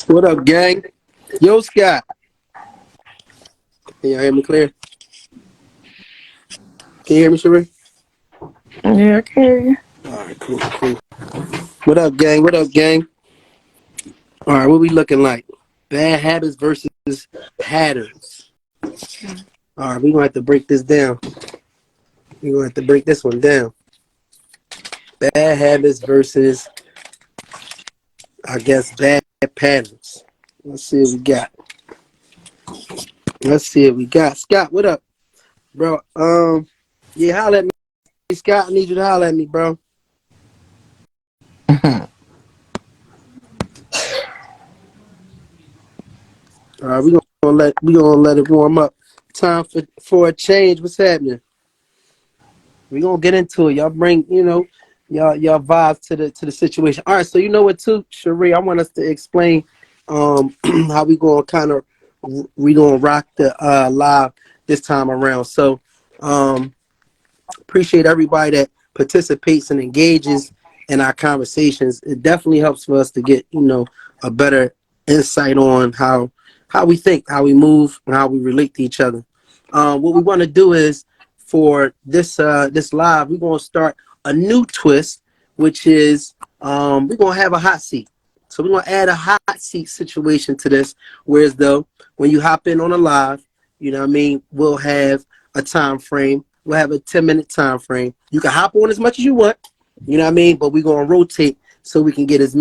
What up, gang? Yo, Scott. Can y'all hear me clear? Can you hear me, Sheree? Yeah, I can hear you. All right, cool, cool. What up, gang? What up, gang? All right, what we looking like? Bad habits versus patterns. All right, we gonna have to break this down. We gonna have to break this one down. Bad habits versus, I guess, bad patterns. Let's see what we got. Let's see what we got. Scott, what up, bro? Yeah, holla at me, Scott. I need you to holla at me, bro. All right, we gonna let it warm up. Time for a change. What's happening? We gonna get into it. Y'all bring y'all vibe to the situation. All right, so you know what too, Sheree? I want us to explain how we gonna rock the live this time around. So appreciate everybody that participates and engages in our conversations. It definitely helps for us to get a better insight on how we think, how we move, and how we relate to each other. What we want to do is for this live, we're gonna start a new twist, which is we're gonna have a hot seat. So we're gonna add a hot seat situation to this. Whereas though, when you hop in on a live, you know what I mean, we'll have a time frame. We'll have a 10-minute time frame. You can hop on as much as you want, you know what I mean, but we're gonna rotate so we can get as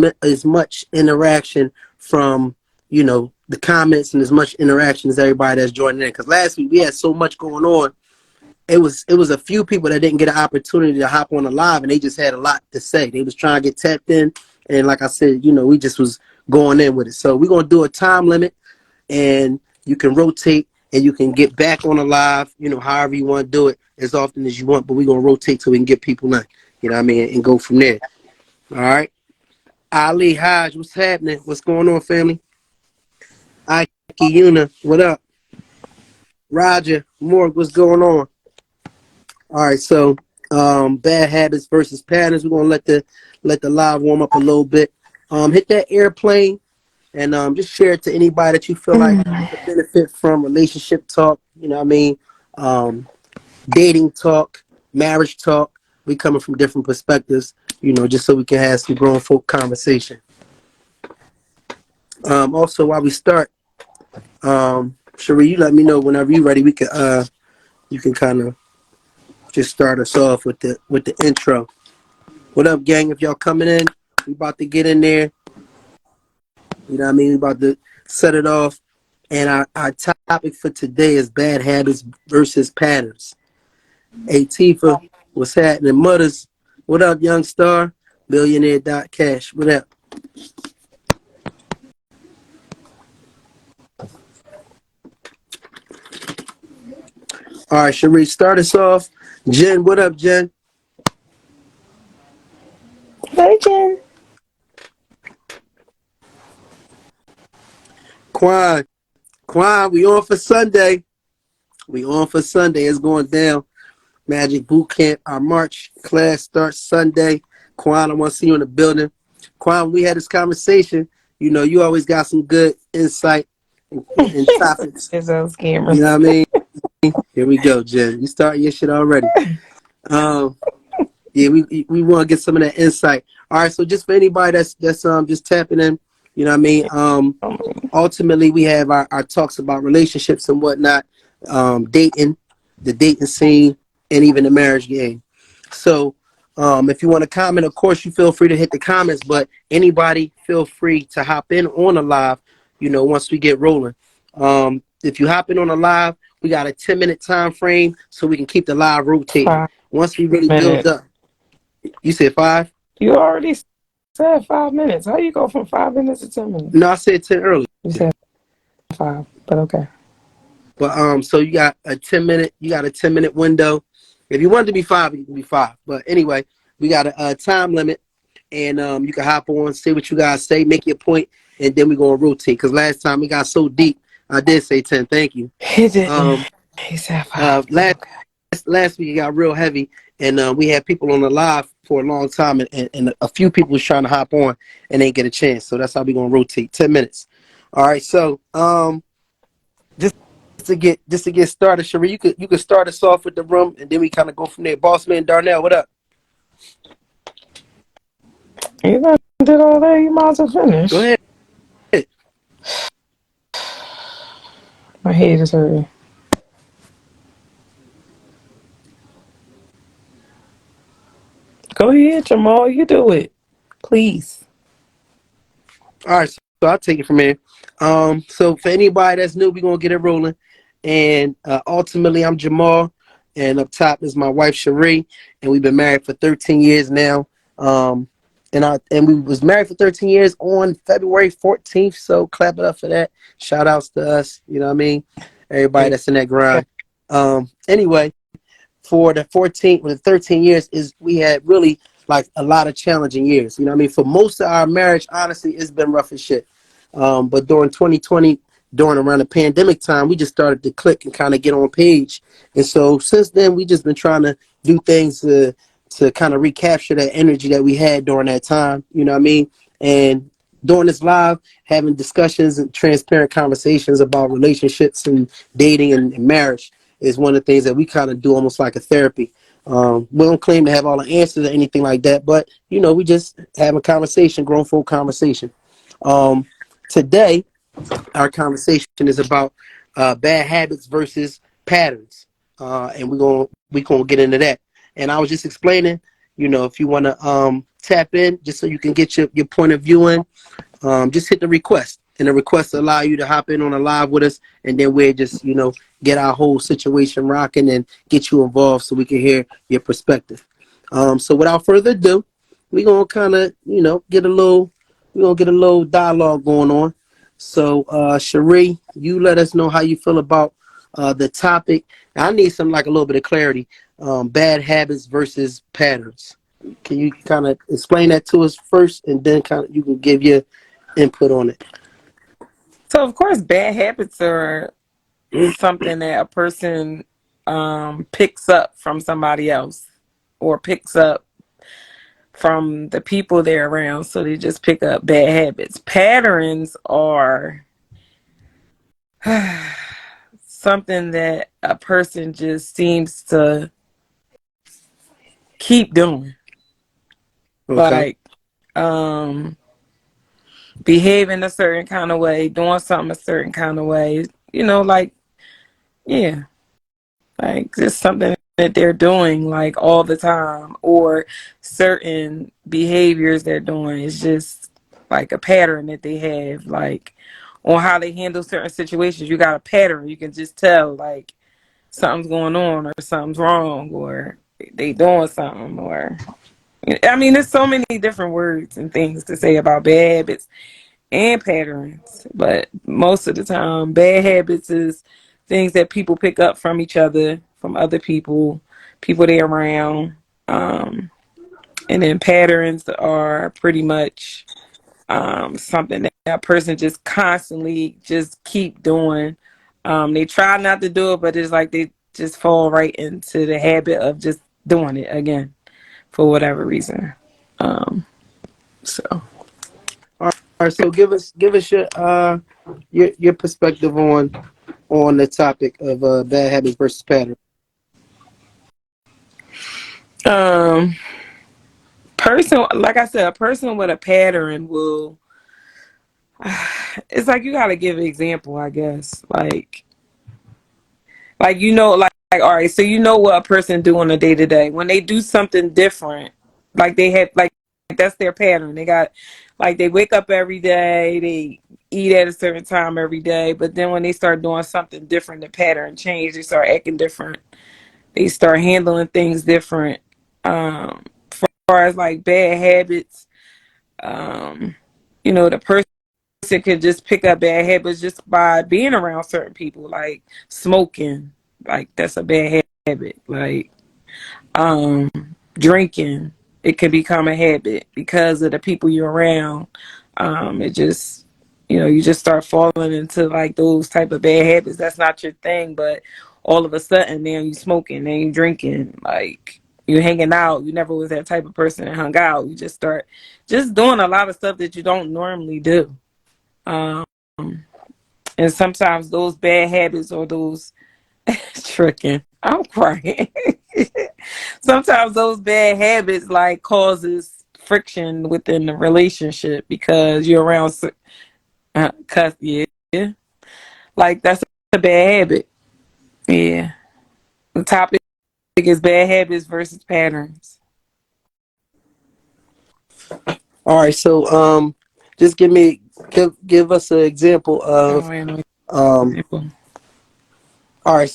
much interaction from the comments and as much interaction as everybody that's joining in. Because last week we had so much going on. It was a few people that didn't get an opportunity to hop on the live, and they just had a lot to say. They was trying to get tapped in, and like I said, we just was going in with it. So we're gonna do a time limit, and you can rotate and you can get back on the live, however you want to do it as often as you want. But we're gonna rotate so we can get people in, what I mean, and go from there. All right. Ali Hodge, what's happening? What's going on, family? Ike Yuna, what up? Roger Morg, what's going on? All right, so bad habits versus patterns. We're gonna let the live warm up a little bit. Hit that airplane and just share it to anybody that you feel like could benefit from relationship talk. You know what I mean? Dating talk, marriage talk. We coming from different perspectives. Just so we can have some grown folk conversation. Also, while we start, Sheree, you let me know whenever you're ready. We can you can kind of just start us off with the intro. What up, gang? If y'all coming in, we about to get in there. You know what I mean? We about to set it off. And our topic for today is bad habits versus patterns. Hey, Tifa, what's happening? Mutters, what up, young star? Billionaire.cash, what up? All right, Sheree, start us off. Jen, what up, Jen? Hey, Jen. Quan, we on for Sunday. We on for Sunday. It's going down. Magic Boot Camp. Our March class starts Sunday. Quan, I want to see you in the building. Quan, we had this conversation. You always got some good insight and topics. It's a scammer. You know what I mean? Here we go, Jen. You starting your shit already. Yeah, we want to get some of that insight. All right, so just for anybody that's just tapping in, you know what I mean? Ultimately, we have our talks about relationships and whatnot, dating, the dating scene, and even the marriage game. So if you want to comment, of course, you feel free to hit the comments, but anybody feel free to hop in on a live, once we get rolling. If you hop in on a live, we got a 10-minute time frame so we can keep the live rotating. 5 Once we really minutes. build up. You said 5? You already said 5 minutes. How you go from 5 minutes to 10 minutes? No, I said 10 earlier. You said 5, but okay. But so you got a 10-minute window. If you want it to be 5, you can be 5. But anyway, we got a time limit, and you can hop on, say what you guys say, make your point, and then we're gonna rotate. Because last time we got so deep, I did say 10. Thank you. He didn't. He said 5. Last week it got real heavy, and we had people on the live for a long time, and a few people was trying to hop on and ain't get a chance. So that's how we're gonna rotate. 10 minutes. All right, so just just to get started, Sheree, you could start us off with the room, and then we kind of go from there. Boss man Darnell, what up? You done did all that, you might as well Go finish. ahead. My head is hurting. Go ahead, Jamal. You do it. Please. All right, so I'll take it from here. So for anybody that's new, we're gonna get it rolling. And ultimately, I'm Jamal, and up top is my wife Sheree, and we've been married for 13 years now. Um, and we was married for 13 years on February 14th. So clap it up for that. Shout outs to us. You know what I mean? Everybody that's in that grind. Anyway, for the 14 or the 13 years is we had really like a lot of challenging years. You know what I mean? For most of our marriage, honestly, it's been rough as shit. But during 2020, during around the pandemic time, we just started to click and kind of get on page. And so since then, we just been trying to do things to kind of recapture that energy that we had during that time. You know what I mean? And doing this live, having discussions and transparent conversations about relationships and dating and marriage is one of the things that we kind of do almost like a therapy. We don't claim to have all the answers or anything like that, but you know, we just have a conversation, grown folk conversation. Um, Today, our conversation is about bad habits versus patterns, and we're gonna get into that. And I was just explaining, you know, if you want to tap in, just so you can get your point of view in, just hit the request, and the request allow you to hop in on a live with us, and then we'll just get our whole situation rocking and get you involved so we can hear your perspective. So without further ado, we're gonna kind of get a little dialogue going on. So Sheree, you let us know how you feel about the topic. I need some like a little bit of clarity. Bad habits versus patterns. Can you kind of explain that to us first, and then kind of you can give your input on it? So, of course, bad habits are something that a person picks up from somebody else or picks up from the people they're around. So they just pick up bad habits. Patterns are something that a person just seems to keep doing. Okay. Like, behaving a certain kind of way, doing something a certain kind of way, like, yeah, like just something that they're doing like all the time, or certain behaviors they're doing. It's just like a pattern that they have, like on how they handle certain situations. You got a pattern. You can just tell like something's going on or something's wrong or they doing something or I mean, there's so many different words and things to say about bad habits and patterns, but most of the time, bad habits is things that people pick up from each other, from other people, people they're around. Um, and then patterns are pretty much something that a person just constantly just keep doing. They try not to do it, but it's like they just fall right into the habit of just doing it again for whatever reason. Um, so. All right. So give us your perspective on the topic of bad habits versus patterns. Um, Person, like I said, a person with a pattern will. It's like you gotta give an example, I guess. Like all right, so you know what a person do on a day to day when they do something different, like they have like that's their pattern. They got like they wake up every day, they eat at a certain time every day, but then when they start doing something different, the pattern change. They start acting different. They start handling things different. As far as like bad habits, um, the person could just pick up bad habits just by being around certain people, like smoking, like that's a bad habit. Like um, drinking, it can become a habit because of the people you're around. It just you just start falling into like those type of bad habits. That's not your thing, but all of a sudden now you smoking, then you drinking, like you hanging out. You never was that type of person that hung out. You just start just doing a lot of stuff that you don't normally do. Um, And sometimes those bad habits or those tricking, I'm crying. Sometimes those bad habits like causes friction within the relationship because you're around cuss. Yeah, like that's a bad habit. Yeah. The topic is bad habits versus patterns. All right, so just give us an example Oh, of I know um. example. All right,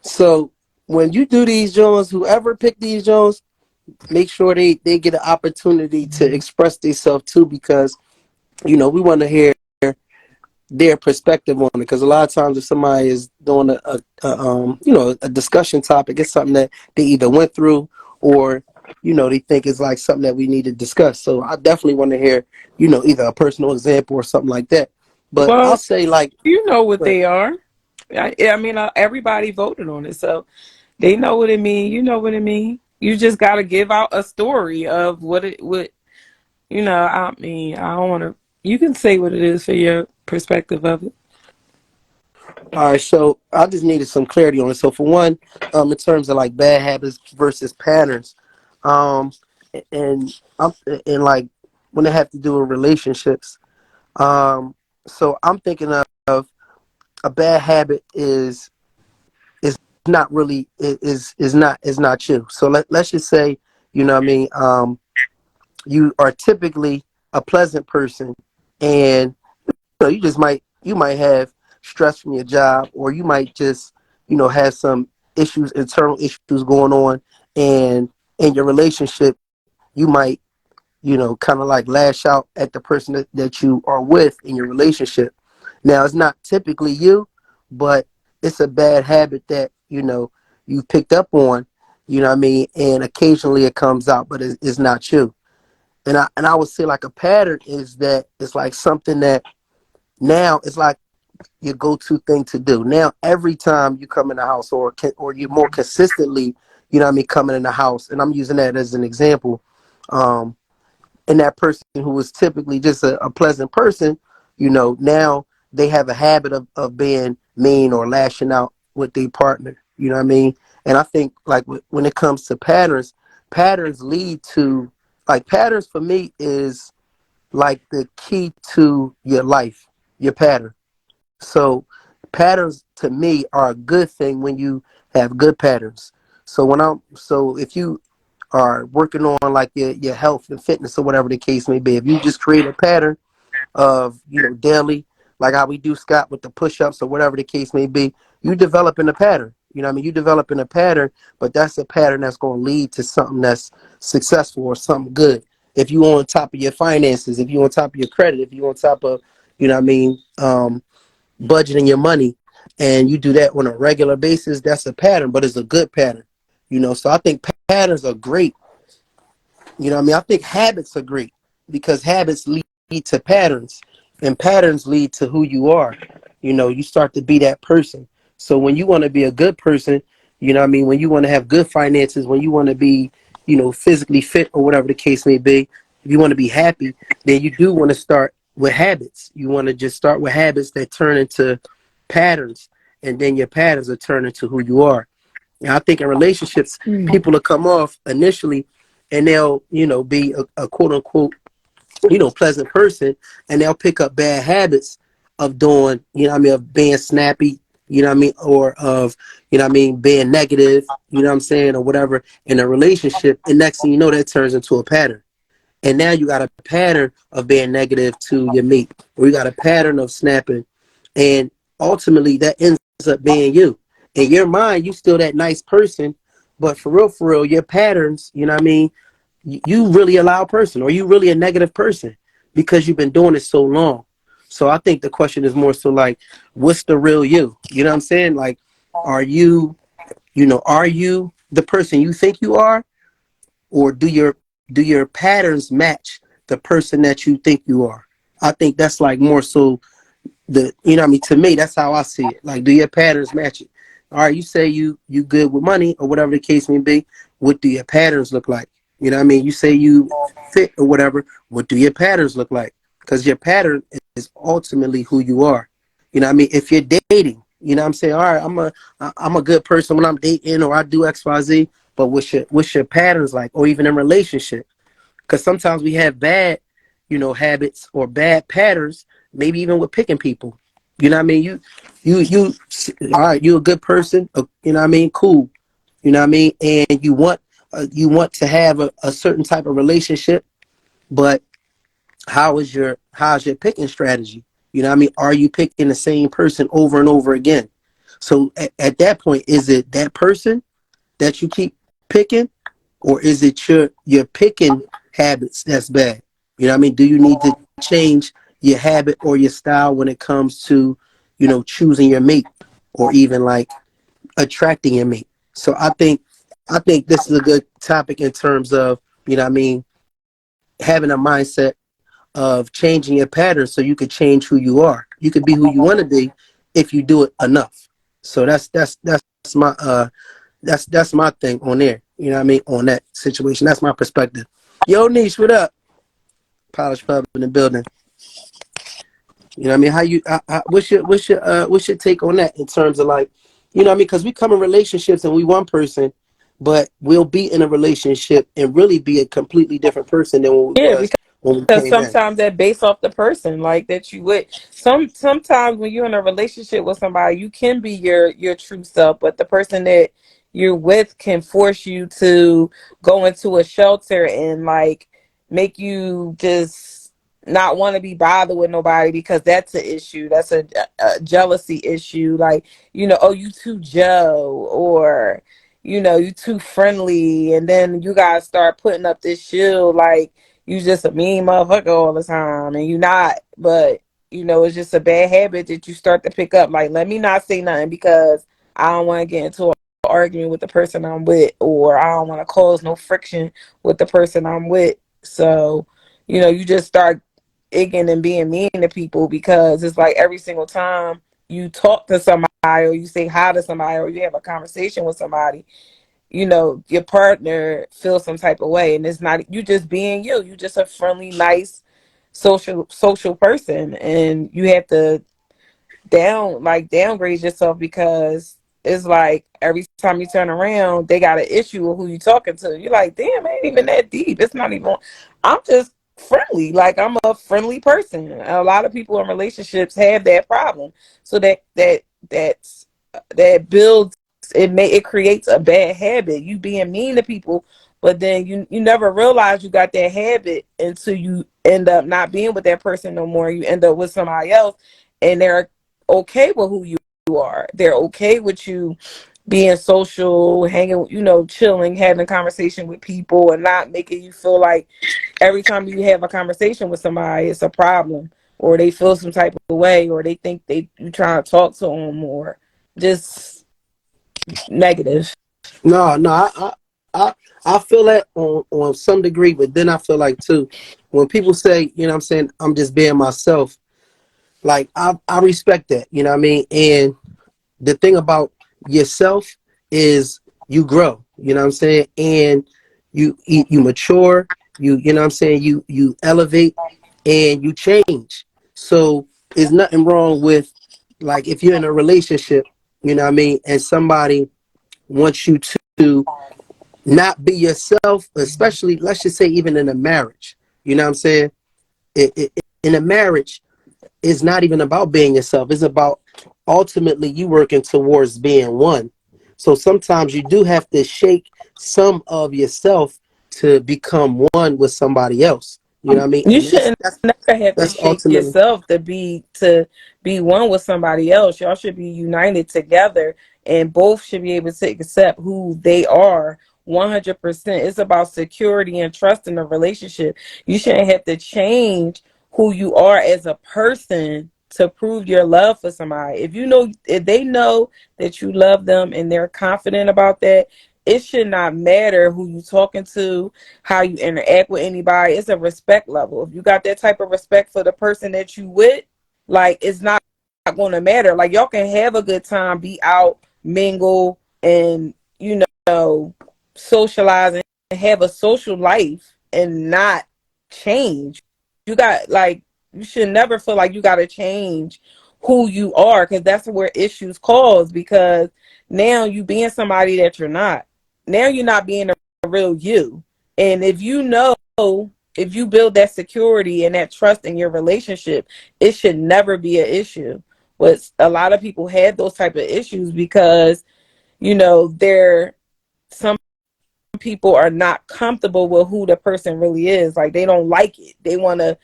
so when you do these Jones, whoever picked these Jones, make sure they get an opportunity to express themselves too, because we want to hear their perspective on it. Because a lot of times, if somebody is doing a discussion topic, it's something that they either went through or they think is like something that we need to discuss. So I definitely want to hear either a personal example or something like that. But I'll Well, say like, you know what but they are. I mean, everybody voted on it, so they know what it mean. You know what it mean. You just got to give out a story of what it would. I mean, I don't want to. You can say what it is for your perspective of it. all right, so I just needed some clarity on it. So for one, in terms of like bad habits versus patterns, um, and I'm and like when they have to do with relationships, so I'm thinking of a bad habit is not really is not you. So let's just say what I mean. You are typically a pleasant person, and you might have stress from your job, or you might just have some internal issues going on, and in your relationship you might kind of like lash out at the person that you are with in your relationship. Now it's not typically you, but it's a bad habit that you picked up on, what I mean, and occasionally it comes out, but it's not you. And I would say like a pattern is that it's like something that now it's like your go-to thing to do. Now every time you come in the house, or you more consistently, what I mean, coming in the house, and I'm using that as an example. Um, and that person who was typically just a pleasant person, now they have a habit of being mean or lashing out with their partner. You know what I mean? And I think like when it comes to patterns, patterns lead to like patterns for me is like the key to your life, your pattern. So patterns to me are a good thing when you have good patterns. So if you are working on like your health and fitness or whatever the case may be, if you just create a pattern of daily, like how we do Scott with the push-ups or whatever the case may be, you developing a pattern. You know what I mean? You developing a pattern, but that's a pattern that's going to lead to something that's successful or something good. If you on top of your finances, if you on top of your credit, if you on top of, you know what I mean, budgeting your money, and you do that on a regular basis, that's a pattern, but it's a good pattern. So I think patterns are great. I mean, I think habits are great because habits lead to patterns, and patterns lead to who you are. You start to be that person. So when you want to be a good person, what I mean, when you want to have good finances, when you want to be, physically fit or whatever the case may be, if you want to be happy, then you do want to start with habits. You want to just start with habits that turn into patterns, and then your patterns are turn into who you are. And I think in relationships, Mm. people will come off initially and they'll, be a quote unquote, pleasant person, and they'll pick up bad habits of doing, what I mean, of being snappy, what I mean, or of, what I mean, being negative, what I'm saying, or whatever in a relationship. And next thing you know, that turns into a pattern. And now you got a pattern of being negative to your mate, or you got a pattern of snapping. And ultimately that ends up being you. In your mind, you still that nice person, but for real, your patterns, you know what I mean, you really a loud person, or you really a negative person because you've been doing it so long. So I think the question is more so like, what's the real you? You know what I'm saying? Like, are you, are you the person you think you are, or do your patterns match the person that you think you are? I think that's like more so what I mean, to me, that's how I see it. Like, do your patterns match it? All right, you say you good with money or whatever the case may be. What do your patterns look like? You know what I mean? You say you fit or whatever. What do your patterns look like? because your pattern is ultimately who you are. You know what I mean? If you're dating, you know what I'm saying, all right, I'm a good person when I'm dating, or I do XYZ, but what's your patterns like, or even in relationship? Because sometimes we have bad, habits or bad patterns, maybe even with picking people. You know what I mean? You all right, you a good person, you know what I mean? Cool. You know what I mean? And you want to have a certain type of relationship, but how's your picking strategy? You know what I mean? Are you picking the same person over and over again? So at that point, is it that person that you keep picking, or is it your picking habits that's bad? You know what I mean? Do you need to change your habit or your style when it comes to, choosing your mate, or even like attracting your mate? So I think this is a good topic in terms of, you know what I mean, having a mindset of changing your patterns so you could change who you are. You could be who you want to be if you do it enough. So that's my that's my thing on there. You know what I mean? On that situation. That's my perspective. Yo, Niche, what up? Polish Pub in the building. You know what I mean? How you what's your take on that in terms of like, you know what I mean? Because we come in relationships and we one person, but we'll be in a relationship and really be a completely different person than what we Yeah, was when we because came in. sometimes that based off the person like that you with sometimes when you're in a relationship with somebody you can be your true self, but the person that you're with can force you to go into a shelter and like make you just not want to be bothered with nobody because that's an issue. That's a jealousy issue. Like, oh, you too Joe, or you too friendly, and then you guys start putting up this shield like you just a mean motherfucker all the time, and you not. But it's just a bad habit that you start to pick up. Like, let me not say nothing because I don't want to get into an argument with the person I'm with, or I don't want to cause no friction with the person I'm with. So, you just start igging and being mean to people because it's like every single time you talk to somebody or you say hi to somebody or you have a conversation with somebody, your partner feels some type of way, and it's not you just being you just a friendly, nice, social person, and you have to downgrade yourself because it's like every time you turn around they got an issue with who you talking to. You're like, damn, it ain't even that deep. It's not even, I'm just friendly. Like, I'm a friendly person. A lot of people in relationships have that problem. So that's that builds, it creates a bad habit. You being mean to people, but then you never realize you got that habit until you end up not being with that person no more. You end up with somebody else, and they're okay with who you are. They're okay with you being social, hanging, chilling, having a conversation with people, and not making you feel like every time you have a conversation with somebody, it's a problem, or they feel some type of way, or they think you trying to talk to them, or just negative. No, no, I feel that on some degree, but then I feel like too, when people say, you know what I'm saying, I'm just being myself, like I respect that, you know what I mean? And the thing about yourself is you grow, you know what I'm saying? And you mature, you know what I'm saying, you elevate and you change. So there's nothing wrong with, like, if you're in a relationship, you know what I mean, and somebody wants you to not be yourself, especially, let's just say, even in a marriage. You know what I'm saying? In a marriage, it's not even about being yourself. It's about ultimately you working towards being one. So sometimes you do have to shake some of yourself to become one with somebody else. You know what I mean? You And that's shouldn't that's never have to that's shake ultimately. yourself to be one with somebody else. Y'all should be united together, and both should be able to accept who they are 100%. It's about security and trust in the relationship. You shouldn't have to change who you are as a person to prove your love for somebody. If they know that you love them and they're confident about that, it should not matter who you talking to, how you interact with anybody. It's a respect level. If you got that type of respect for the person that you with, like, it's not going to matter. Like, y'all can have a good time, be out, mingle, and socialize and have a social life and not change. You got, like, you should never feel like you got to change who you are, because that's where issues cause, because now you being somebody that you're not. Now you're not being a real you. And if you build that security and that trust in your relationship, it should never be an issue. But a lot of people have those type of issues because, they're some people are not comfortable with who the person really is. Like they don't like it. They want to,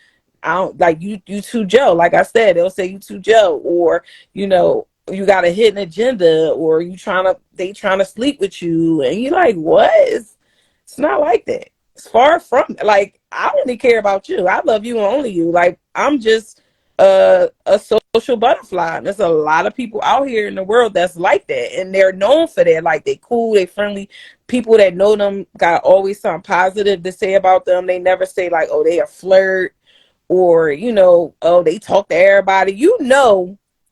I don't like you too Joe. Like I said, they'll say you too Joe, or you got a hidden agenda, or they trying to sleep with you, and you're like, what? It's not like that. It's far from, like, I only care about you. I love you and only you. Like, I'm just a social butterfly. And there's a lot of people out here in the world that's like that, and they're known for that. Like, they cool, they friendly. People that know them got always something positive to say about them. They never say like, oh, they a flirt, or oh, they talk to everybody.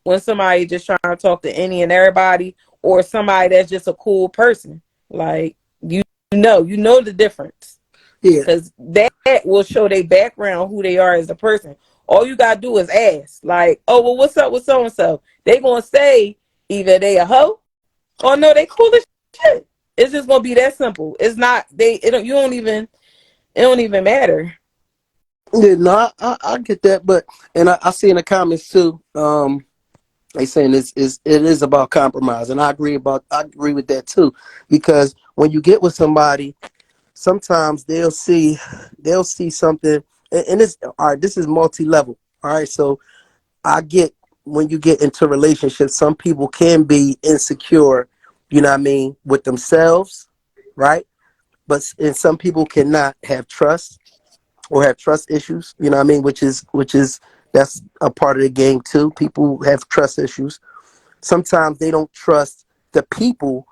When somebody just trying to talk to any and everybody, or somebody that's just a cool person. Like, you know the difference, Yeah. because that will show their background, who they are as a person. All you gotta do is ask, like, oh, well, what's up with so and so? They gonna say either they a hoe or no, they cool as shit. It's just gonna be that simple. It's not it don't even matter. Yeah, no, I get that, but and I see in the comments too. They saying it is about compromise, and I agree with that too, because when you get with somebody, sometimes they'll see something, and it's all right. This is multi level. All right, so I get when you get into relationships, some people can be insecure, you know what I mean, with themselves, right? And some people cannot have trust or have trust issues, you know what I mean, which is that's a part of the game too. People have trust issues. Sometimes they don't trust the people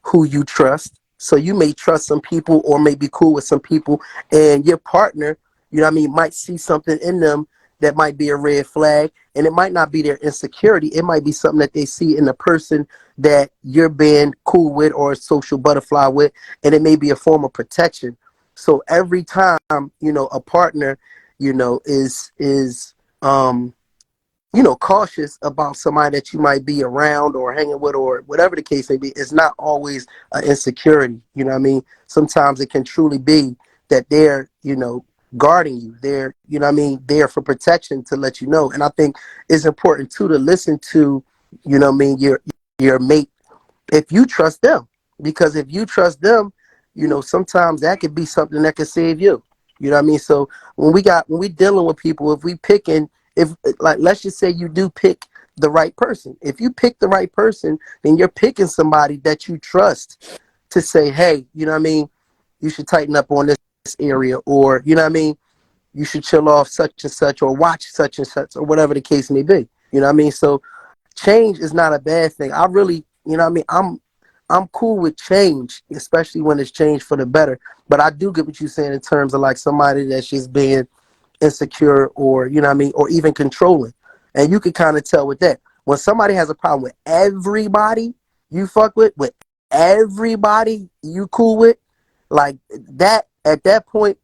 who you trust. So you may trust some people or may be cool with some people, and your partner, you know what I mean, might see something in them that might be a red flag. And it might not be their insecurity. It might be something that they see in the person that you're being cool with or a social butterfly with. And it may be a form of protection. So every time, a partner, is cautious about somebody that you might be around or hanging with or whatever the case may be, it's not always an insecurity. You know what I mean? Sometimes it can truly be that they're, guarding you. They're, you know what I mean, there for protection to let you know. And I think it's important too to listen to, what I mean, your mate if you trust them. Because if you trust them, sometimes that could be something that could save you. You know what I mean? So when we dealing with people, if we picking, if like let's just say you do pick the right person. If you pick the right person, then you're picking somebody that you trust to say, hey, you know what I mean, you should tighten up on this area, or you know what I mean, you should chill off such and such, or watch such and such, or whatever the case may be. You know what I mean? So change is not a bad thing. I really, you know what I mean, I'm cool with change, especially when it's change for the better. But I do get what you're saying in terms of like somebody that's just being insecure, or you know what I mean, or even controlling. And you can kind of tell with that. When somebody has a problem with everybody you fuck with everybody you cool with, like that, at that point,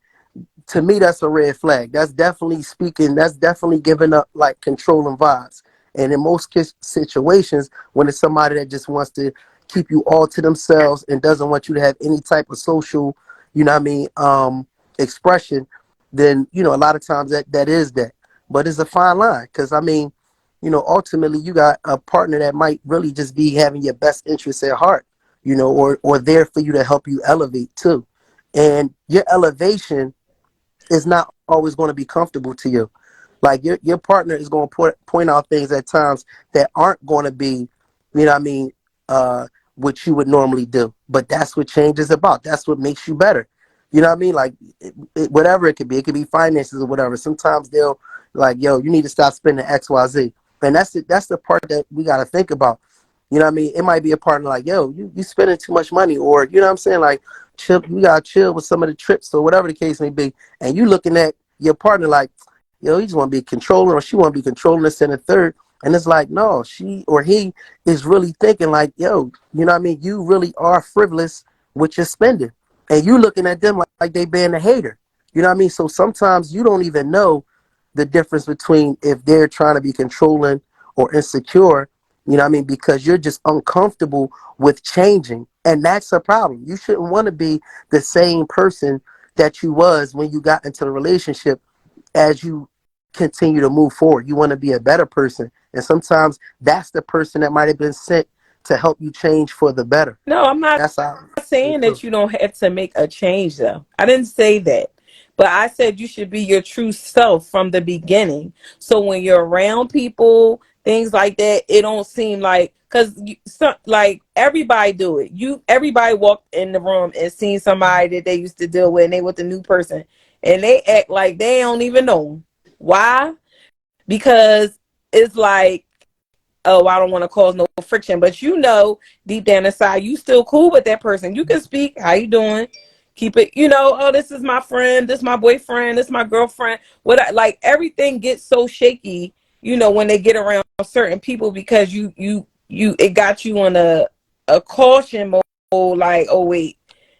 to me, that's a red flag. That's definitely speaking. That's definitely giving up like controlling vibes. And in most situations, when it's somebody that just wants to keep you all to themselves and doesn't want you to have any type of social, you know what I mean, expression, then a lot of times that is that. But it's a fine line, because I mean, ultimately you got a partner that might really just be having your best interests at heart, or there for you to help you elevate too. And your elevation is not always going to be comfortable to you. Like your partner is going to point out things at times that aren't going to be, you know what I mean, what you would normally do. But that's what change is about. That's what makes you better. You know what I mean? Like whatever it could be. It could be finances or whatever. Sometimes they'll like, yo, you need to stop spending X, Y, Z. And that's the part that we got to think about. You know what I mean? It might be a partner like, yo, you spending too much money, or you know what I'm saying? Like, chill, you gotta chill with some of the trips or whatever the case may be. And you looking at your partner like, yo, he just want to be controlling, or she want to be controlling this and the third. And it's like, no, she or he is really thinking like, yo, you know what I mean? You really are frivolous with your spending. And you looking at them like they being a hater. You know what I mean? So sometimes you don't even know the difference between if they're trying to be controlling or insecure, you know what I mean, because you're just uncomfortable with changing. And that's a problem. You shouldn't want to be the same person that you was when you got into the relationship as you continue to move forward. You want to be a better person. And sometimes that's the person that might have been sent to help you change for the better. No, I'm not That's how saying that you don't have to make a change, though. I didn't say that. But I said you should be your true self from the beginning. So when you're around people, things like that, it don't seem like, because like everybody do it. Everybody walked in the room and seen somebody that they used to deal with, and they with the new person, and they act like they don't even know 'em. Why? Because it's like, oh, I don't want to cause no friction, but deep down inside, you still cool with that person. You can speak. How you doing? Keep it, oh, this is my friend, this is my boyfriend, this is my girlfriend. Like everything gets so shaky, when they get around certain people, because it got you on a caution mode, like, oh wait,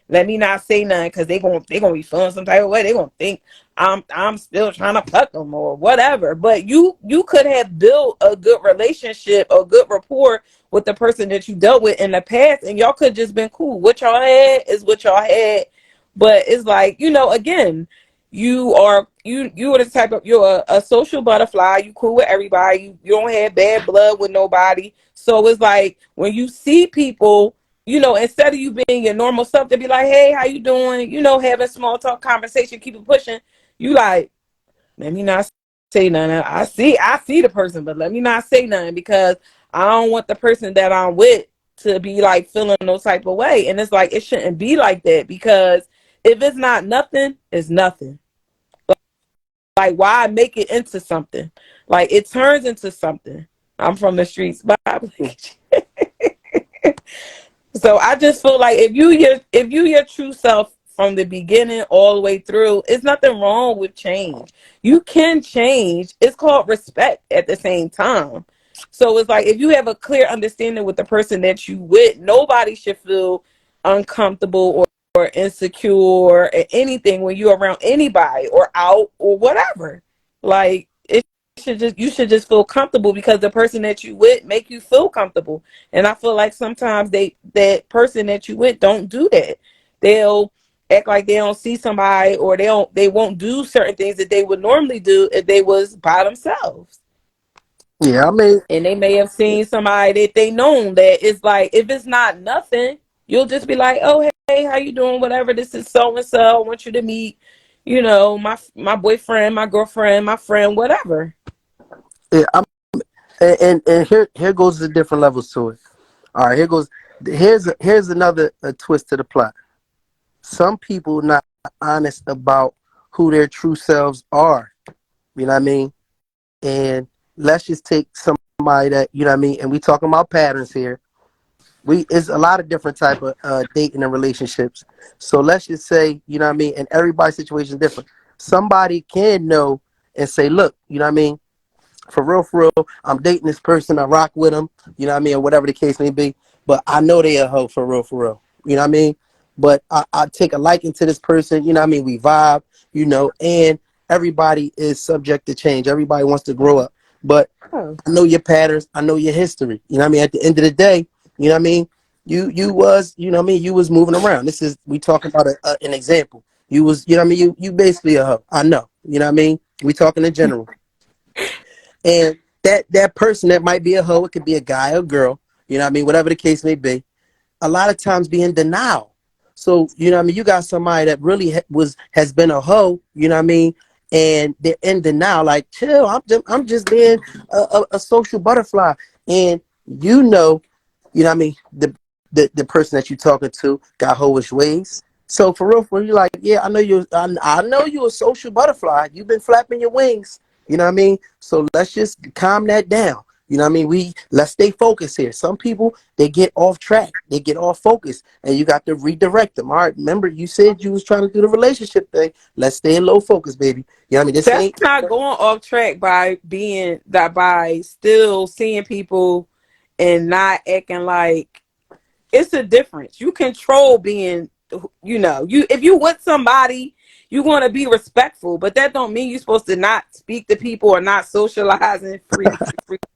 let me not say nothing, because they gonna be feeling some type of way. They gonna think I'm still trying to fuck them or whatever. But you could have built a good relationship, a good rapport with the person that you dealt with in the past, and y'all could just been cool. What y'all had is what y'all had. But it's like, again, you are the type of, you're a social butterfly. You cool with everybody. You don't have bad blood with nobody. So it's like when you see people, instead of you being your normal self, to be like, hey, how you doing? Having small talk conversation, keep it pushing. You like, let me not say nothing. I see the person, but let me not say nothing, because I don't want the person that I'm with to be like feeling no type of way. And it's like, it shouldn't be like that, because if it's not nothing, it's nothing. Like, why make it into something? Like, it turns into something. I'm from the streets, but so I just feel like if you your true self from the beginning all the way through, it's nothing wrong with change. You can change. It's called respect at the same time. So it's like, if you have a clear understanding with the person that you with, nobody should feel uncomfortable or insecure or anything when you're around anybody or out or whatever. Like, you should just feel comfortable, because the person that you with make you feel comfortable. And I feel like sometimes that person that you with don't do that. They'll act like they don't see somebody, or they won't do certain things that they would normally do if they was by themselves. Yeah, I mean, And they may have seen somebody that they known, that it's like, if it's not nothing, you'll just be like, oh, hey, how you doing? Whatever, this is so and so. I want you to meet, my boyfriend, my girlfriend, my friend, whatever. yeah, and here goes the different levels to it. All right, here's another twist to the plot. Some people not honest about who their true selves are. You know what I mean? And let's just take somebody that, you know what I mean. And we talking about patterns here. We It's a lot of different type of dating and relationships. So let's just say, you know what I mean. And everybody's situation is different. Somebody can know and say, look, you know what I mean, for real, I'm dating this person, I rock with them, you know what I mean, or whatever the case may be. But I know they a hoe for real, for real. You know what I mean? But I take a liking to this person, you know what I mean? We vibe, and everybody is subject to change. Everybody wants to grow up. But Oh. I know your patterns, I know your history. You know what I mean? At the end of the day, you know what I mean? You was, you know what I mean, you was moving around. We talking about an example. You was, you know what I mean, you basically a hoe. I know. You know what I mean? We talking in general. And that person that might be a hoe, it could be a guy or girl, you know what I mean, whatever the case may be, a lot of times be in denial. So, you know what I mean, you got somebody that really has been a hoe, you know what I mean, and they're in denial, like, chill, I'm just being a social butterfly. And you know what I mean, the person that you're talking to got hoish ways. So for real, you're like, yeah, I know you're a social butterfly. You've been flapping your wings. You know what I mean? So let's just calm that down. You know what I mean? Let's stay focused here. Some people, they get off track, they get off focus, and you got to redirect them. All right, remember you said you was trying to do the relationship thing. Let's stay in low focus, baby. You know what I mean? This That's ain't. not going off track by still seeing people and not acting like, it's a difference. You control being, you if you with somebody, you want to be respectful, but that don't mean you're supposed to not speak to people or not socializing. Free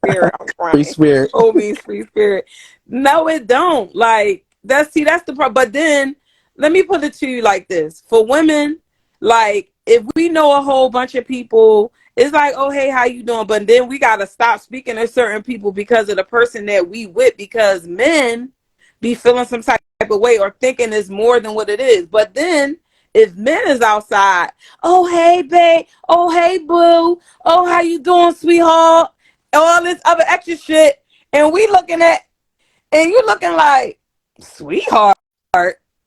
spirit. I'm Free crying. spirit. Oh, means free spirit. No, it don't. Like that's the problem. But then let me put it to you like this: for women, like if we know a whole bunch of people, it's like, oh hey, how you doing? But then we gotta stop speaking to certain people because of the person that we with, because men be feeling some type of way or thinking it's more than what it is. But then if men is outside, oh hey babe, oh hey boo, oh how you doing, sweetheart, all this other extra shit, and we looking at, and you looking like, sweetheart,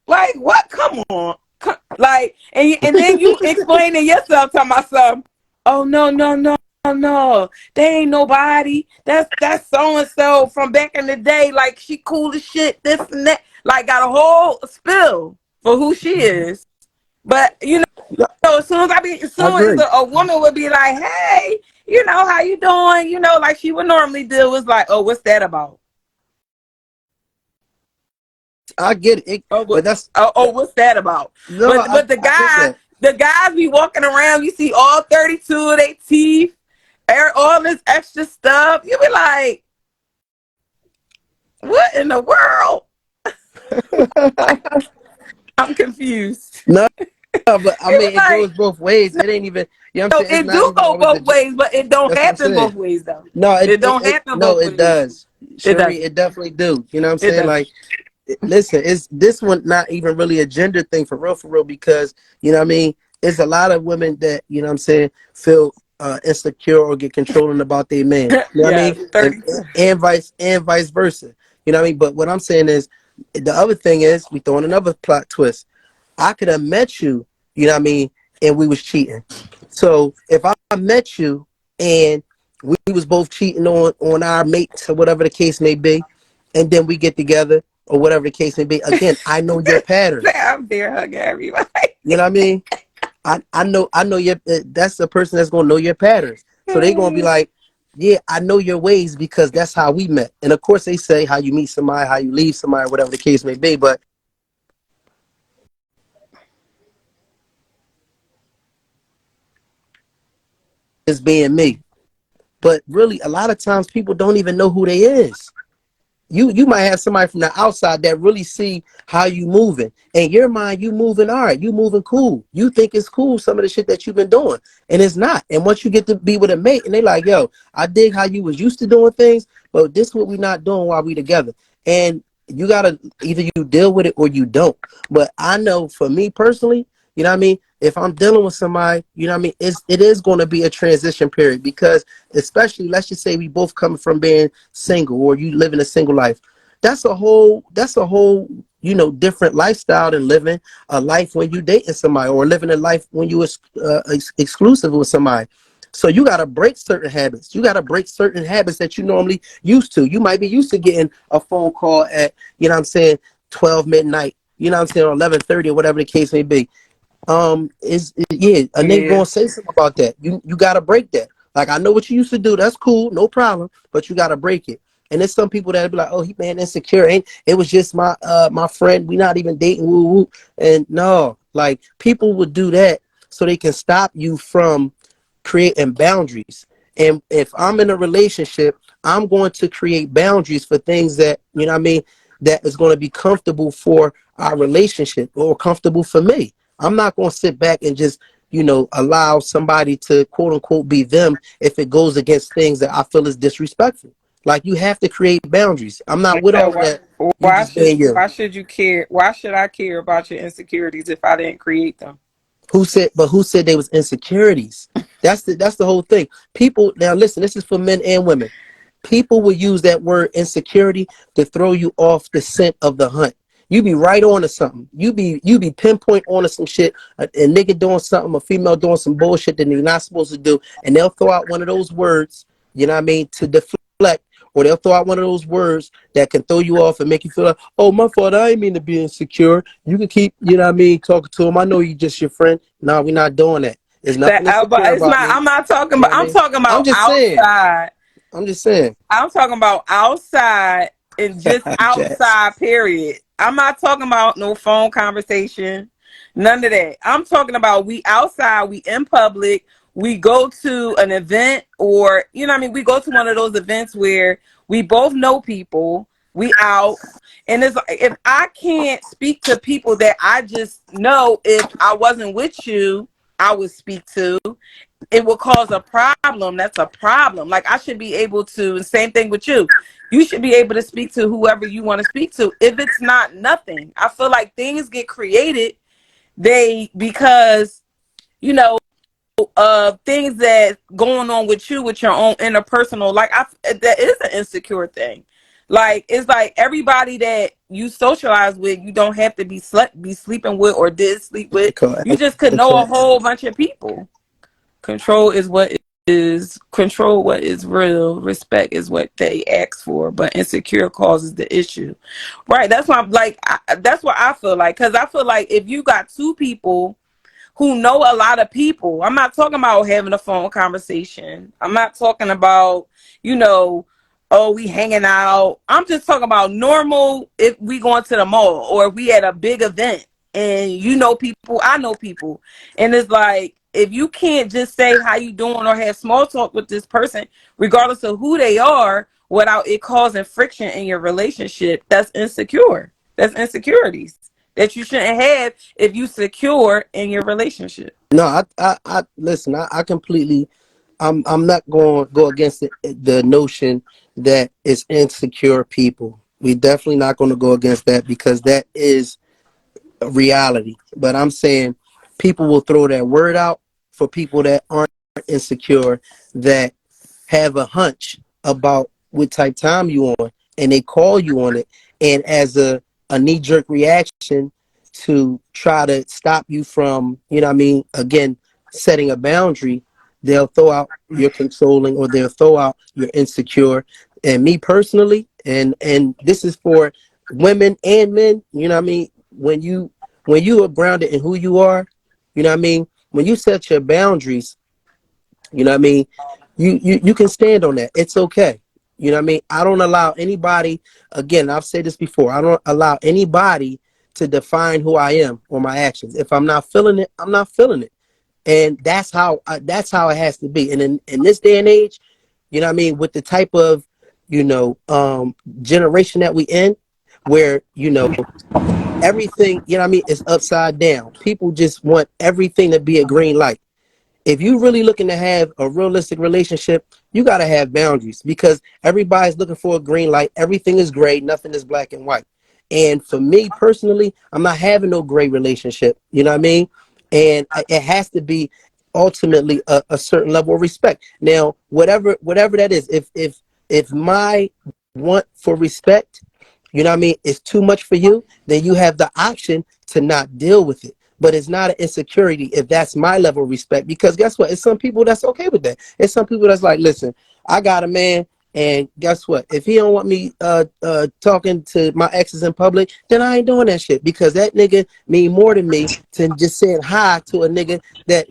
like what? Come on, like, and then you explaining yourself to myself. Oh no, they ain't nobody. That's so and so from back in the day. Like she cool as shit. This and that. Like got a whole spill for who she is. But Yeah, as I soon as agree. a woman would be like, hey, how you doing? Like she would normally do, was like, oh, what's that about? I get it, Oh, but that's what's that about? no. But the I get that. guys be walking around. You see all 32 of their teeth, all this extra stuff. You be like, what in the world? I'm confused. No, but I You mean, be it goes like, both ways. It ain't even. You know what I'm no, saying? It's it not do even go always both ways, but it don't That's what I'm happen saying. both ways though. No, It don't happen no, both it ways. does. It Sherry, doesn't. it definitely do. You know what I'm It saying? doesn't. Like, listen, it's this one not even really a gender thing for real, because you know what I mean. It's a lot of women that you know what I'm saying feel insecure or get controlling about their man. You know what I Yes, mean? And 32. vice versa. You know what I mean? But what I'm saying is, the other thing is we throwing another plot twist. I could have met you, you know what I mean, and we was cheating. So if I met you and we was both cheating on our mates or whatever the case may be, and then we get together or whatever the case may be, again, I know your patterns. I'm there hugging everybody. You know what I mean? I know your that's the person that's gonna know your patterns. So they gonna be like, yeah, I know your ways because that's how we met. And of course they say how you meet somebody, how you leave somebody, whatever the case may be. But it's being me. But really, a lot of times people don't even know who they is. You might have somebody from the outside that really see how you moving. In your mind, you moving all right, you moving cool. You think it's cool some of the shit that you've been doing, and it's not. And once you get to be with a mate, and they like, yo, I dig how you was used to doing things, but this what we not doing while we together. And you gotta either you deal with it or you don't. But I know for me personally, you know what I mean. If I'm dealing with somebody, you know what I mean, it is going to be a transition period because especially let's just say we both come from being single or you living a single life. That's a whole different lifestyle than living a life when you dating somebody or living a life when you exclusive with somebody. So you got to break certain habits. You got to break certain habits that you normally used to. You might be used to getting a phone call at, you know what I'm saying, 12 midnight, you know what I'm saying, or 11:30 or whatever the case may be. Yeah, a nigga Yeah. gonna say something about that. You gotta break that. Like I know what you used to do, that's cool, no problem, but you gotta break it. And there's some people that be like, oh, he man insecure, ain't it was just my friend, we not even dating, woo woo. And no, like people would do that so they can stop you from creating boundaries. And if I'm in a relationship, I'm going to create boundaries for things that, you know what I mean, that is going to be comfortable for our relationship or comfortable for me. I'm not going to sit back and just, allow somebody to quote unquote be them if it goes against things that I feel is disrespectful. Like you have to create boundaries. I'm not with all of that. You just being you. Why should you care? Why should I care about your insecurities if I didn't create them? Who said they was insecurities? That's the whole thing. People now listen, this is for men and women. People will use that word insecurity to throw you off the scent of the hunt. You be right on to something. You be pinpoint on to some shit. A nigga doing something, a female doing some bullshit that they're not supposed to do, and they'll throw out one of those words, you know what I mean, to deflect, or they'll throw out one of those words that can throw you off and make you feel like, oh, my fault, I ain't mean to be insecure. You can keep, you know what I mean, talking to him. I know you just your friend. No, we're not doing that. There's That nothing but insecure it's about not. me. I'm not talking You know about. what I I'm mean? talking I'm about just saying. outside. I'm just saying. I'm talking about outside and just Jazz. outside. Period. I'm not talking about no phone conversation. None of that. I'm talking about we outside, we in public, we go to an event, or you know what I mean, we go to one of those events where we both know people, we out, and it's like, if I can't speak to people that I just know, if I wasn't with you, I would speak to, it will cause a problem. That's a problem. Like I should be able to, same thing with you. You should be able to speak to whoever you want to speak to. If it's not nothing, I feel like things get created because you know things that going on with you with your own interpersonal, like that is an insecure thing. Like it's like everybody that you socialize with, you don't have to be sleeping with or did sleep with. You just could know a whole bunch of people. Control is what is control what is real. Respect is what they ask for, but insecure causes the issue. Right. That's why I'm like that's what I feel like, because I feel like if you got two people who know a lot of people. I'm not talking about having a phone conversation. I'm not talking about, you know, oh, we hanging out. I'm just talking about normal, if we going to the mall or if we at a big event and you know people, I know people. And it's like, if you can't just say how you doing or have small talk with this person, regardless of who they are, without it causing friction in your relationship, that's insecure. That's insecurities that you shouldn't have if you secure in your relationship. No, I listen. I completely. I'm not going to go against the notion that it's insecure people. We definitely not going to go against that because that is a reality. But I'm saying people will throw that word out for people that aren't insecure, that have a hunch about what type time you on, and they call you on it, and as a knee jerk reaction to try to stop you from, you know what I mean, again, setting a boundary, they'll throw out you're controlling or they'll throw out you're insecure. And me personally, and this is for women and men, you know what I mean, when you are grounded in who you are, you know what I mean, when you set your boundaries, you know what I mean, you can stand on that. It's okay. You know what I mean? I don't allow anybody, again, I've said this before, I don't allow anybody to define who I am or my actions. If I'm not feeling it, I'm not feeling it. And that's how it has to be. And in this day and age, you know what I mean, with the type of, you know, generation that we in, where, you know, everything, you know what I mean, is upside down. People just want everything to be a green light. If you really looking to have a realistic relationship, you got to have boundaries, because everybody's looking for a green light. Everything is gray. Nothing is black and white. And for me personally, I'm not having no gray relationship. You know what I mean? And it has to be ultimately a certain level of respect. Now, whatever that is, if my want for respect, you know what I mean, is too much for you, then you have the option to not deal with it. But it's not an insecurity if that's my level of respect, because guess what? It's some people that's okay with that. It's some people that's like, listen, I got a man, and guess what? If he don't want me talking to my exes in public, then I ain't doing that shit, because that nigga mean more to me than just saying hi to a nigga that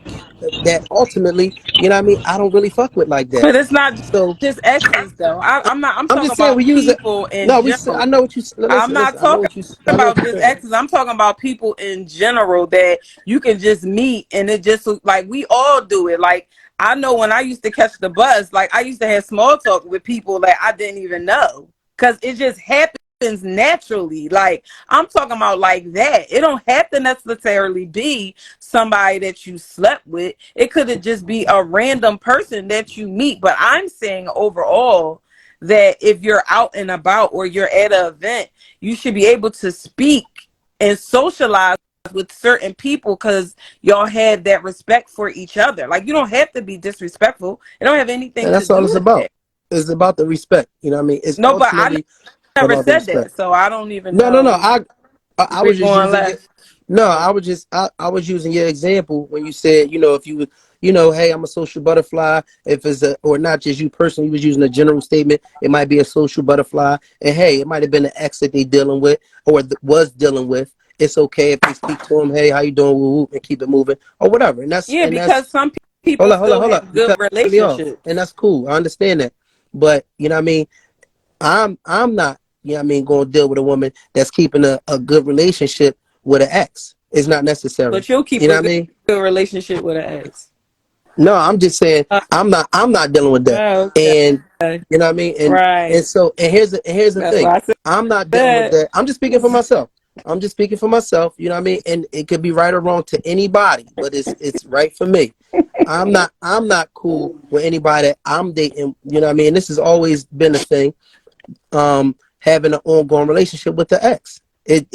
ultimately, you know what I mean, I don't really fuck with like that. But it's not So just exes though. I'm not. I'm I'm talking just saying about we use it. people in No, I general. know what you I'm listen. not I know talking what you. I know what about you're just saying. exes. I'm talking about people in general that you can just meet and it just like we all do it. Like I know when I used to catch the bus, like I used to have small talk with people that I didn't even know, because it just happens naturally. Like I'm talking about like that. It don't have to necessarily be somebody that you slept with. It could just be a random person that you meet. But I'm saying overall that if you're out and about or you're at an event, you should be able to speak and socialize with certain people, because y'all had that respect for each other. Like you don't have to be disrespectful. It don't have anything And to that's all do it's with about. that. It's about the respect. You know what I mean? It's No, but I ultimately never about the said that, respect. so I don't even No. know I where was you're just going using your. left. No, I was using your example when you said, you know, if you would, you know, hey, I'm a social butterfly. If it's a, or not just you personally, you was using a general statement. It might be a social butterfly, and hey, it might have been an ex that they dealing with or was dealing with. It's okay if they speak to them, hey, how you doing, woo, woo, and keep it moving or whatever. Yeah, And that's because some people still hold on. have You good cut me off, and relationships. that's cool. I understand that, but you know what I mean. I'm not, you know what I mean, going to deal with a woman that's keeping a good relationship with an ex. is not necessary. But you'll keep You know a what I mean? good relationship with an ex. No, I'm just saying I'm not dealing with that. Oh, And okay. you know what I mean? And Right. so and here's the That's thing. why I I'm not dealing with said that. I'm just speaking for myself. I'm just speaking for myself, you know what I mean? And it could be right or wrong to anybody, but it's right for me. I'm not cool with anybody that I'm dating, you know what I mean? This has always been a thing. Having an ongoing relationship with the ex. It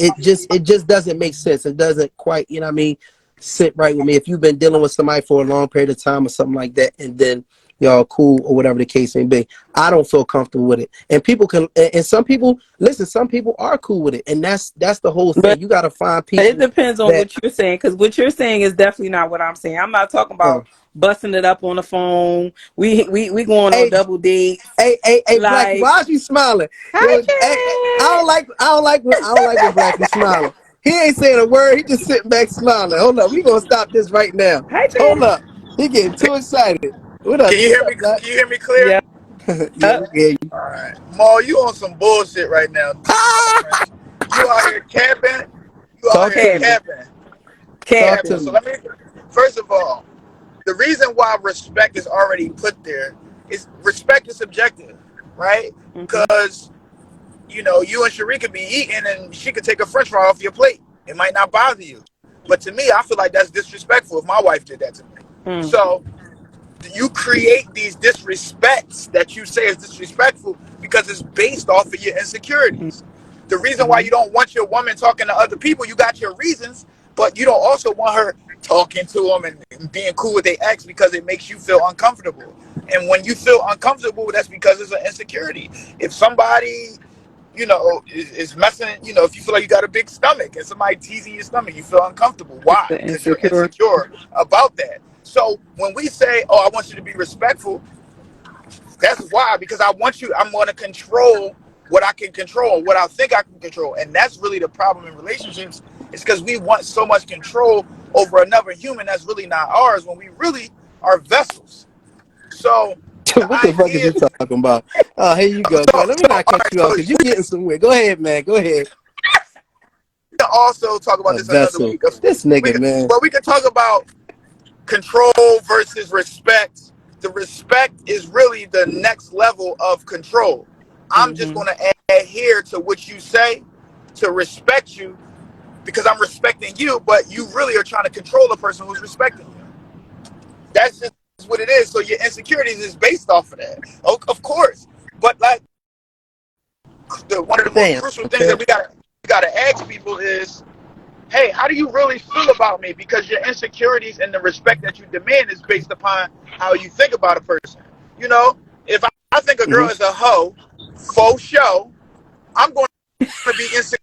just doesn't make sense. It doesn't quite, you know what I mean, sit right with me. If you've been dealing with somebody for a long period of time or something like that, and then y'all cool or whatever the case may be, I don't feel comfortable with it. And people can, and some people listen. Some people are cool with it, and that's the whole thing. but You got to find it people depends on that what you're saying, because what you're saying is definitely not what I'm saying. I'm not talking uh, about busting it up on the phone. We going on hey, double dates. hey, Blackie, Like, why is you smiling? hi Yo, I don't like when Blackie smiling. He ain't saying a word. He just sitting back smiling. Hold up, we gonna stop this right now. Hi Hold Chad. up, he getting too excited. What up? Can you What's hear me? up, Black? Can you hear me clear? Yeah. Yeah, we can hear you. All right, Maul, you on some bullshit right now. Excuse my French. You out here capping. You out Talk here to me. Capping. capping. Talk Capping. to Capping. So me. let me. First of all, the reason why respect is already put there is respect is subjective, right? Mm-hmm. Because you and Cherie could be eating, and she could take a French fry off your plate. It might not bother you, but to me, I feel like that's disrespectful if my wife did that to me. Mm. So you create these disrespects that you say is disrespectful because it's based off of your insecurities. The reason why Mm-hmm. you don't want your woman talking to other people, you got your reasons, but you don't also want her talking to them and being cool with their ex because it makes you feel uncomfortable. And when you feel uncomfortable, that's because it's an insecurity. If somebody is messing, if you feel like you got a big stomach and somebody teasing your stomach, you feel uncomfortable. Why? The Because you're insecure. insecure about that. So when we say, oh, I want you to be respectful, that's why, because I'm going to control what I can control, what I think I can control. And that's really the problem in relationships, is because we want so much control over another human that's really not ours when we really are vessels. So the What the fuck is idea, you talking about? Oh, here you go. Let me all not cut right, you off because you getting somewhere. Go ahead, man. Go ahead. we can also talk about A this another vessel. week. This nigga, man. We can talk about control versus respect. The respect is really the next level of control. I'm just Mm-hmm. going to adhere to what you say to respect you because I'm respecting you, but you really are trying to control the person who's respecting you. That's just what it is. So your insecurities is based off of that. Of course. But like one of the most Damn. crucial things Okay. that we gotta ask people is, hey, how do you really feel about me? Because your insecurities and the respect that you demand is based upon how you think about a person. You know, if I think a girl Mm-hmm. is a hoe, faux show, I'm going to be insecure.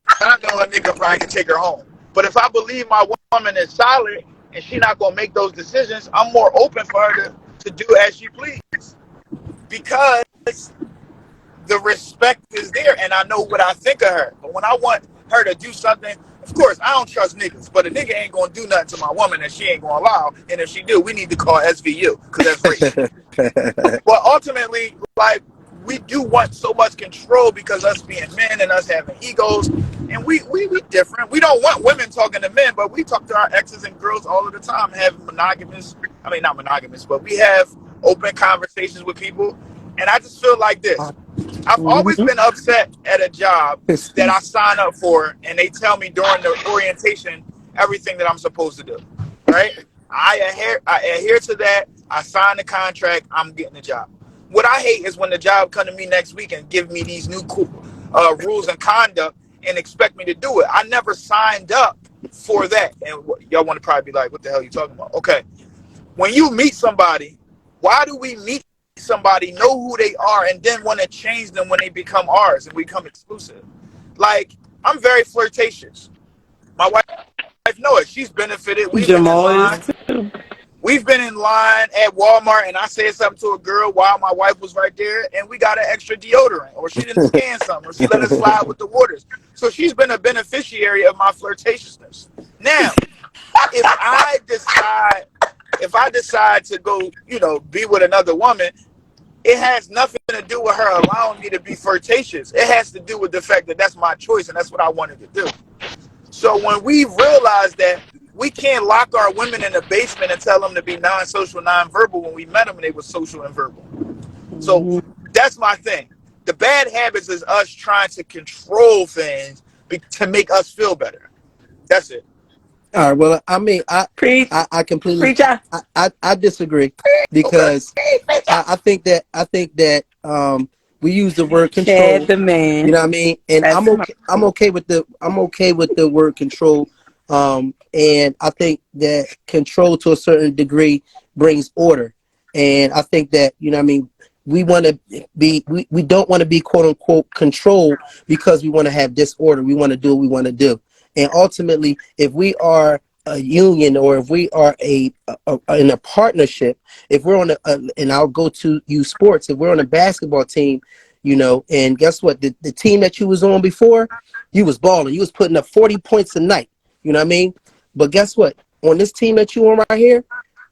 I know a nigga probably can take her home. But if I believe my woman is solid and she not going to make those decisions, I'm more open for her to do as she please. Because the respect is there and I know what I think of her. But when I want her to do something, of course, I don't trust niggas, but a nigga ain't gonna do nothing to my woman that she ain't gonna allow. And if she do, we need to call SVU because that's rape. But ultimately, like, we do want so much control because us being men and us having egos, and we different. We don't want women talking to men, but we talk to our exes and girls all of the time, having monogamous, I mean, not monogamous, but we have open conversations with people. And I just feel like this. I've always Mm-hmm. been upset at a job that I Excuse. sign up for and they tell me during the orientation everything that I'm supposed to do. Right? I adhere to that. I sign the contract. I'm getting the job. What I hate is when the job come to me next week and give me these new cool, rules and conduct and expect me to do it. I never signed up for that. And y'all want to probably be like, "What the hell are you talking about?" Okay, when you meet somebody, why do we meet somebody, know who they are, and then want to change them when they become ours and become exclusive? Like, I'm very flirtatious. My wife knows it. She's benefited. We've been in Jamal is line. too. We've been in line at Walmart, and I said something to a girl while my wife was right there, and we got an extra deodorant, or she didn't scan something, or she let us slide with the waters. So she's been a beneficiary of my flirtatiousness. Now, if I decide to go, be with another woman, it has nothing to do with her allowing me to be flirtatious. It has to do with the fact that that's my choice and that's what I wanted to do. So when we realized that we can't lock our women in the basement and tell them to be non-social, non-verbal when we met them and they were social and verbal. So that's my thing. The bad habits is us trying to control things to make us feel better. That's it. All right. Well, I mean, Preach, I completely, preacher. I disagree Okay. because I think that we use the word Chad control. the man. You know what I mean? And That's I'm okay with the word control. And I think that control to a certain degree brings order. And I think that, you know what I mean, we want to we don't want to be quote unquote controlled because we want to have disorder. We want to do what we want to do. And ultimately, if we are a union or if we are in a partnership, if we're on and I'll go to you sports, if we're on a basketball team, you know, and guess what? The team that you was on before, you was balling. You was putting up 40 points a night. You know what I mean? But guess what? On this team that you on right here,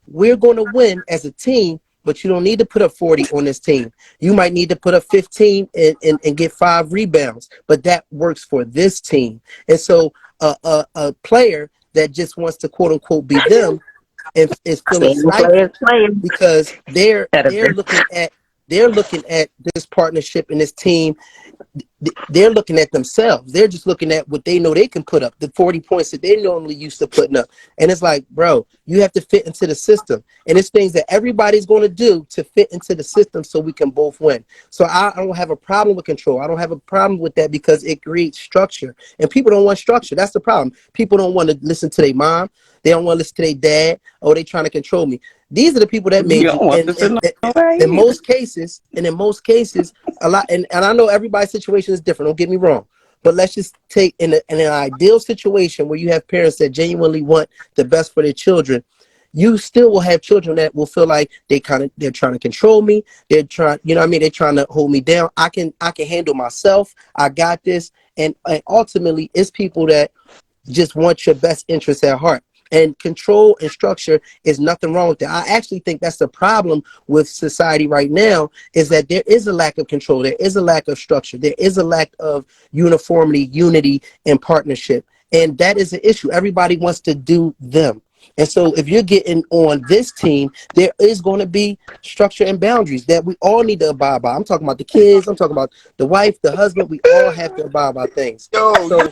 we're going to win as a team, but you don't need to put up 40 on this team. You might need to put up 15 and get 5 rebounds, but that works for this team. And so a player that just wants to quote unquote be them and is feeling stifled because they're looking at this partnership and this team. They're looking at themselves. They're just looking at what they know they can put up, the 40 points that they normally used to putting up. And it's like, bro, you have to fit into the system. And it's things that everybody's going to do to fit into the system so we can both win. So I don't have a problem with control. I don't have a problem with that because it creates structure. And people don't want structure. That's the problem. People don't want to listen to their mom. They don't want to listen to their dad. Oh, they trying to control me. These are the people that made you. In most cases, a lot, and I know everybody's situation is different. Don't get me wrong, but let's just take in an ideal situation where you have parents that genuinely want the best for their children. You still will have children that will feel like they're trying to control me. They're trying, you know what I mean? They're trying to hold me down. I can handle myself. I got this. And ultimately, it's people that just want your best interests at heart. And control and structure is nothing wrong with that. I actually think that's the problem with society right now is that there is a lack of control. There is a lack of structure. There is a lack of uniformity, unity, and partnership. And that is an issue. Everybody wants to do them. And so if you're getting on this team, there is going to be structure and boundaries that we all need to abide by. I'm talking about the kids. I'm talking about the wife, the husband. We all have to abide by things. Yo, so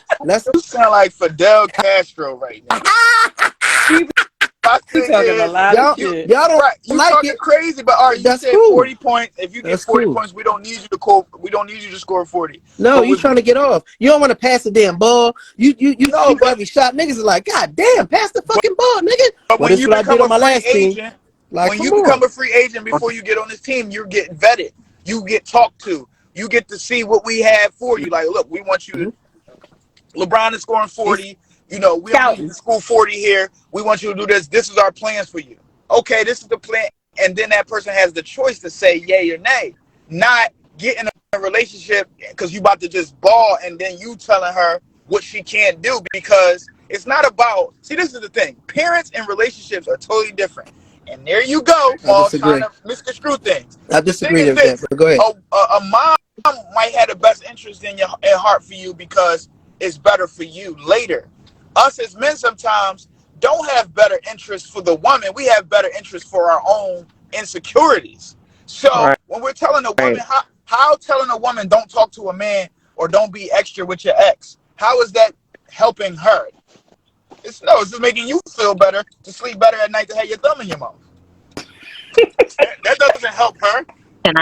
you sound like Fidel Castro right now. He's talking a lot of shit. Y'all don't you like talking it. crazy, but all right, you said cool. 40 points. If you get 40 points, we don't need you to score. We don't need you to score 40. No, you trying to get off. You don't want to pass the damn ball. You No, shoot every shot. Niggas is like, God damn, pass the fucking ball, nigga. But when you become a free agent, like, when you become a free agent before you get on this team, you're getting vetted. You get talked to. You get to see what we have for you. Like, look, we want you to. LeBron is scoring 40. You know, we don't need you to score 40 here. We want you to do this. This is our plans for you. Okay, this is the plan. And then that person has the choice to say yay or nay. Not get in a relationship because you about to just ball and then you telling her what she can't do because it's not about, see, this is the thing. Parents and relationships are totally different. And there you go, Paul, trying to misconstrue things. I disagree with that, but go ahead. A mom might have the best interest in your heart for you because it's better for you later. Us as men sometimes don't have better interests for the woman. We have better interests for our own insecurities. So when we're telling a woman, how telling a woman don't talk to a man or don't be extra with your ex, how is that helping her? It's just making you feel better to sleep better at night to have your thumb in your mouth. That doesn't help her.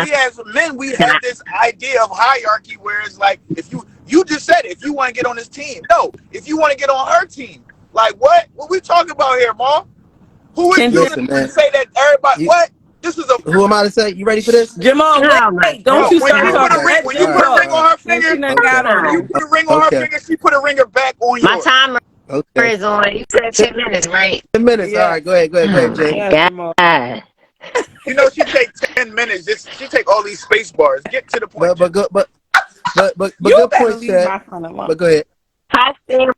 We as men, we have this idea of hierarchy where it's like, if you just said it, if you want to get on this team. No, if you want to get on her team. Like, what? What we talking about here, Mom? Who is you to say that everybody, what? This is a... Who am I to say? You ready for this? Jamal, wait, don't you start talking. When you put a ring on her finger, you put a ring on her finger, she put a ringer back on yours. My timer is on. You said 10 minutes, right? 10 minutes. Yeah. All right, go ahead, Jay. God. You know, she take 10 minutes. She take all these space bars. Get to the point. But good point, Chad. But go ahead. Hi, Steamers.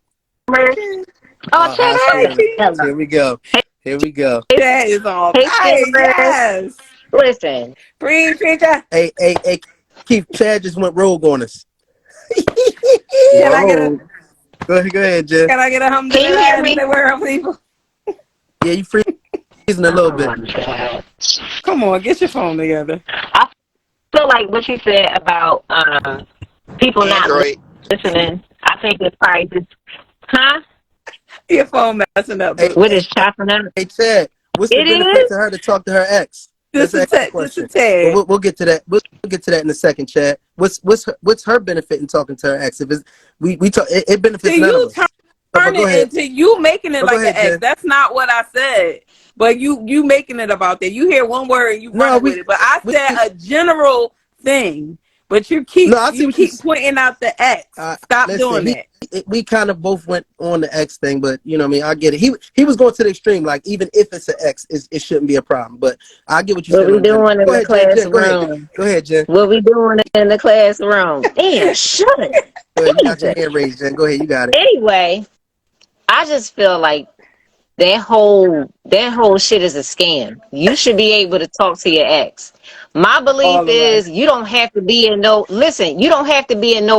Oh, Here we go. That is all. Yes. Listen. Preacher. Hey, Keith, Chad just went rogue on us. Can I get a... Go ahead, Jen. Can I get a Can you hear alhamdulillah in me? the world, people? Yeah, you freezing a little bit. Come on, get your phone together. I feel like what you said about people not Android. listening. I think it's probably just, huh? Your phone messing up, Hey, boo. What is chopping up? hey, Chad, what's the It benefit is. to her to talk to her ex? Just Let's a ask the just a question. tad. But we'll get to that. We'll get to that in a second, Chad. What's her benefit in talking to her ex? If it's, we talk, it benefits See, none of you us. turn But go it ahead. into you making it Go like ahead, an ex. Jen. That's not what I said. But you making it about that. You hear one word and you No, running with it. But I said a general thing. But you keep No, I see what you pointing out the ex. Stop listen, doing that. we kind of both went on the X thing, but you know what I mean, I get it. He was going to the extreme, like even if it's an X, it shouldn't be a problem. But I get what you What said we on Jen. doing in Go the ahead, Jen. Jen, classroom? go ahead, Jen. What we doing in the classroom? Damn, shut it. Go ahead. You got your Jesus. hand raised, Jen. Go ahead, you got it. Anyway, I just feel like that whole shit is a scam. You should be able to talk to your ex. My belief All the way. is you don't have to be in no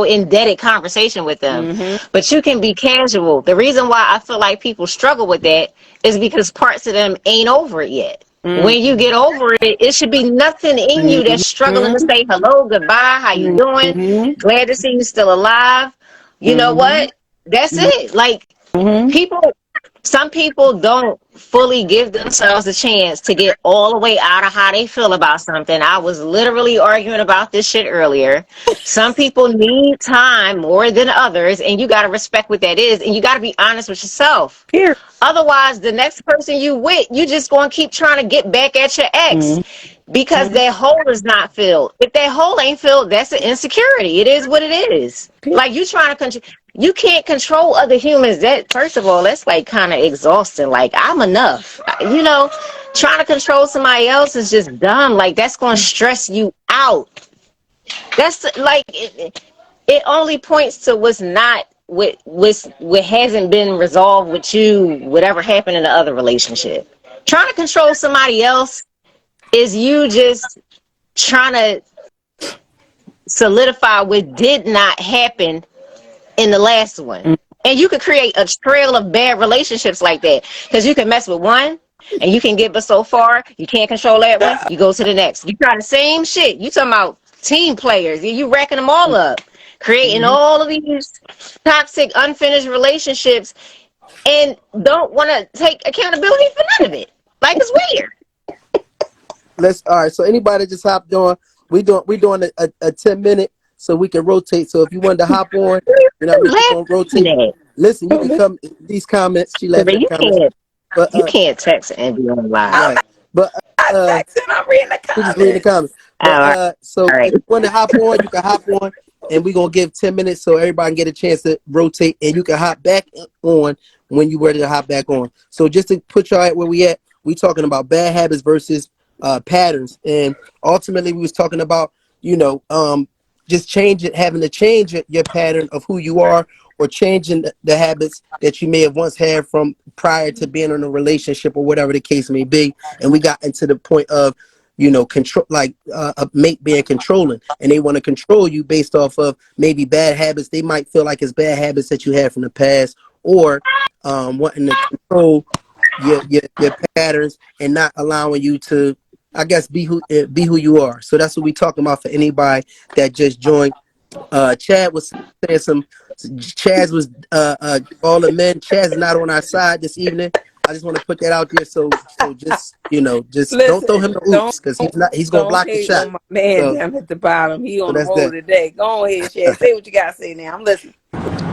indebted conversation with them, but you can be casual. The reason why I feel like people struggle with that is because parts of them ain't over it yet. When you get over it, it should be nothing in you that's struggling to say hello, goodbye, how you doing? Glad to see you still alive. You know what? That's it. Like some people don't fully give themselves a chance to get all the way out of how they feel about something. I was literally arguing about this shit earlier. Some people need time more than others, and you got to respect what that is, and you got to be honest with yourself. Here. Otherwise, the next person you with, you just going to keep trying to get back at your ex because that hole is not filled. If that hole ain't filled, that's an insecurity. It is what it is. Like you trying to control. You can't control other humans. That, first of all, that's like kind of exhausting. Like, I'm enough. You know, trying to control somebody else is just dumb. Like, that's going to stress you out. That's like, it only points to what's not, what hasn't been resolved with you, whatever happened in the other relationship. Trying to control somebody else is you just trying to solidify what did not happen in the last one. And you could create a trail of bad relationships like that because you can mess with one and you can get but so far. You can't control that one. You go to the next. You try the same shit. You talking about team players. You racking them all up, creating all of these toxic, unfinished relationships and don't want to take accountability for none of it. Like, it's weird. All right. So anybody just hopped on, we doing a 10-minute so we can rotate. So if you wanted to hop on, you know what I mean, we're gonna rotate. Listen, you can come these comments. She laughing at You comments. can't, But you can't text and be on live. right. But I'm texting. I'm reading the we just reading the comments. comments. But so right. if you want to hop on, you can hop on, and we're gonna give 10 minutes so everybody can get a chance to rotate, and you can hop back on when you're ready to hop back on. So just to put y'all at where we at, we talking about bad habits versus patterns, and ultimately we was talking about just having to change your pattern of who you are, or changing the habits that you may have once had from prior to being in a relationship or whatever the case may be. And we got into the point of control, like a mate being controlling, and they want to control you based off of maybe bad habits they might feel like it's bad habits that you had from the past, or wanting to control your patterns and not allowing you to, I guess, be who you are. So that's what we talking about for anybody that just joined. Chad was saying Chaz was all the men. Chaz is not on our side this evening. I just want to put that out there. So just Listen, don't throw him the oops, because he's gonna block the shot. My man So, down at the bottom. He on the that's roll that. today. Go ahead, Chad. Say what you gotta say now. I'm listening.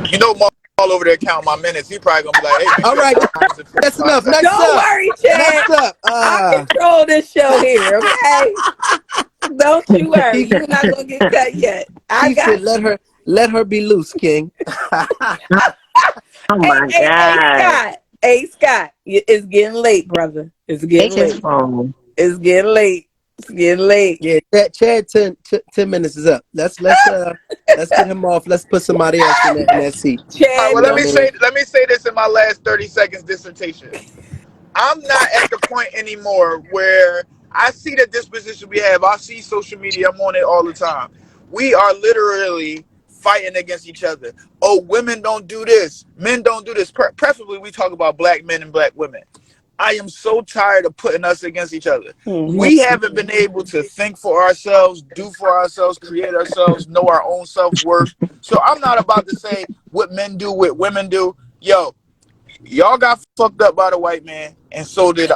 You know, Mark all over there counting my minutes. He probably gonna be like, "Hey, make All sure right, time is at that's 45 enough. seconds." Next Don't up. worry, Chad. Next up. I control this show here, okay? Don't you worry. You're not gonna get cut yet. I He got said, let her be loose, King. Oh my hey, God. Scott. Hey, Scott. It's getting late, brother. It's Take getting his late. phone. It's getting late. It's getting late. Yeah, Chad 10 minutes is up. Let's get him off. Let's put somebody else in that seat. All right, Chad, well, You know what I mean? let me say this in my last 30 seconds dissertation. I'm not at the point anymore where I see the disposition we have. I see social media. I'm on it all the time. We are literally fighting against each other. Oh, women don't do this. Men don't do this. Preferably, we talk about black men and black women. I am so tired of putting us against each other. We haven't been able to think for ourselves, do for ourselves, create ourselves, know our own self-worth. So I'm not about to say what men do, what women do. Yo, y'all got fucked up by the white man, and so did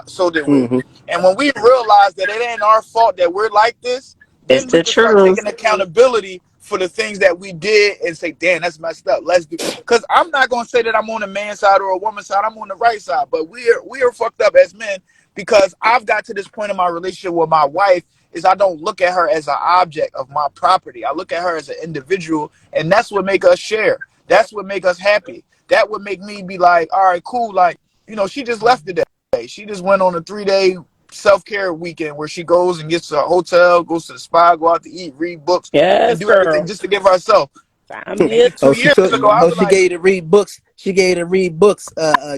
we. And when we realize that it ain't our fault that we're like this, then It's we the can start truth. taking accountability for the things that we did and say, damn, that's messed up. Let's do. Because I'm not gonna say that I'm on the man's side or a woman's side. I'm on the right side. But we are fucked up as men because I've got to this point in my relationship with my wife is I don't look at her as an object of my property. I look at her as an individual, and that's what make us share. That's what make us happy. That would make me be like, all right, cool. Like, you know, she just left today. She just went on a 3-day self-care weekend where she goes and gets to a hotel, goes to the spa, go out to eat, read books, and Yes, do everything girl. just to give herself. I'm Maybe here Oh, 2 she years took. ago, I Oh, was she like, gave you to read books. She gave you to read books,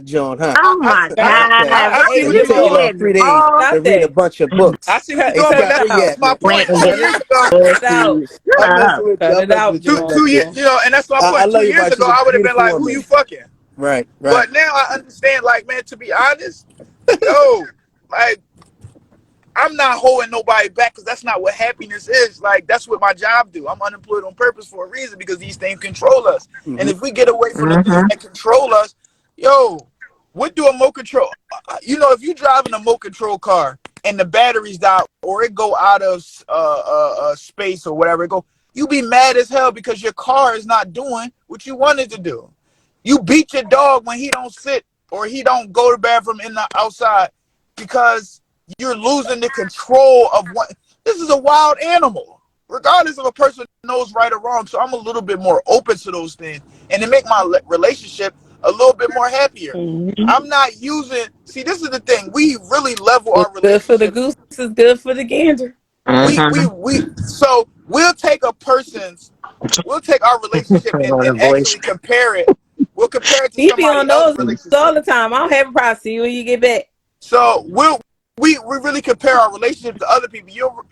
John, huh? Oh my I, God. Okay. I Why see Hey, So what you you're you taking doing. off doing, 3 days Paul? to stop read a that. bunch of I books. see what you're Hey, doing, Cut but it Scott, where you out. at, man? that's my point. Ranting 2 down. years ago, Cut it out. I'm Shut up. messing with you. Cut I'm it messing out, with you, two, John. man. 2 years, you know, and that's my I point. love 2 you, years but ago, she's a I would have been beautiful like, who woman. you fucking? Right, right. But now I understand, like, man, to be honest, yo, like, I'm not holding nobody back because that's not what happiness is. Like, that's what my job do. I'm unemployed on purpose for a reason because these things control us. And Mm-hmm. if we get away from the things Mm-hmm. that control us, yo, what do a remote control? You know, if you drive in a remote control car and the batteries die or it go out of space or whatever, it go, you be mad as hell because your car is not doing what you wanted to do. You beat your dog when he don't sit or he don't go to the bathroom in the outside because you're losing the control of what this is a wild animal regardless of a person knows right or wrong. So I'm a little bit more open to those things and to make my relationship a little bit more happier. Mm-hmm. I'm not using, see, this is the thing, we really level What's our good for the relationships. goose is good for the gander. We so we'll take a person's, we'll take our relationship and Voice. actually compare it. We'll compare it to He be somebody on else's those all relationship. the time. I don't have a problem. See you when you get back. So we really compare our relationship to other people. You'll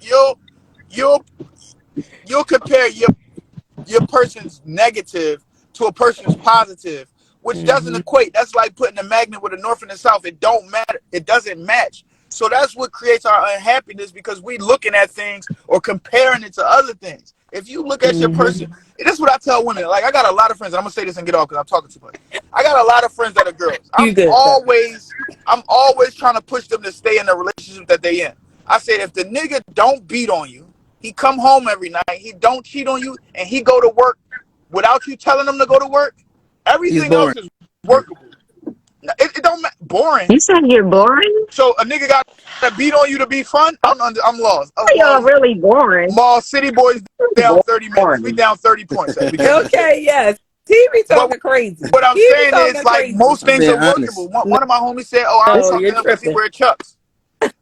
you'll compare your person's negative to a person's positive, which doesn't Mm-hmm. equate. That's like putting a magnet with a north and a south. It don't matter. It doesn't match. So that's what creates our unhappiness because we looking at things or comparing it to other things. If you look at your Mm-hmm. person, this is what I tell women. Like I got a lot of friends. I'm gonna say this and get off because I'm talking too much. I got a lot of friends that are girls. You good, Scott. I'm always trying to push them to stay in the relationship that they in. I said if the nigga don't beat on you, he come home every night, he don't cheat on you, and he go to work without you telling him to go to work, He's everything else boring. is workable. It don't boring. You said you're boring? So a nigga got to beat on you to be fun. I'm lost. Are y'all really boring? Mall City Boys down 30 minutes. We Boring. down 30 points at the beginning of the game. Okay, yes. He be But talking crazy. what I'm He be saying is, talking like, crazy. most I'm things being are workable. honest. One of my homies said, "Oh, I don't No, talk to you're him because he tripping. wear chucks."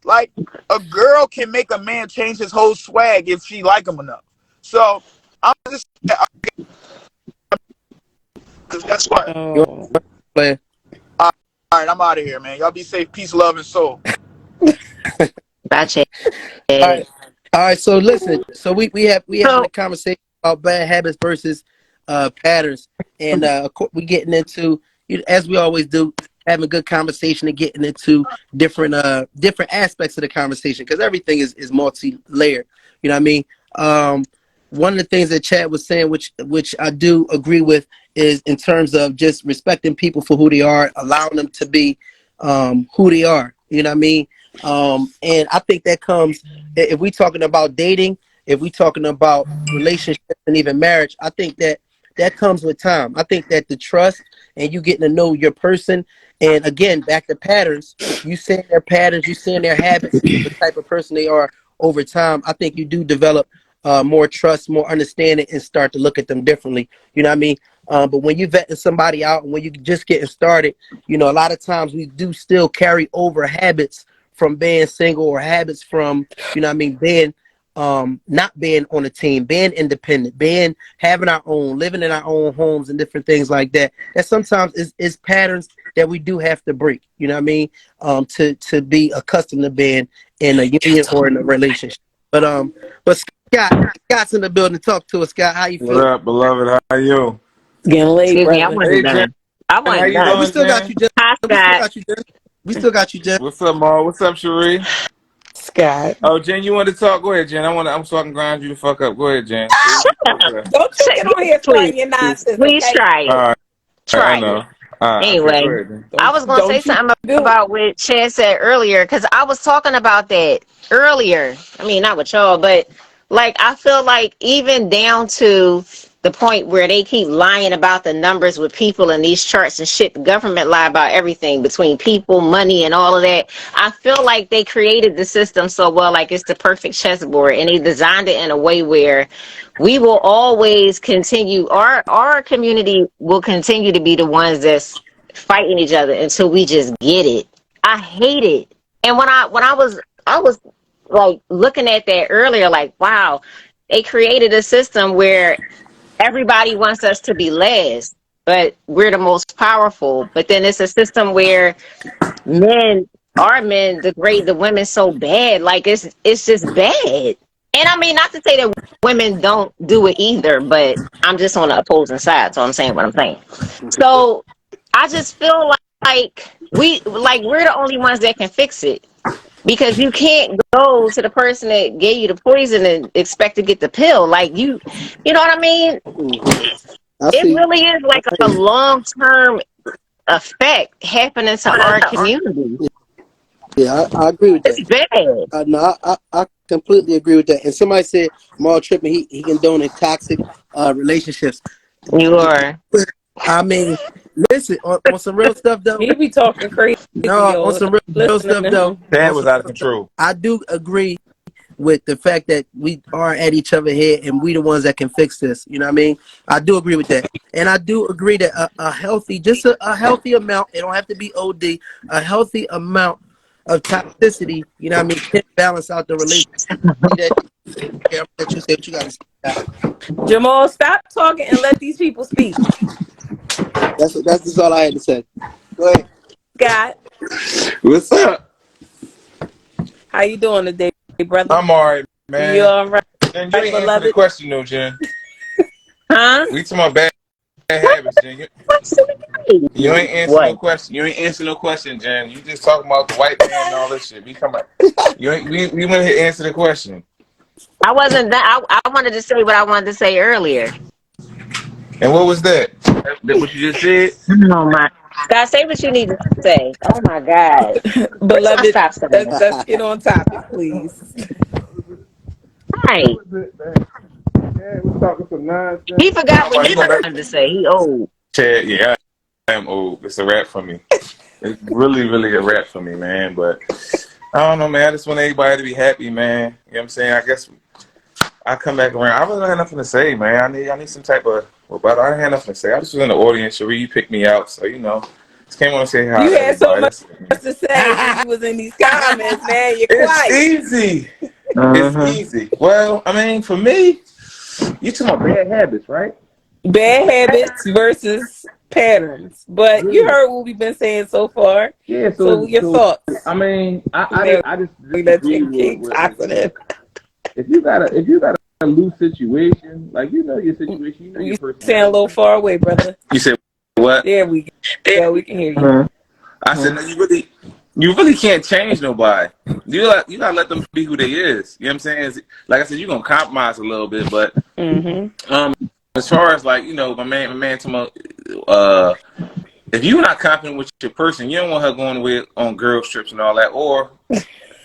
Like, a girl can make a man change his whole swag if she like him enough. So I'm just, because guess what? You Oh. play. All right, I'm out of here, man. Y'all be safe, peace, love, and soul. Gotcha. All right. All right. So listen. So we having a So, conversation about bad habits versus patterns, and we getting into, as we always do, having a good conversation and getting into different aspects of the conversation because everything is multi-layered. You know what I mean? One of the things that Chad was saying, which I do agree with, is in terms of just respecting people for who they are, allowing them to be who they are. You know what I mean? And I think that comes, if we talking about dating, if we talking about relationships and even marriage, I think that comes with time. I think that the trust and you getting to know your person, and again, back to patterns, you seeing their patterns, you seeing their habits, the type of person they are over time, I think you do develop more trust, more understanding, and start to look at them differently. You know what I mean? But when you're vetting somebody out and when you're just getting started, a lot of times we do still carry over habits from being single or habits from, being not being on a team, being independent, being having our own, living in our own homes and different things like that. That sometimes is patterns that we do have to break, you know what I mean? To be accustomed to being in a union or in a relationship. But Scott's in the building. Talk to us, Scott. How you What feel? up, beloved? How you? It's getting late, Excuse me, I brother. wasn't Hey, Jen. done. I How wasn't you done. We doing, still got Jen? you, Jen. Hi, We still Scott. got you, Jen. We still got you, Jen. What's up, Ma? What's up, Cherie? Scott. Oh, Jen, you want to talk? Go ahead, Jen. I'm so I can grind you the fuck up. Go ahead, Jen. Shut up. Okay. Don't you get on here Please, starting your nonsense, please okay? try All it. right. Try I know. it. All right. Okay. Go Anyway, ahead, Jen. I was going to say Don't you something do it. about what Chad said earlier, because I was talking about that earlier. I mean, not with y'all, but like, I feel like even down to the point where they keep lying about the numbers with people in these charts and shit, the government lie about everything between people, money, and all of that. I feel like they created the system so well, like it's the perfect chessboard, and they designed it in a way where we will always continue, our community will continue to be the ones that's fighting each other until we just get it. I hate it. And when I was like looking at that earlier, like, wow, they created a system where everybody wants us to be last, but we're the most powerful. But then it's a system where our men degrade the women so bad. Like it's just bad. And I mean, not to say that women don't do it either, but I'm just on the opposing side, so I'm saying what I'm saying. So I just feel like we're the only ones that can fix it. Because you can't go to the person that gave you the poison and expect to get the pill. Like you know what I mean? I It see. really is like a long-term effect happening to our community. Yeah, I agree with It's that. bad. No, I completely agree with that. And somebody said Maul tripping. He condoning toxic relationships. You are. I mean, listen on some real stuff though. He be talking crazy, No, on y'all. some real Listening stuff to though. him. Dad On was some out of real stuff, control. I do agree with the fact that we are at each other head and we the ones that can fix this. You know what I mean? I do agree with that. And I do agree that a healthy, just a healthy amount, it don't have to be OD, a healthy amount of toxicity, you know what I mean, can balance out the relationship. That, yeah, that you say what you got to say. Jamal, stop talking and let these people speak. That's just all I had to say. Go ahead. Scott, What's up? how you doing today, brother? I'm all right, You man. all right, Jen, you ain't answer the beloved? question, though, Jen. Huh? We talking about bad habits, Jen. What's the You ain't answer no What? question. You ain't answer no question, Jen. You just talking about the white man and all this shit. We come back. You ain't. We want to answer the question. I wasn't that I wanted to say what I wanted to say earlier. And what was that? That what you just said? Oh my God, say what you need to say. Oh my God. Where should I Beloved, stop saying? let's get on topic, please. What Right. was it, man? Yeah, we talking some nonsense. He forgot what Why he you going back? wanted to say. He old. Chad, yeah, I am old. It's a wrap for me. It's really, really a wrap for me, man. But I don't know, man. I just want everybody to be happy, man. You know what I'm saying? I guess I come back around. I really don't have nothing to say, man. I need some type of rebuttal. I didn't have nothing to say. I just was in the audience. Cherie, you picked me out, so you know, just came on to say hi You to had so everybody. much That's it, man. to say, and then you was in these comments, man. You're It's quiet. easy. It's Mm-hmm. easy. Well, I mean, for me, you talking about bad habits, right? Bad habits versus patterns. But you heard what we've been saying so far. Yeah. So your thoughts? I mean, Now I just that disagree you keep with toxing it. if you got a loose situation, like you know your situation, you know your You sound a personality. little far away, brother. You said what? There we go. We can hear you. I said no, you really can't change nobody. You gotta let them be who they is. You know what I'm saying? Like I said, you're gonna compromise a little bit, but Mm-hmm. as far as like, you know, my man talking about if you're not confident with your person, you don't want her going away on girls trips and all that, or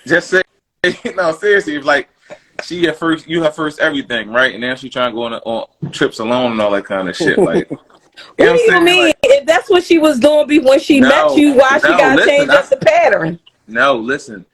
just say, no, seriously, if like you her first everything, right? And then she trying to go on trips alone and all that kind of shit. Like, you know What what do I'm you saying? mean? Like, If that's what she was doing when she met you, why she got to listen, change up the pattern? listen.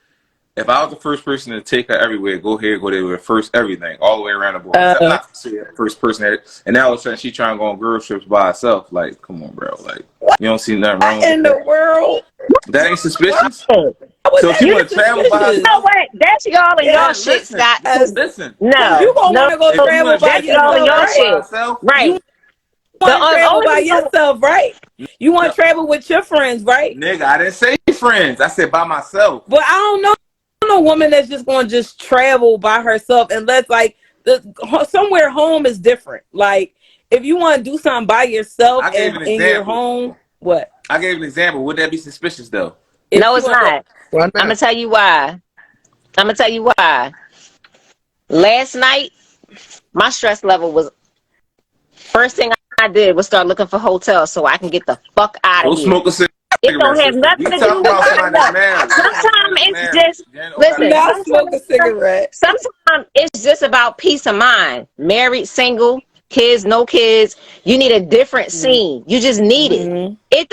If I was the first person to take her everywhere, go there with first everything, all the way around the board. I'm not the first person that, and now all of a sudden she trying to go on girl trips by herself. Like, come on, bro. Like, you don't see nothing wrong What with in that. the world? That ain't suspicious. Right. How would So if that she be want to travel by You suspicious? know herself, what? That's y'all and Yeah, y'all man, shit, Scott. listen. Cause No, you gonna want no, to go If you travel want to by try to that's take y'all her and yourself, y'all somewhere right? by shit. herself, You Right. The want to travel only by reason yourself, right? You want no, to travel with your friends, right? nigga, I didn't say friends. I said by myself. But I don't know no woman that's just going to just travel by herself unless like somewhere home is different. Like if you want to do something by yourself I gave and an in your example. home, what? I gave an example. Would that be suspicious though? If No, you it's wanna not. Why I'm gonna not? tell you why. I'm gonna tell you why. Last night, my stress level was first thing I did was start looking for hotels so I can get the fuck out Go of here. smoke a cigarette, It don't have sister. nothing We to do talking with about somebody that's conduct. married. We talking about somebody Sometimes that's it's married. just Jen, okay. listen. not smoke a cigarette. Sometimes it's just about peace of mind. Married, single, kids, no kids. You need a different scene. You just need it. Mm-hmm. It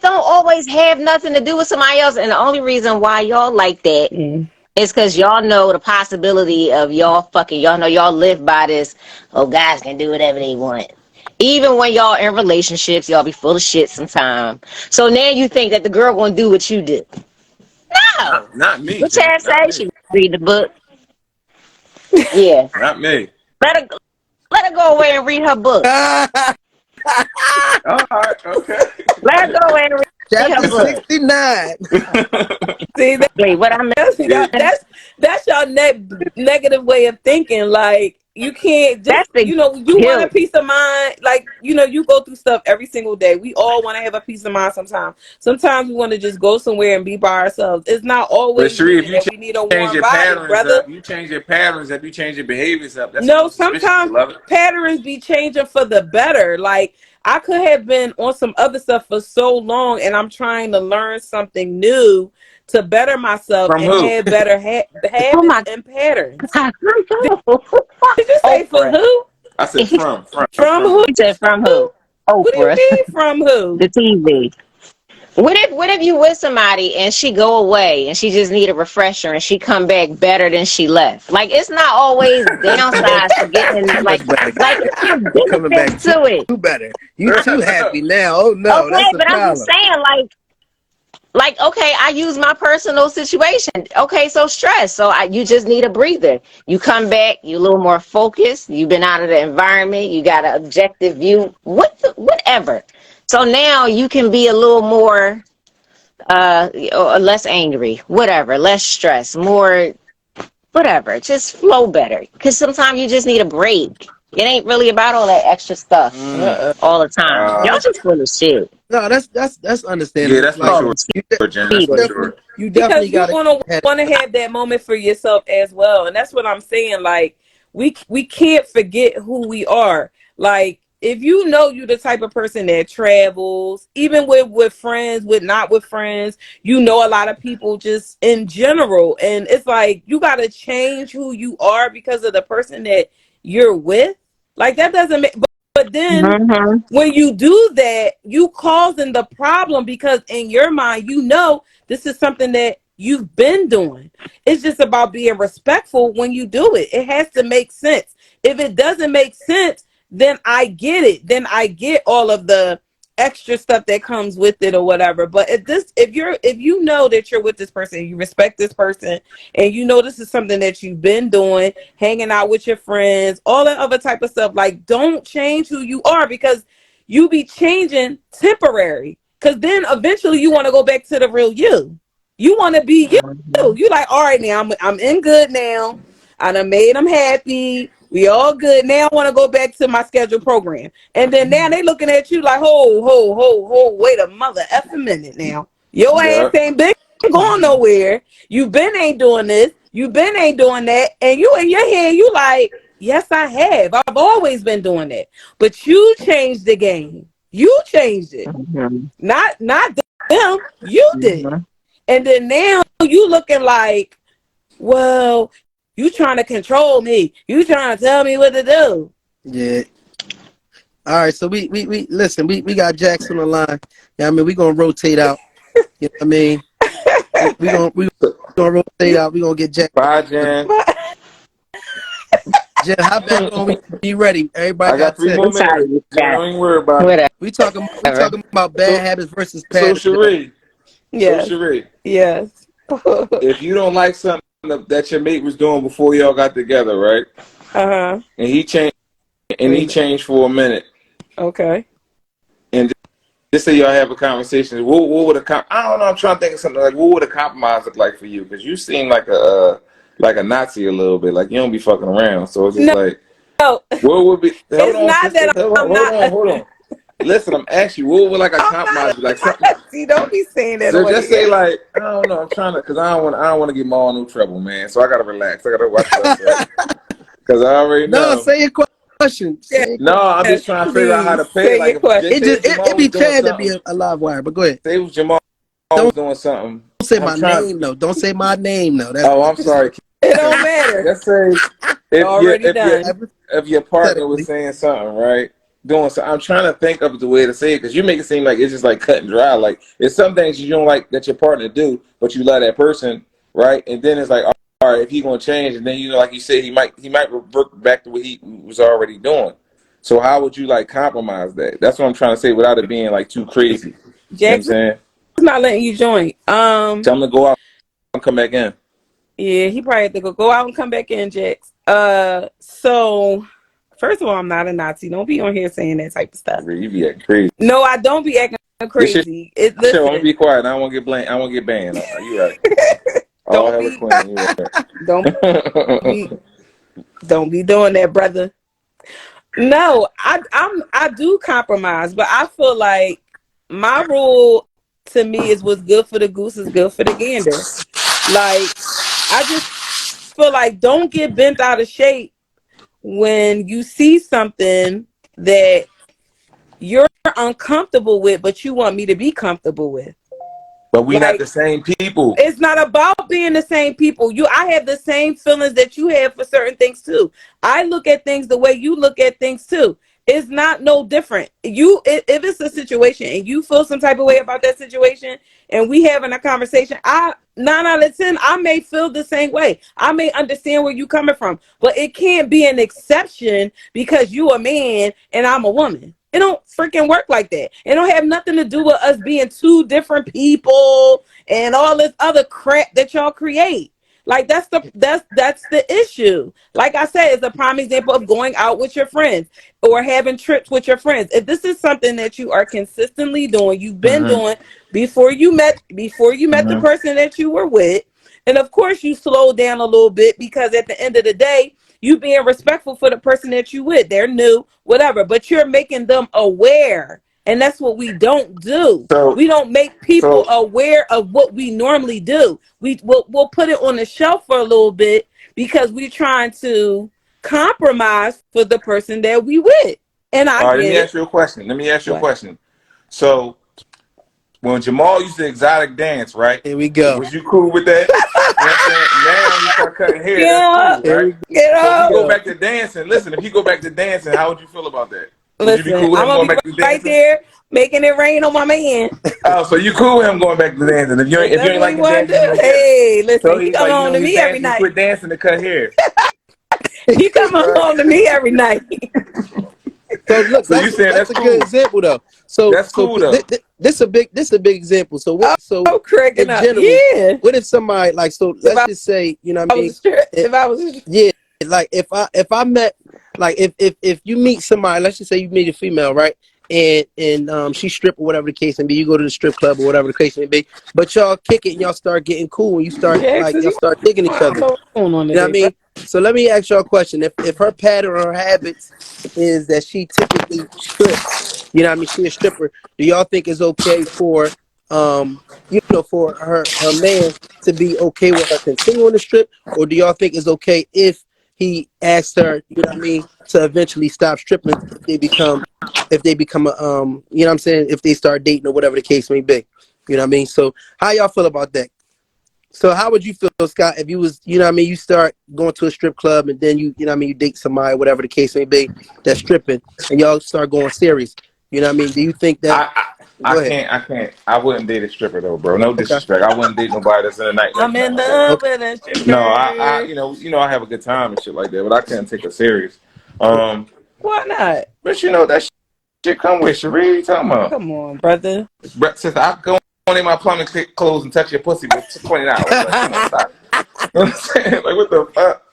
don't always have nothing to do with somebody else. And the only reason why y'all like that Mm-hmm. is because y'all know the possibility of y'all fucking. Y'all know y'all live by this. Oh, guys can do whatever they want. Even when y'all in relationships, y'all be full of shit sometimes. So now you think that the girl gonna do what you do. No. Not me, What Jen. Chad Not say? me. She read the book. Yeah. Not me. Let her go away and read her book. All right. Okay. Let her go away and read her Chapter book. 69. See, Wait, what I meant? Yeah. that's your negative way of thinking. Like you can't just, That's the you want a guilt. peace of mind. Like you go through stuff every single day. We all want to have a peace of mind. Sometimes we want to just go somewhere and be by ourselves. It's not But always Sheree, if meaning you that we need a change warm your body, patterns brother. up, you change your patterns up, you change your behaviors up. That's a No, little suspicious, sometimes beloved. patterns be changing for the better. Like I could have been on some other stuff for so long, and I'm trying to learn something new to better myself From and who? have better Oh habits my and patterns. God. Did you say for Oprah. who? I said He From who? who? said from who? What do you Oprah. mean from who? The TV. What if you with somebody and she go away and she just need a refresher and she come back better than she left? Like it's not always downsides to getting Too like much better. it's some You coming back benefits too to it. better. You too happy now. Oh no, Okay, that's a but I'm just problem. saying like okay, I use my personal situation. Okay, so stress. So you just need a breather. You come back, you a little more focused. You've been out of the environment. You got an objective view. Whatever. So now you can be a little more or less angry, whatever, less stress, more whatever, just flow better. Because sometimes you just need a break. It ain't really about all that extra stuff Uh, all the time. Y'all just full of shit. no, that's Yeah, understandable. that's for Like Oh, sure, you, Jen. That's you for Peter. definitely, sure. you definitely Because you're gotta gonna have. want to have that moment for yourself as well, and that's what I'm saying. Like we can't forget who we are. Like if you know you the type of person that travels, even with friends, with not with friends, you know a lot of people just in general, and it's like you got to change who you are because of the person that you're with. Like that doesn't make. But then Mm-hmm. when you do that, you causing the problem because in your mind, you know this is something that you've been doing. It's just about being respectful when you do it. It has to make sense. If it doesn't make sense, then I get it. Then I get all of the extra stuff that comes with it or whatever. But if you know that you're with this person, you respect this person, and you know this is something that you've been doing, hanging out with your friends, all that other type of stuff, like don't change who you are because you be changing temporary. Cause then eventually you want to go back to the real you. You want to be you. You like, all right, now I'm in good now. I done made them happy. We all good. Now I want to go back to my scheduled program. And then now they looking at you like, ho, wait a mother effing minute now. Your ass Yeah. ain't been going nowhere. You been ain't doing this. You been ain't doing that. And you in your head, you like, yes, I have. I've always been doing that. But you changed the game. You changed it. Mm-hmm. Not them. You did. Mm-hmm. And then now you looking like, well, you trying to control me. You trying to tell me what to do. Yeah. All right. So we listen. We got Jackson on the line. Yeah. I mean, we gonna rotate out. You know what I mean? We gonna rotate out. We gonna get Jackson. Bye, Jen. Jen, hop back on. We be ready. Everybody I got got 3 10. more What time minutes. you Jen, got? don't even worry about it. Whatever. We talking about bad So, habits versus so patterns. Sheree, Yes. Yes. if you don't like something that your mate was doing before y'all got together, right? Uh-huh. And he changed for a minute. Okay. And just say y'all have a conversation. What would I don't know. I'm trying to think of something like what would a compromise look like for you? Because you seem like like a Nazi a little bit. Like you don't be fucking around. So it's just No, like, no, what would be? Hold it's on, not sister. that I'm not. Hold on. Listen, I'm asking you, what would like a I'm compromise not be? Like a something. Nazi. Don't be saying that So on just say here. like, I don't know. I'm trying to, cause I don't want to get Ma in no trouble, man. So I gotta relax. I gotta watch what I say, cause I already No, know. say your question. Yeah, Say your No, question. I'm just trying to figure out how to please pay. say Like, your if, just question. It say just if Jamal it was be doing Chad to be something. a live wire, but go ahead. Say if Jamal was Don't doing something. say I'm my trying. name though. Don't say my name though. That's Oh, I'm sorry. It don't matter. Let's say if you Already done. if your partner was hypothetically. saying something, right? Doing so, I'm trying to think of the way to say it because you make it seem like it's just like cut and dry. Like it's some things you don't like that your partner do, but you love that person, right? And then it's like, all right, if he gonna change, and then you know, like you said, he might revert back to what he was already doing. So how would you like compromise that? That's what I'm trying to say without it being like too crazy. You know what I'm Jackson's saying? not letting you join. Tell him to go out and come back in. Yeah, he probably had to go out and come back in, Jax. So first of all, I'm not a Nazi. Don't be on here saying that type of stuff. You be acting crazy. No, I don't be acting This shit. crazy. Sure, I'm gonna Listen, be quiet. I won't get blamed. I won't get banned. You right. All don't hella be clan. You don't right. be don't be doing that, brother. No, I do compromise, but I feel like my rule to me is what's good for the goose is good for the gander. Like I just feel like don't get bent out of shape when you see something that you're uncomfortable with, but you want me to be comfortable with. But we not Like the same people. it's not about being the same people. I have the same feelings that you have for certain things too. I look at things the way you look at things too. It's not no different. If it's a situation and you feel some type of way about that situation and we having a conversation, I 9 out of 10, I may feel the same way. I may understand where you coming from, but it can't be an exception because you a man and I'm a woman. It don't freaking work like that. It don't have nothing to do with us being two different people and all this other crap that y'all create. Like that's the issue. Like I said, it's a prime example of going out with your friends or having trips with your friends. If this is something that you are consistently doing, you've been Mm-hmm. doing before you met the Mm-hmm. person that you were with, and of course you slow down a little bit because at the end of the day, you being respectful for the person that you with. They're new, whatever, but you're making them aware. And that's what we don't do. So We don't make people so aware of what we normally do. We'll put it on the shelf for a little bit because we're trying to compromise for the person that we with. And I all right, let get me it. ask you a question. What? So when Jamal used to exotic dance, right? Here we go. Was you cool with that? You know what I'm saying? Now he start cutting hair, that's Yeah, cool, Here right? we get So if he up. go go. back to dancing, listen, if he go back to dancing, how would you feel about that? Would you be Listen, cool with I'm him gonna going be back to right dancing? there making it rain on my man. Oh, so you cool with him going back to dancing? If If you that's ain't what he liking want to dancing, you do, don't care. hey, So listen, he he's come like, home to he's me every dancing, he night. quit dancing to cut hair. He come Right? home to me every night. So look, So you saying that's that's a good cool? example though. That's cool though. This a big example. So what? So I'm cracking in up. general, Yeah. what if somebody like so? If Let's just say you know what I I was mean. a strip, It, if I was a, yeah, like if I met like if you meet somebody, let's just say you meet a female, right? And she strip or whatever the case may be. You go to the strip club or whatever the case may be, but y'all kick it and y'all start getting cool and you start like Jackson, y'all you start digging each I don't other. know what's going on You know what I today, bro. mean? So let me ask y'all a question. If her pattern or her habits is that she typically strips, you know what I mean, she a stripper, do y'all think it's okay for for her man to be okay with her continuing to strip, or do y'all think it's okay if he asks her, you know what I mean, to eventually stop stripping if they become a you know what I'm saying, if they start dating or whatever the case may be. You know what I mean? So how y'all feel about that? So how would you feel, Scott, if you was, you know what I mean, you start going to a strip club and then you know what I mean, you date somebody, whatever the case may be, that's stripping, and y'all start going serious. You know what I mean? Do you think that? I Go ahead. can't. I wouldn't date a stripper though, bro. No Okay. disrespect. I wouldn't date nobody that's in a nightlife, I'm nothing in like that. love Okay. with a No, stripper. I have a good time and shit like that, but I couldn't take her serious. Okay. Why not? But you know that shit come with Sheree. You talking about? Come on, brother. Sister, I go on in my plumbing clothes and touch your pussy for $20. Like, come on, stop. You know what I'm saying? Like, what the fuck?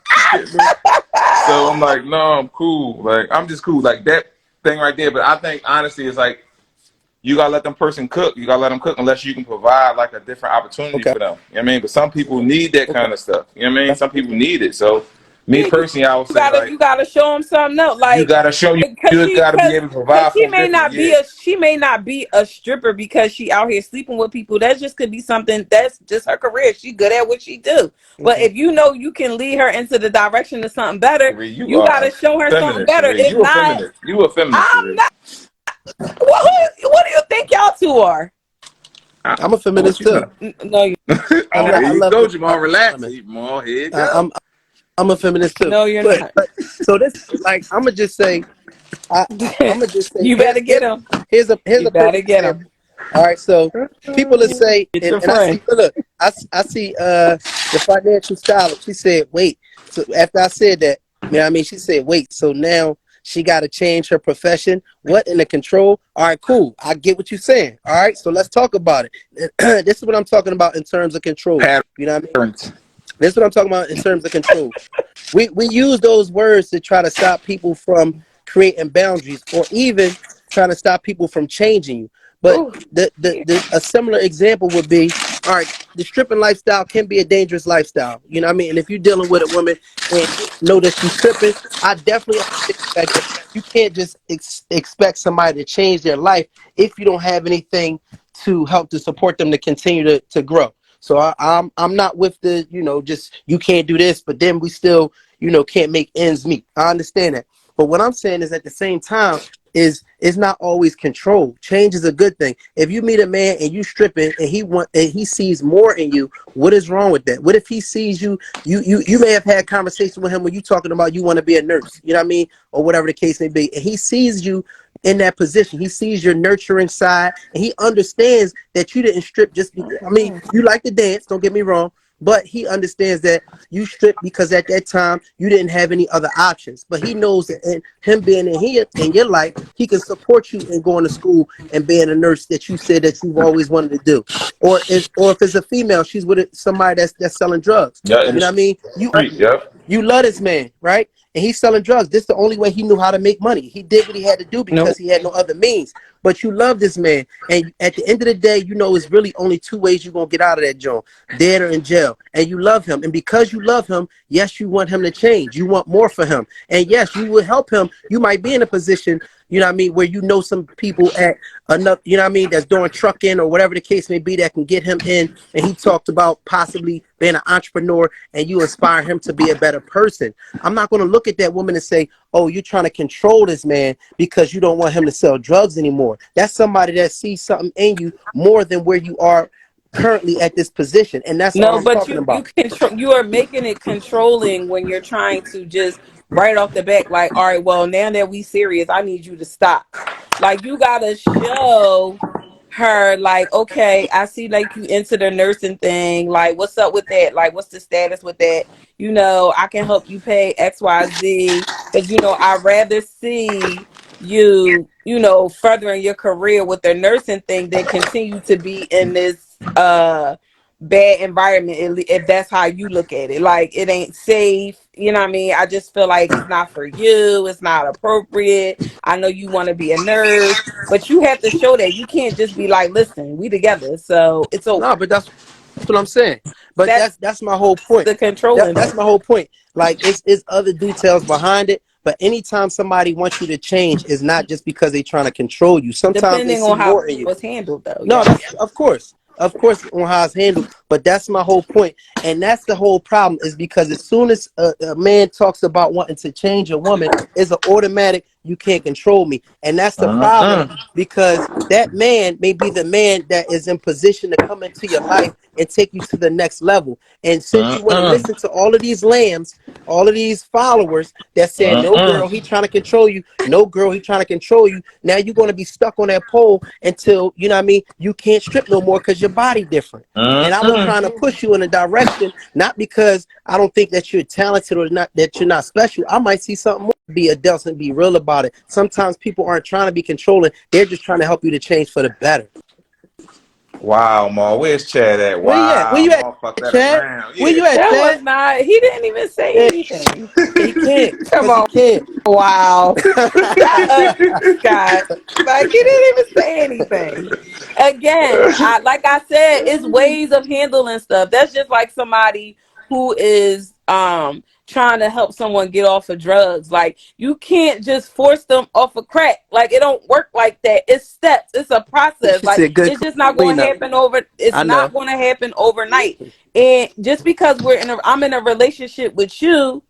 So I'm like, no, I'm cool. Like, I'm just cool. Like that thing right there. But I think honestly, it's like you gotta let them person cook. You gotta let them cook unless you can provide like a different opportunity Okay. for them. You know what I mean? But some people need that Okay. kind of stuff. You know what I mean? Some people need it. So me Yeah, personally, I would say like you gotta show them something else. you Like, gotta show you gotta be able to cause provide something different. Yeah. she may not be a stripper because she out here sleeping with people. That just could be something that's just her career. She good at what she do. But Okay. if you know you can lead her into the direction of something better, Sheree, you you are gotta show her something feminist, better. Sheree. If You a not, feminist. You a feminist, I'm Sheree. not. What do you think y'all two are? I'm a What feminist you too. know? No, you I Oh, love here I you love go, women. I Jamal. love Relax. women. Jamal, here you I, go. I'm a feminist too. no, you're But not. so this like I'm gonna just say I'm gonna just say You better get him. here's You a better perfect get him. example. All right, so people will say, Get your and I see friend. look, I see the financial stylist. She said, wait. So after I said that, you know what I mean, she said, wait. So now she got to change her profession. What in the control? All right, cool. I get what you're saying. All right, so let's talk about it. This is what I'm talking about in terms of control. You know what I mean? Patterns. This is what I'm talking about in terms of control. We use those words to try to stop people from creating boundaries or even trying to stop people from changing you. But Ooh, yeah. a similar example would be, all right, the stripping lifestyle can be a dangerous lifestyle. You know what I mean? And if you're dealing with a woman and you know that she's stripping, I definitely understand the fact that you can't just expect somebody to change their life if you don't have anything to help to support them to continue to grow. So I'm not with the, you know, just you can't do this, but then we still, you know, can't make ends meet. I understand that. But what I'm saying is at the same time is it's not always control. Change is a good thing. If you meet a man and you stripping and he sees more in you, what is wrong with that? What if he sees you may have had conversation with him when you talking about you want to be a nurse, you know what I mean? Or whatever the case may be. And he sees you in that position. He sees your nurturing side and he understands that you didn't strip just because, I mean, you like to dance, don't get me wrong, but he understands that you stripped because at that time you didn't have any other options. But he knows that in him being in here in your life, he can support you in going to school and being a nurse that you said that you've always wanted to do. Or if it's a female, she's with somebody that's selling drugs. Yeah, in You the know what I mean? street. Yep. You love this man, right? And he's selling drugs. This is the only way he knew how to make money. He did what he had to do because Nope. he had no other means. But you love this man. And at the end of the day, you know it's really only two ways you're going to get out of that joint, dead or in jail. And you love him. And because you love him, yes, you want him to change. You want more for him. And yes, you will help him. You might be in a position, you know what I mean, where you know some people at enough, you know what I mean, that's doing trucking or whatever the case may be that can get him in. And he talked about possibly being an entrepreneur and you inspire him to be a better person. I'm not going to look at that woman and say, oh, you're trying to control this man because you don't want him to sell drugs anymore. That's somebody that sees something in you more than where you are currently at this position. And that's all No, I'm but talking you about. control. You are making it controlling when you're trying to just right off the back, like, all right, well, now that we serious, I need you to stop. Like, you gotta show her, like, okay, I see, like, you into the nursing thing. Like, what's up with that? Like, what's the status with that? You know, I can help you pay XYZ because I'd rather see you, furthering your career with the nursing thing than continue to be in this bad environment if that's how you look at it. Like, it ain't safe, you know what I mean? I just feel like it's not for you, it's not appropriate. I know you want to be a nurse, but you have to show that. You can't just be like, listen, we together, so it's over. No, but that's what I'm saying. But That's that's my whole point. the controlling That's part. my whole point. Like it's other details behind it. But anytime somebody wants you to change, it's not just because they're trying to control you. Sometimes they Depending see on how more in you. it's handled, though. No, Yeah. that's of course, on how it's handled. But that's my whole point, and that's the whole problem. Is because as soon as a man talks about wanting to change a woman, it's an automatic. You can't control me, and that's the problem. Uh-uh. Because that man may be the man that is in position to come into your life and take you to the next level. And since you want to Uh-uh. listen to all of these lambs, all of these followers that said, no Uh-uh. girl, he trying to control you. No girl, he trying to control you. Now you're going to be stuck on that pole until, you know what I mean, you can't strip no more because your body different. And I was Uh-uh. trying to push you in a direction, not because I don't think that you're talented or not that you're not special. I might see something more. Be adults and be real about it. Sometimes people aren't trying to be controlling. They're just trying to help you to change for the better. Wow, Ma, where's Chad at? Where you at? Where Wow, you at, Ma, fuck that Chad? around. Where Yeah. you at, That was Chad? not. He didn't even say Yeah, anything. he can't Come because he on. can't. Wow. Shut up, Scott. Like he didn't even say anything. Again, like I said, it's ways of handling stuff. That's just like somebody who is trying to help someone get off of drugs. Like you can't just force them off of crack. Like it don't work like that. It's steps. It's a process. She Like said good it's just not going to cleanup. happen over. It's I know. not going to happen overnight. And just because I'm in a relationship with you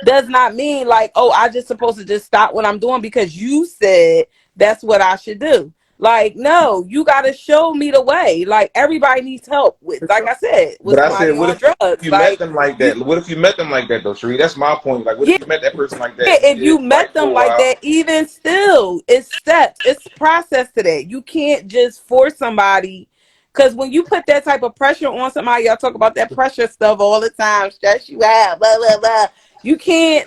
does not mean like, oh, I just supposed to just stop what I'm doing because you said that's what I should do. Like, no, you got to show me the way. Like, everybody needs help with, like I said, with But I somebody said, what on if drugs. you met Like, them like you, that? What if you met them like that, though, Sheree? That's my point. Like, what yeah, if you met that person like that? if Yeah, you met like them for a like while. that, even still, it's steps, it's process to that. You can't just force somebody. Because when you put that type of pressure on somebody, y'all talk about that pressure stuff all the time, stress you out, blah, blah, blah. You can't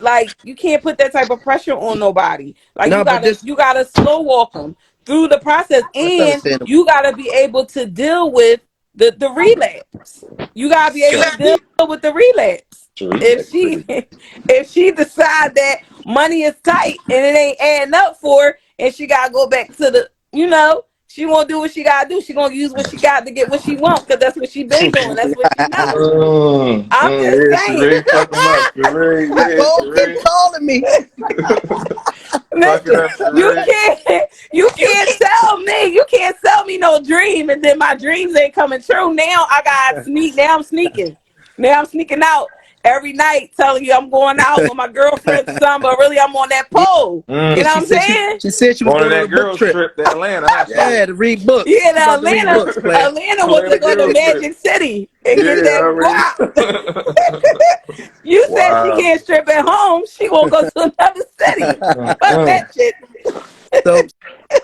put that type of pressure on nobody. Like No, but this you gotta slow walk them through the process, that's and understandable. you gotta be able to deal with the relapse. You gotta be able to deal with the relapse. Sheree, If that's she crazy. if she decide that money is tight and it ain't adding up for her, and she gotta go back to she won't do what she gotta do. She gonna use what she got to get what she want because that's what she been doing. That's what she knows. I'm just Yeah, saying. Sheree, fuck him up. Sheree, yeah, Cole keep Sheree. calling me. Fuck it Listen, up, Sheree. you can't sell me no dream, and then my dreams ain't coming true. Now I got sneak. Now I'm sneaking. Now I'm sneaking out every night, telling you I'm going out with my girlfriend, son, but really I'm on that pole. You Yeah, know Mm. what I'm saying? she said she was Going on going on a that book girls trip. trip to Atlanta, huh, Yeah, Sheree? to read books. Yeah, She about to read books, player. Atlanta wants Atlanta to go to girls trip. Magic City and get Yeah, that already. guap. You said she Wow. can't strip at home. She won't go to another city. Fuck Mm-mm. that shit.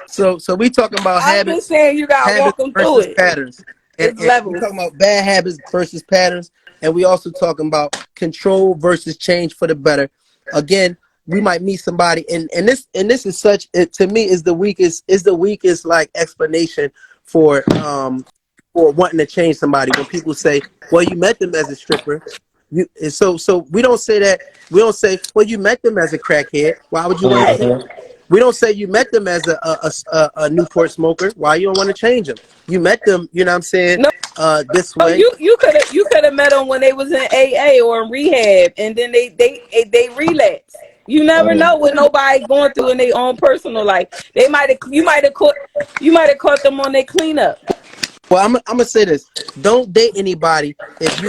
So so we talking about I'm just habits, saying you gotta walk habits them through versus it. patterns. And, It's and we levels. talking about bad habits versus patterns. And we also talking about control versus change for the better. Again, we might meet somebody and this is such it to me is the weakest like explanation for wanting to change somebody when people say, well, you met them as a stripper. So we don't say that. We don't say, well, you met them as a crackhead. Why would you want to change? Mhm. We don't say you met them as a Newport smoker. Why you don't want to change them? You met them, you know what I'm saying, No, this way. you could have met them when they was in AA or in rehab, and then they relapse. You never know what nobody going through in their own personal life. You might have caught them on their cleanup. Well, I'm gonna say this: don't date anybody if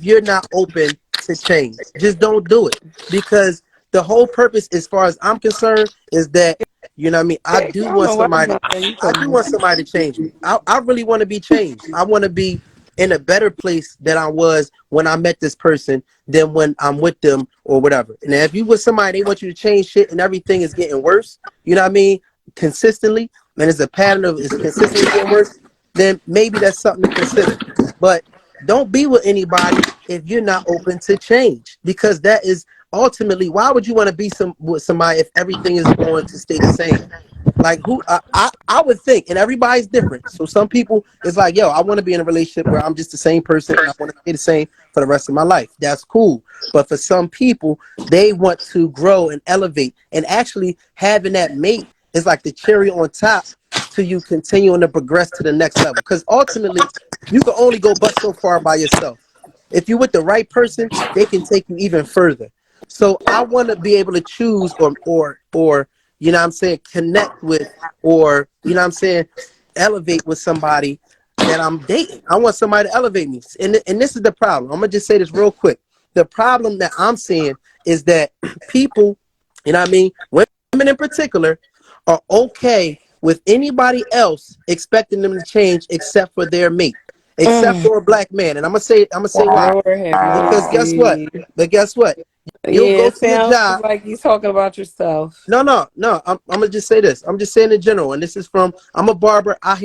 you're not open to change. Just don't do it because the whole purpose, as far as I'm concerned, is that you know what I mean. I I do don't want know what somebody. you I talking do want about. somebody to change me. I really want to be changed. I want to be in a better place than I was when I met this person than when I'm with them or whatever. And if you with somebody, they want you to change shit and everything is getting worse. You know what I mean? Consistently, and it's a pattern of it's consistently getting worse, then maybe that's something to consider. But don't be with anybody if you're not open to change, because that is ultimately why would you want to be with somebody if everything is going to stay the same? Like who I would think, and everybody's different. So some people it's like, yo, I want to be in a relationship where I'm just the same person and I want to stay the same for the rest of my life. That's cool. But for some people, they want to grow and elevate, and actually having that mate is like the cherry on top to you continuing to progress to the next level. Because ultimately, you can only go but so far by yourself. If you're with the right person, they can take you even further. So I want to be able to choose or you know what I'm saying, connect with or you know what I'm saying, elevate with somebody that I'm dating. I want somebody to elevate me. And this is the problem. I'm gonna just say this real quick. The problem that I'm seeing is that people, you know what I mean, women in particular, are okay with anybody else expecting them to change except for their mate, except for a black man. And I'm gonna say why. Lord have Because guess what? mercy. But guess what? You'll Yeah, go it to your sounds job. like you talking about yourself. No. I'm gonna just say this. I'm just saying in general, and this is from. I'm a barber. I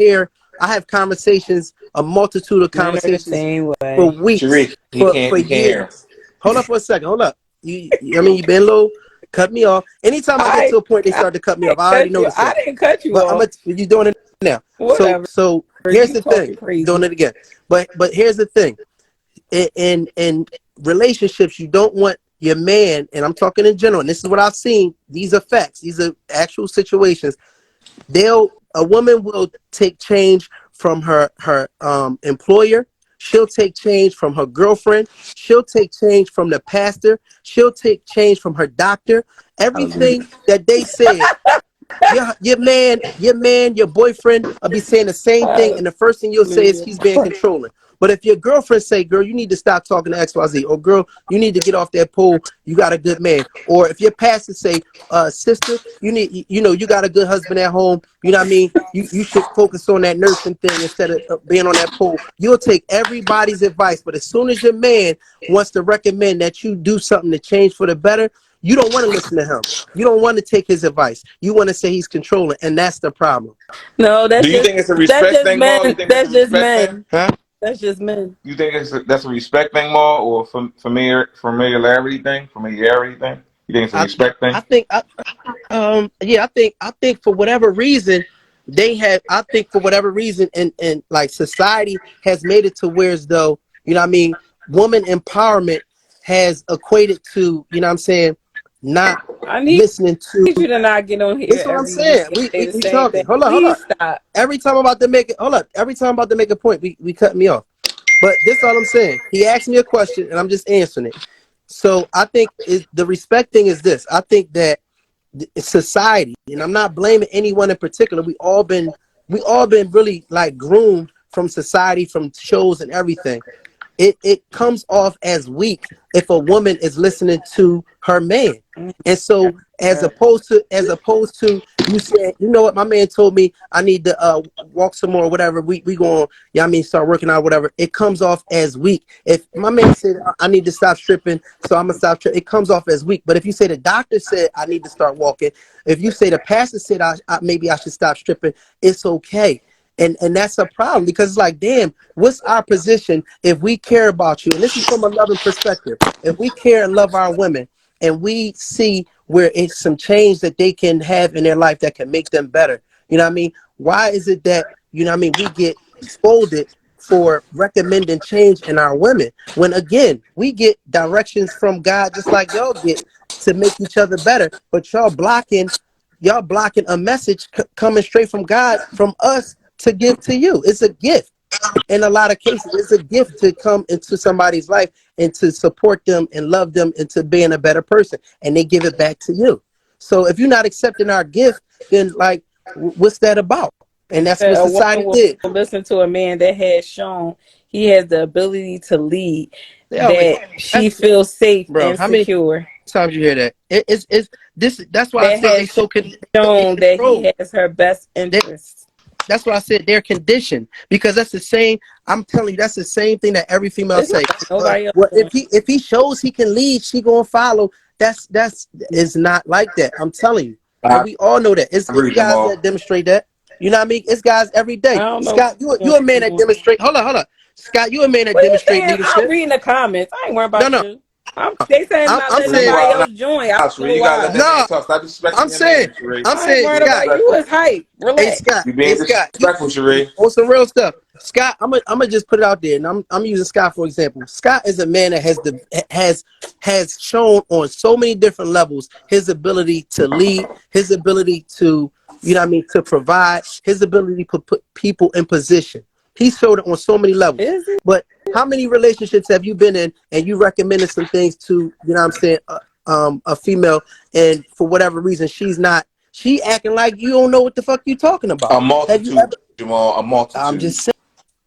have conversations, a multitude of Men are the conversations same for way. weeks, Sheree, he for can't hear him. years. Hold up for a second. Hold up. I mean, you've been low. cut me off. Anytime I get I to a point, they start to cut me off. I already noticed I that. didn't cut you But off. you doing it now. Whatever. So here's You the talking thing. crazy. Doing it again. But here's the thing. In relationships, you don't want your man, and I'm talking in general, and this is what I've seen. These are facts. These are actual situations. A woman will take change from her employer. She'll take change from her girlfriend. She'll take change from the pastor. She'll take change from her doctor. Everything that they said, your man, your boyfriend will be saying the same thing, and the first thing you'll say is he's being controlling. But if your girlfriend say, girl, you need to stop talking to XYZ, or girl, you need to get off that pole, you got a good man. Or if your pastor say, sister, you got a good husband at home, you know what I mean? You should focus on that nursing thing instead of being on that pole. You'll take everybody's advice, but as soon as your man wants to recommend that you do something to change for the better, you don't want to listen to him. You don't want to take his advice. You want to say he's controlling, and that's the problem. No, Do you think it's a respect thing, Maul? You think it's a respect thing? Huh? That's just men. You think that's a respect thing, Maul, or familiarity thing? You think it's a respect thing? I think for whatever reason and like society has made it to where as though, you know what I mean, woman empowerment has equated to, you know what I'm saying, not I need listening to. you to not get on here. This is what I'm saying. Say the We same talking. thing. Hold on. Please stop. Every time I'm about to make a point, we cut me off. But this is all I'm saying. He asked me a question and I'm just answering it. So I think the respect thing is this. I think that society, and I'm not blaming anyone in particular. We all been really like groomed from society, from shows and everything. It comes off as weak if a woman is listening to her man. And so as opposed to you saying, you know what, my man told me I need to walk some more or whatever, we going, start working out, whatever. It comes off as weak. If my man said I need to stop stripping, so I'm gonna stop stripping, it comes off as weak. But if you say the doctor said I need to start walking, if you say the pastor said maybe I should stop stripping, it's okay. And that's a problem, because it's like, damn, what's our position if we care about you? And this is from a loving perspective. If we care and love our women, and we see where it's some change that they can have in their life that can make them better, you know what I mean? Why is it that, you know what I mean, we get scolded for recommending change in our women, when again, we get directions from God just like y'all get to make each other better, but y'all blocking a message coming straight from God, from us, to give to you. It's a gift. In a lot of cases, it's a gift to come into somebody's life and to support them and love them into being a better person, and they give it back to you. So if you're not accepting our gift, then like, what's that about? And that's what society did. Listen to a man that has shown he has the ability to lead, that she feels safe and secure. How many times you hear that? That's why I said they so shown that he has her best interest. That's why I said they're conditioned, because that's the same. I'm telling you, that's the same thing that every female say. Well, if he shows he can lead, she gonna follow. That's is not like that. I'm telling you, and we all know that. It's guys that demonstrate that. You know what I mean? It's guys every day. Scott, you a man that demonstrate. Hold on. Scott, you a man that demonstrate leadership. I'm reading the comments. I ain't worried about you. They saying not letting nobody else join. I'm saying, Scott, you is hype. Relax. Hey, Scott, disrespectful, Sheree. On some real stuff, Scott. I'm gonna just put it out there, and I'm using Scott for example. Scott is a man that has shown on so many different levels his ability to lead, his ability to, you know what I mean, to provide, his ability to put people in position. He showed it on so many levels. But how many relationships have you been in and you recommended some things to, you know what I'm saying, a female, and for whatever reason she acting like you don't know what the fuck you talking about? A multitude, Jamal. A multitude. I'm just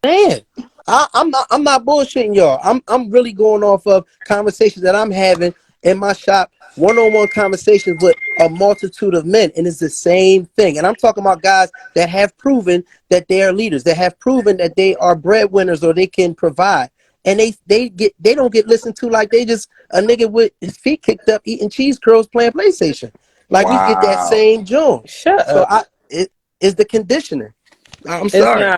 saying. I'm not bullshitting y'all. I'm really going off of conversations that I'm having in my shop, one-on-one conversations with a multitude of men, and it's the same thing. And I'm talking about guys that have proven that they are leaders, that have proven that they are breadwinners or they can provide, and they don't get listened to like they just a nigga with his feet kicked up eating cheese curls playing PlayStation. Like we get that same joint. So it's the conditioning. I'm sorry.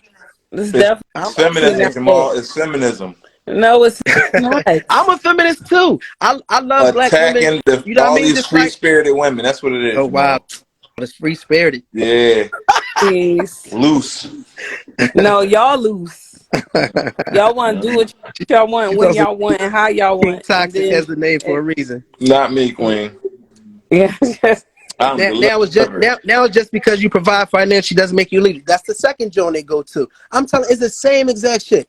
It's definitely feminism, Jamal. It's feminism. No, it's not. I'm a feminist too. I love black women. Attacking You know what I all mean? these Just free like, spirited women. That's what it is, oh wow, Jamal. it's free spirited. Yeah, Please. loose. No, y'all loose. Y'all want to do what y'all want, She's when also y'all want, and how y'all King want, and Toxic then has the name for a reason. Not me, Queen. yeah. I'm Now it's just delivered. now it's just because you provide financially doesn't make you lead. That's the second joint they go to. I'm telling, it's the same exact shit.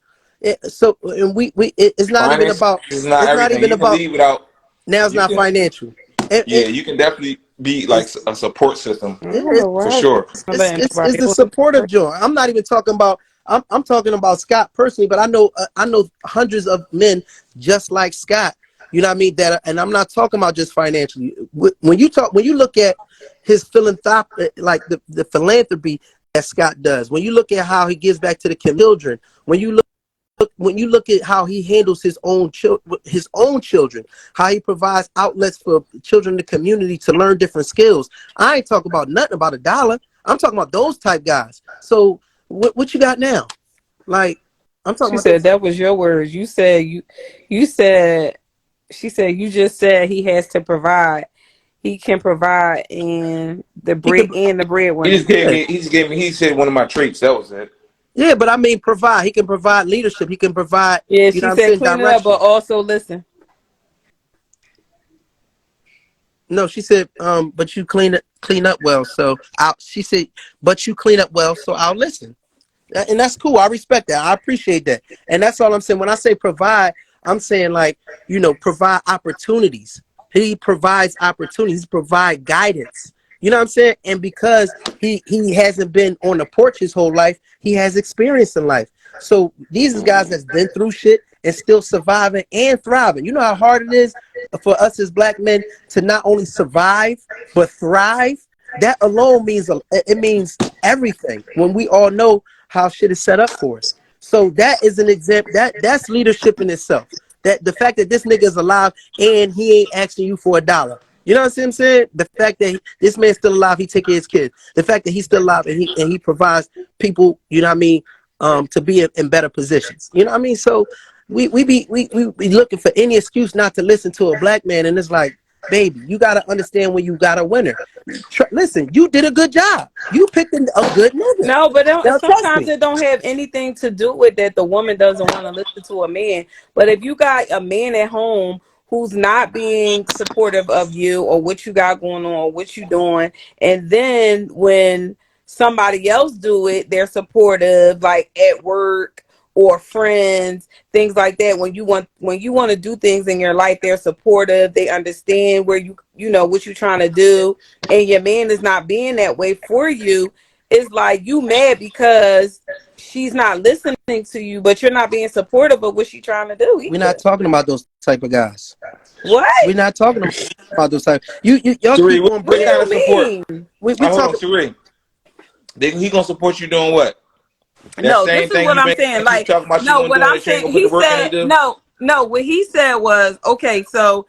So and it's not even Finance about, is not it's not everything. even You can about, leave without. now it's You not can. financial. Yeah, you can definitely be like It's a support system I don't it's know for why sure. I'm letting it's nobody the supportive joint. I'm not even talking about. I'm talking about Scott personally, but I know hundreds of men just like Scott. You know what I mean? And I'm not talking about just financially. When you look at his philanthropy, like the philanthropy that Scott does, when you look at how he gives back to the children, when you look at how he handles his own children, how he provides outlets for children in the community to learn different skills. I ain't talking about nothing about a dollar. I'm talking about those type guys. So what you got now? Like, I'm talking She about said this. that was your words. You said she said you just said he has to provide. He can provide and He can, the He breadwinner. just gave yeah, me. He just gave me. He said one of my traits. That was it. yeah, but I mean provide. He can provide leadership. He can provide, Yeah, you know she what I'm said saying, clean it up, but direction. also listen. No, she said, but you clean up well. So she said, but you clean up well, so I'll listen. And that's cool. I respect that. I appreciate that. And that's all I'm saying. When I say provide, I'm saying, like, provide opportunities. He provides opportunities, provide guidance. You know what I'm saying? And because he hasn't been on the porch his whole life, he has experience in life. So these are guys that's been through shit and still surviving and thriving. You know how hard it is for us as black men to not only survive but thrive? That alone means everything. When we all know how shit is set up for us. So that is an example. That's leadership in itself. That the fact that this nigga is alive and he ain't asking you for a dollar. You know what I'm saying? The fact that this man's still alive, he take care of his kids. The fact that he's still alive and he provides people, you know what I mean, to be in better positions. You know what I mean? So we be looking for any excuse not to listen to a black man, and it's like, baby, you gotta understand when you got a winner. Listen, you did a good job. You picked a good nigga. No, but Now trust sometimes me. it don't have anything to do with that. The woman doesn't want to listen to a man. But if you got a man at home who's not being supportive of you or what you got going on, or what you doing, and then when somebody else do it, they're supportive, like at work or friends, things like that. When you want to do things in your life, they're supportive. They understand where you know what you're trying to do, and your man is not being that way for you. It's like you mad because she's not listening to you, but you're not being supportive of what she's trying to do We're not either. talking about those type of guys. What? We're not talking about those type. Y'all Cherie, keep on What do what bringing. kind of you support? mean? We Hold on, talking. Cherie. He gonna support you doing what? That No, this same is thing what you I'm been saying. keep Like, talking about you no, gonna what do, and I'm that you ain't saying, gonna put the he work in. They said, do. no, what he said was, okay, so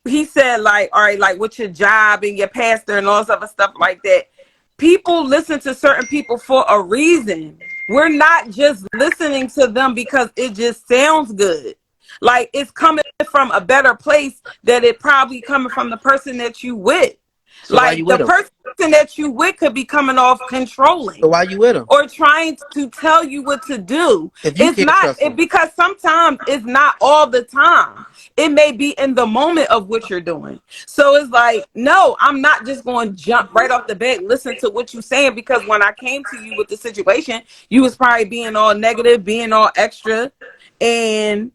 he said, like, all right, like with your job and your pastor and all this other stuff like that. People listen to certain people for a reason. We're not just listening to them because it just sounds good. Like it's coming from a better place that it probably coming from the person that you with. So why you Like with the him? person that you with could be coming off So controlling why you with him? or trying to tell you what to do. If you It's can't not trust him, because sometimes it's not all the time. It may be in the moment of what you're doing. So it's like, no, I'm not just going to jump right off the bat, listen to what you're saying, because when I came to you with the situation, you was probably being all negative, being all extra. And,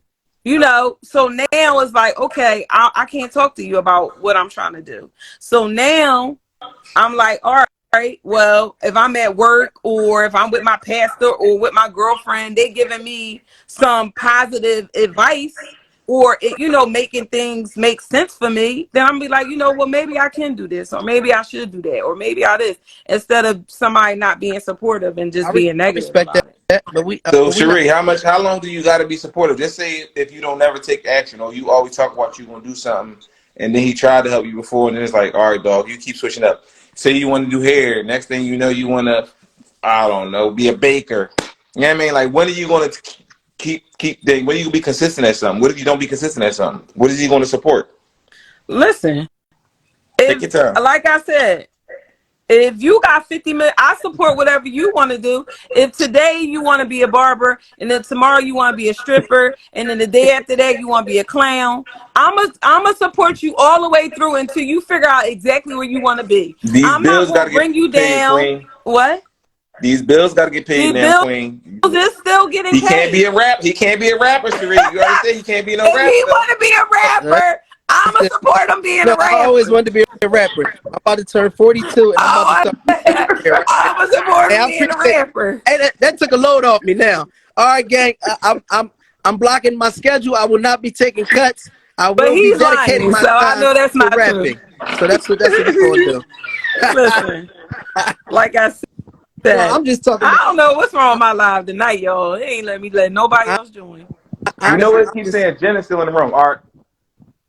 so now it's like, okay, I can't talk to you about what I'm trying to do. So now I'm like, all right, well, if I'm at work or if I'm with my pastor or with my girlfriend, they giving me some positive advice or making things make sense for me, then I'm gonna be like, well, maybe I can do this, or maybe I should do that, or maybe I this, instead of somebody not being supportive and I just being negative respect about it. that. So, But we not. Cherie, how long do you got to be supportive? Just say if you don't never take action, or you always talk about you gonna do something, and then he tried to help you before, and then it's like, all right, dog, you keep switching up. Say you want to do hair, next thing you know, you want to, I don't know, be a baker. You know what I mean? Like, when are you gonna then when you gonna be consistent at something? What if you don't be consistent at something? What is he going to support? Listen, Take your time. like I said, if you got 50 minutes, I support whatever you want to do. If today you want to be a barber, and then tomorrow you want to be a stripper, and then the day after that you want to be a clown, I'ma support you all the way through until you figure out exactly where you want to be. These I'm not bills got gonna to get bring you paid, down. Queen. What? These bills got to get paid The now, bills Queen. is still getting He paid. can't be a rap. He can't be a rapper, Sheree. You already said he can't be no If rapper. he want to be a rapper, I'ma support him being No, a rapper. I always wanted to be a rapper. I'm about to turn 42, and I'm about to start. I'ma support Hey, him I being a appreciate. rapper. Hey, that took a load off me now. All right, gang. I'm blocking my schedule. I will not be taking cuts. I But will be he's dedicating lying, my so I time know that's to not true. rapping. So that's what we're gonna do. Listen, like I said, No, I'm just talking I about. don't know what's wrong with my live tonight, y'all. It ain't let nobody I, else join. You know honestly, what? Keep saying Jen is still in the room. Art.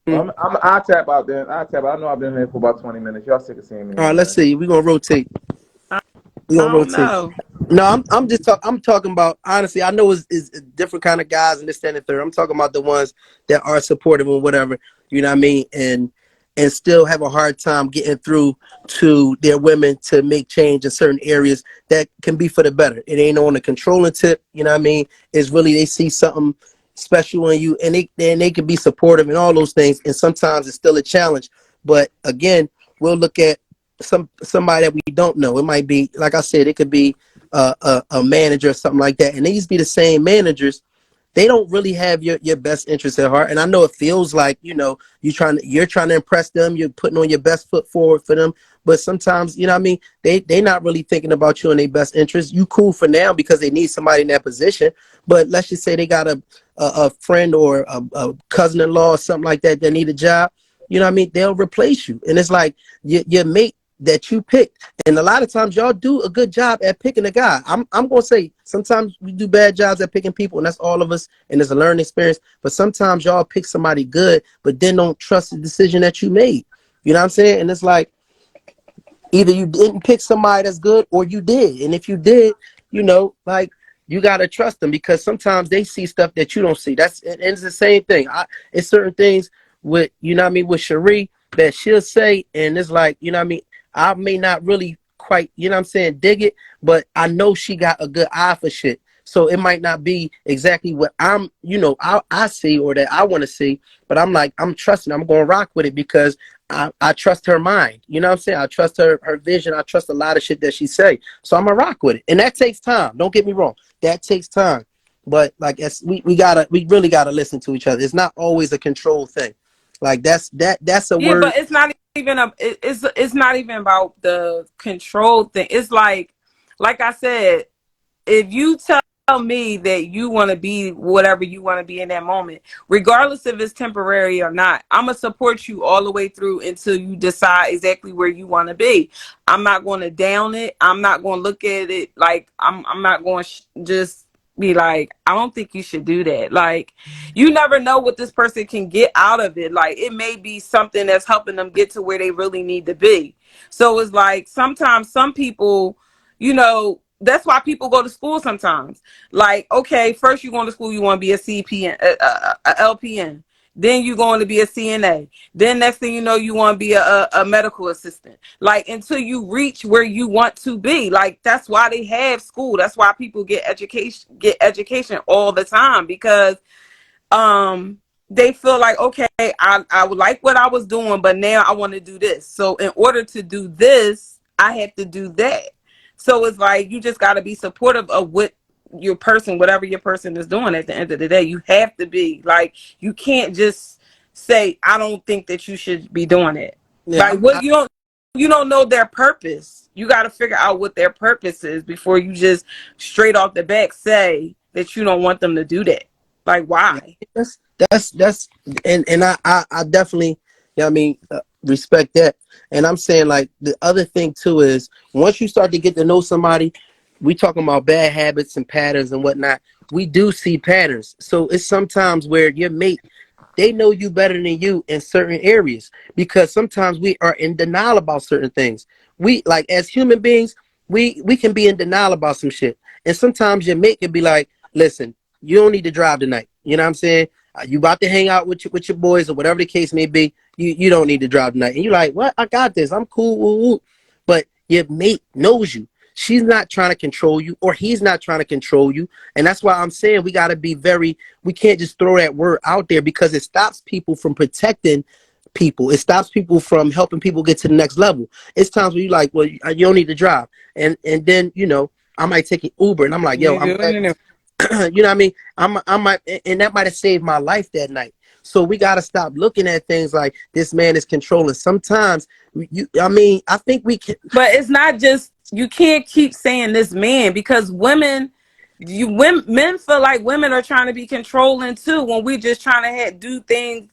Hmm. I'll tap out then. I'll tap out. I know I've been here for about 20 minutes. Y'all sick of seeing me. All right, let's see. We're gonna rotate. We're I gonna don't rotate. know. No, I'm talking about, honestly. I know it's different kind of guys and this, that, and the third. I'm talking about the ones that are supportive and whatever. You know what I mean? And still have a hard time getting through to their women to make change in certain areas that can be for the better. It ain't on a controlling tip. You know what I mean? It's really they see something special in you, and they can be supportive and all those things. And sometimes it's still a challenge. But again, we'll look at somebody that we don't know. It might be, like I said, it could be a manager or something like that, and they used to be the same managers. They don't really have your best interest at heart. And I know it feels like, you're trying to impress them, you're putting on your best foot forward for them. But sometimes, you know what I mean, they not really thinking about you and their best interest. You cool for now because they need somebody in that position. But let's just say they got a friend or a cousin-in-law or something like that that need a job. You know what I mean? They'll replace you. And it's like your mate that you picked. And a lot of times y'all do a good job at picking a guy. I'm gonna say sometimes we do bad jobs at picking people, and that's all of us, and it's a learning experience. But sometimes y'all pick somebody good, but then don't trust the decision that you made. You know what I'm saying? And it's like either you didn't pick somebody that's good or you did. And if you did, like you gotta trust them because sometimes they see stuff that you don't see. And it's the same thing. It's certain things with with Cherie that she'll say, and it's like, I may not really quite, dig it, but I know she got a good eye for shit. So it might not be exactly what I see or that I want to see, but I'm trusting, I'm going to rock with it because I trust her mind. You know what I'm saying? I trust her vision. I trust a lot of shit that she say. So I'm going to rock with it. And that takes time. Don't get me wrong. That takes time. But like we really gotta listen to each other. It's not always a control thing. Like that's a word. But it's not even it's not even about the control thing. It's like I said, if you tell me that you want to be whatever you want to be in that moment, regardless if it's temporary or not, I'm gonna support you all the way through until you decide exactly where you want to be. I'm not going to down it. I'm not going to look at it like I'm not going to just be like, I don't think you should do that. Like, you never know what this person can get out of it. Like, it may be something that's helping them get to where they really need to be. So it's like sometimes some people, that's why people go to school sometimes. Like, okay, first you go to school, you want to be a CPN, a LPN. Then you're going to be a CNA. Then next thing you know, you want to be a medical assistant. Like, until you reach where you want to be. Like, that's why they have school. That's why people get education all the time, because they feel like, okay, I would like what I was doing, but now I want to do this. So in order to do this, I have to do that. So it's like you just got to be supportive of what whatever your person is doing. At the end of the day, you have to be like, you can't just say, I don't think that you should be doing it. Yeah, Like, what you don't know their purpose. You got to figure out what their purpose is before you just straight off the back say that you don't want them to do that. Like, why? that's and I definitely, respect that. And I'm saying, like, the other thing too is once you start to get to know somebody, we talking about bad habits and patterns and whatnot. We do see patterns. So it's sometimes where your mate, they know you better than you in certain areas, because sometimes we are in denial about certain things. We, like, as human beings, we can be in denial about some shit. And sometimes your mate can be like, listen, you don't need to drive tonight. You know what I'm saying? You about to hang out with your boys or whatever the case may be. You don't need to drive tonight. And you're like, what? I got this. I'm cool. Woo, woo. But your mate knows you. She's not trying to control you, or he's not trying to control you. And that's why I'm saying we got to be we can't just throw that word out there, because it stops people from protecting people. It stops people from helping people get to the next level. It's times where you're like, well, you don't need to drive. And then, I might take an Uber, and I'm like, yo, I'm you know what I mean? I might, and that might have saved my life that night. So we got to stop looking at things like this man is controlling. Sometimes I think we can. But it's not just, you can't keep saying this man, because men feel like women are trying to be controlling too, when we just trying to do things,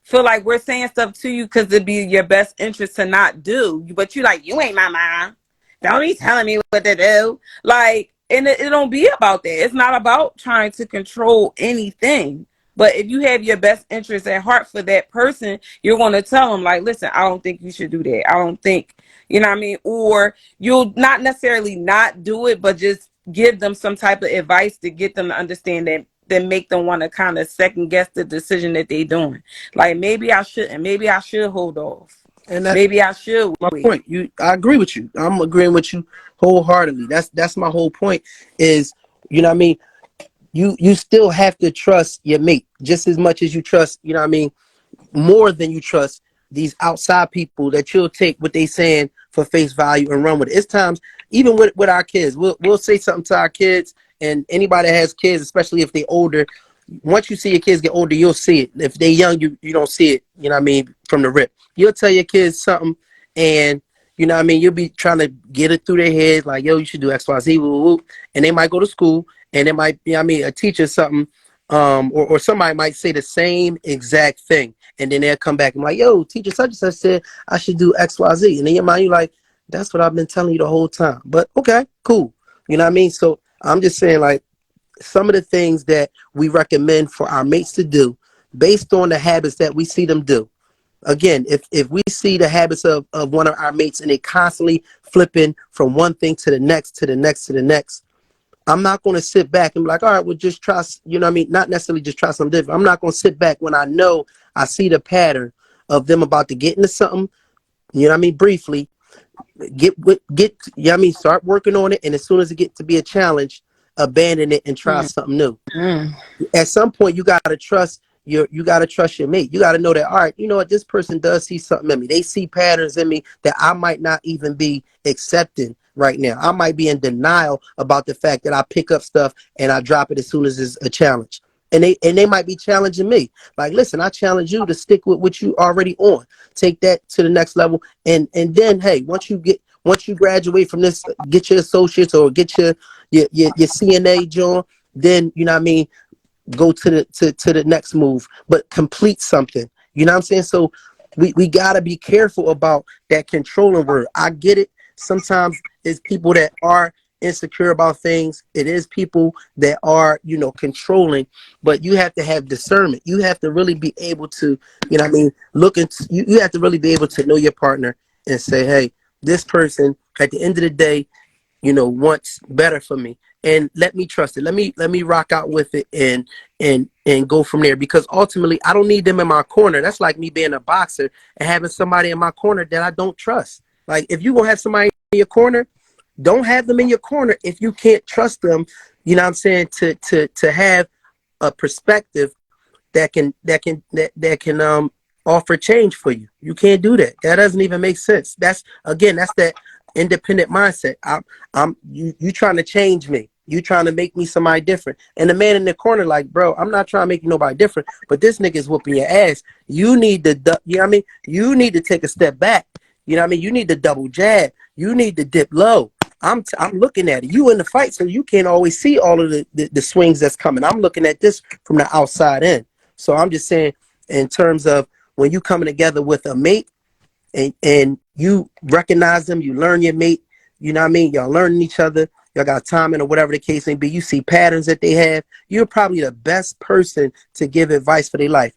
feel like we're saying stuff to you because it'd be your best interest to not do. But you like, you ain't my mom. Don't be telling me what to do. Like, and it don't be about that. It's not about trying to control anything. But if you have your best interest at heart for that person, you're going to tell them, like, listen, I don't think you should do that. I don't think, you know what I mean? Or you'll not necessarily not do it, but just give them some type of advice to get them to understand that make them want to kind of second guess the decision that they're doing. Like, maybe I shouldn't. Maybe I should hold off. And maybe I should. My point. I agree with you. I'm agreeing with you wholeheartedly. That's my whole point. Is, you know what I mean? You still have to trust your mate just as much as you trust, you know what I mean, more than you trust these outside people that you'll take what they saying for face value and run with it. It's times, even with our kids, we'll say something to our kids, and anybody that has kids, especially if they're older, once you see your kids get older, you'll see it. If they're young, you don't see it, you know what I mean, from the rip. You'll tell your kids something, and you know what I mean, you'll be trying to get it through their head, like, yo, you should do X, Y, Z, woo, woo. And they might go to school, and it might be, I mean, a teacher something, or somebody might say the same exact thing, and then they'll come back and be like, yo, teacher such and such said I should do X, Y, Z. And in your mind, you're like, that's what I've been telling you the whole time. But okay, cool. You know what I mean? So I'm just saying, like, some of the things that we recommend for our mates to do based on the habits that we see them do. Again, if we see the habits of one of our mates and they constantly flipping from one thing to the next, to the next, to the next, I'm not going to sit back and be like, all right, well, just try, you know what I mean? Not necessarily just try something different. I'm not going to sit back when I know I see the pattern of them about to get into something, you know what I mean, briefly, you know what I mean, start working on it, and as soon as it gets to be a challenge, abandon it and try something new. At some point, you got to trust your mate. You got to know that, all right, you know what, this person does see something in me. They see patterns in me that I might not even be accepting right now. I might be in denial about the fact that I pick up stuff and I drop it as soon as it's a challenge. And they might be challenging me. Like, listen, I challenge you to stick with what you already on. Take that to the next level. And then, hey, once you graduate from this, get your associates or get your CNA job, then, you know what I mean, go to the next move, but complete something. You know what I'm saying? So we got to be careful about that controlling word. I get it. Sometimes it's people that are insecure about things. It is people that are, you know, controlling, but you have to have discernment. You have to really be able to, you know what I mean, you have to really be able to know your partner and say, hey, this person at the end of the day, you know, wants better for me, and let me trust it. Let me rock out with it and go from there, because ultimately I don't need them in my corner. That's like me being a boxer and having somebody in my corner that I don't trust. Like, if you're going to have somebody in your corner, don't have them in your corner if you can't trust them, you know what I'm saying, to have a perspective that can offer change for you. You can't do that. That doesn't even make sense. That's that independent mindset. You trying to change me. You trying to make me somebody different. And the man in the corner, like, bro, I'm not trying to make you nobody different, but this nigga's whooping your ass. You need to, you know what I mean? You need to take a step back. You know what I mean? You need to double jab. You need to dip low. I'm looking at it. You in the fight, so you can't always see all of the swings that's coming. I'm looking at this from the outside in. So I'm just saying, in terms of when you coming together with a mate and you recognize them, you learn your mate, you know what I mean? Y'all learning each other. Y'all got timing or whatever the case may be. You see patterns that they have. You're probably the best person to give advice for their life,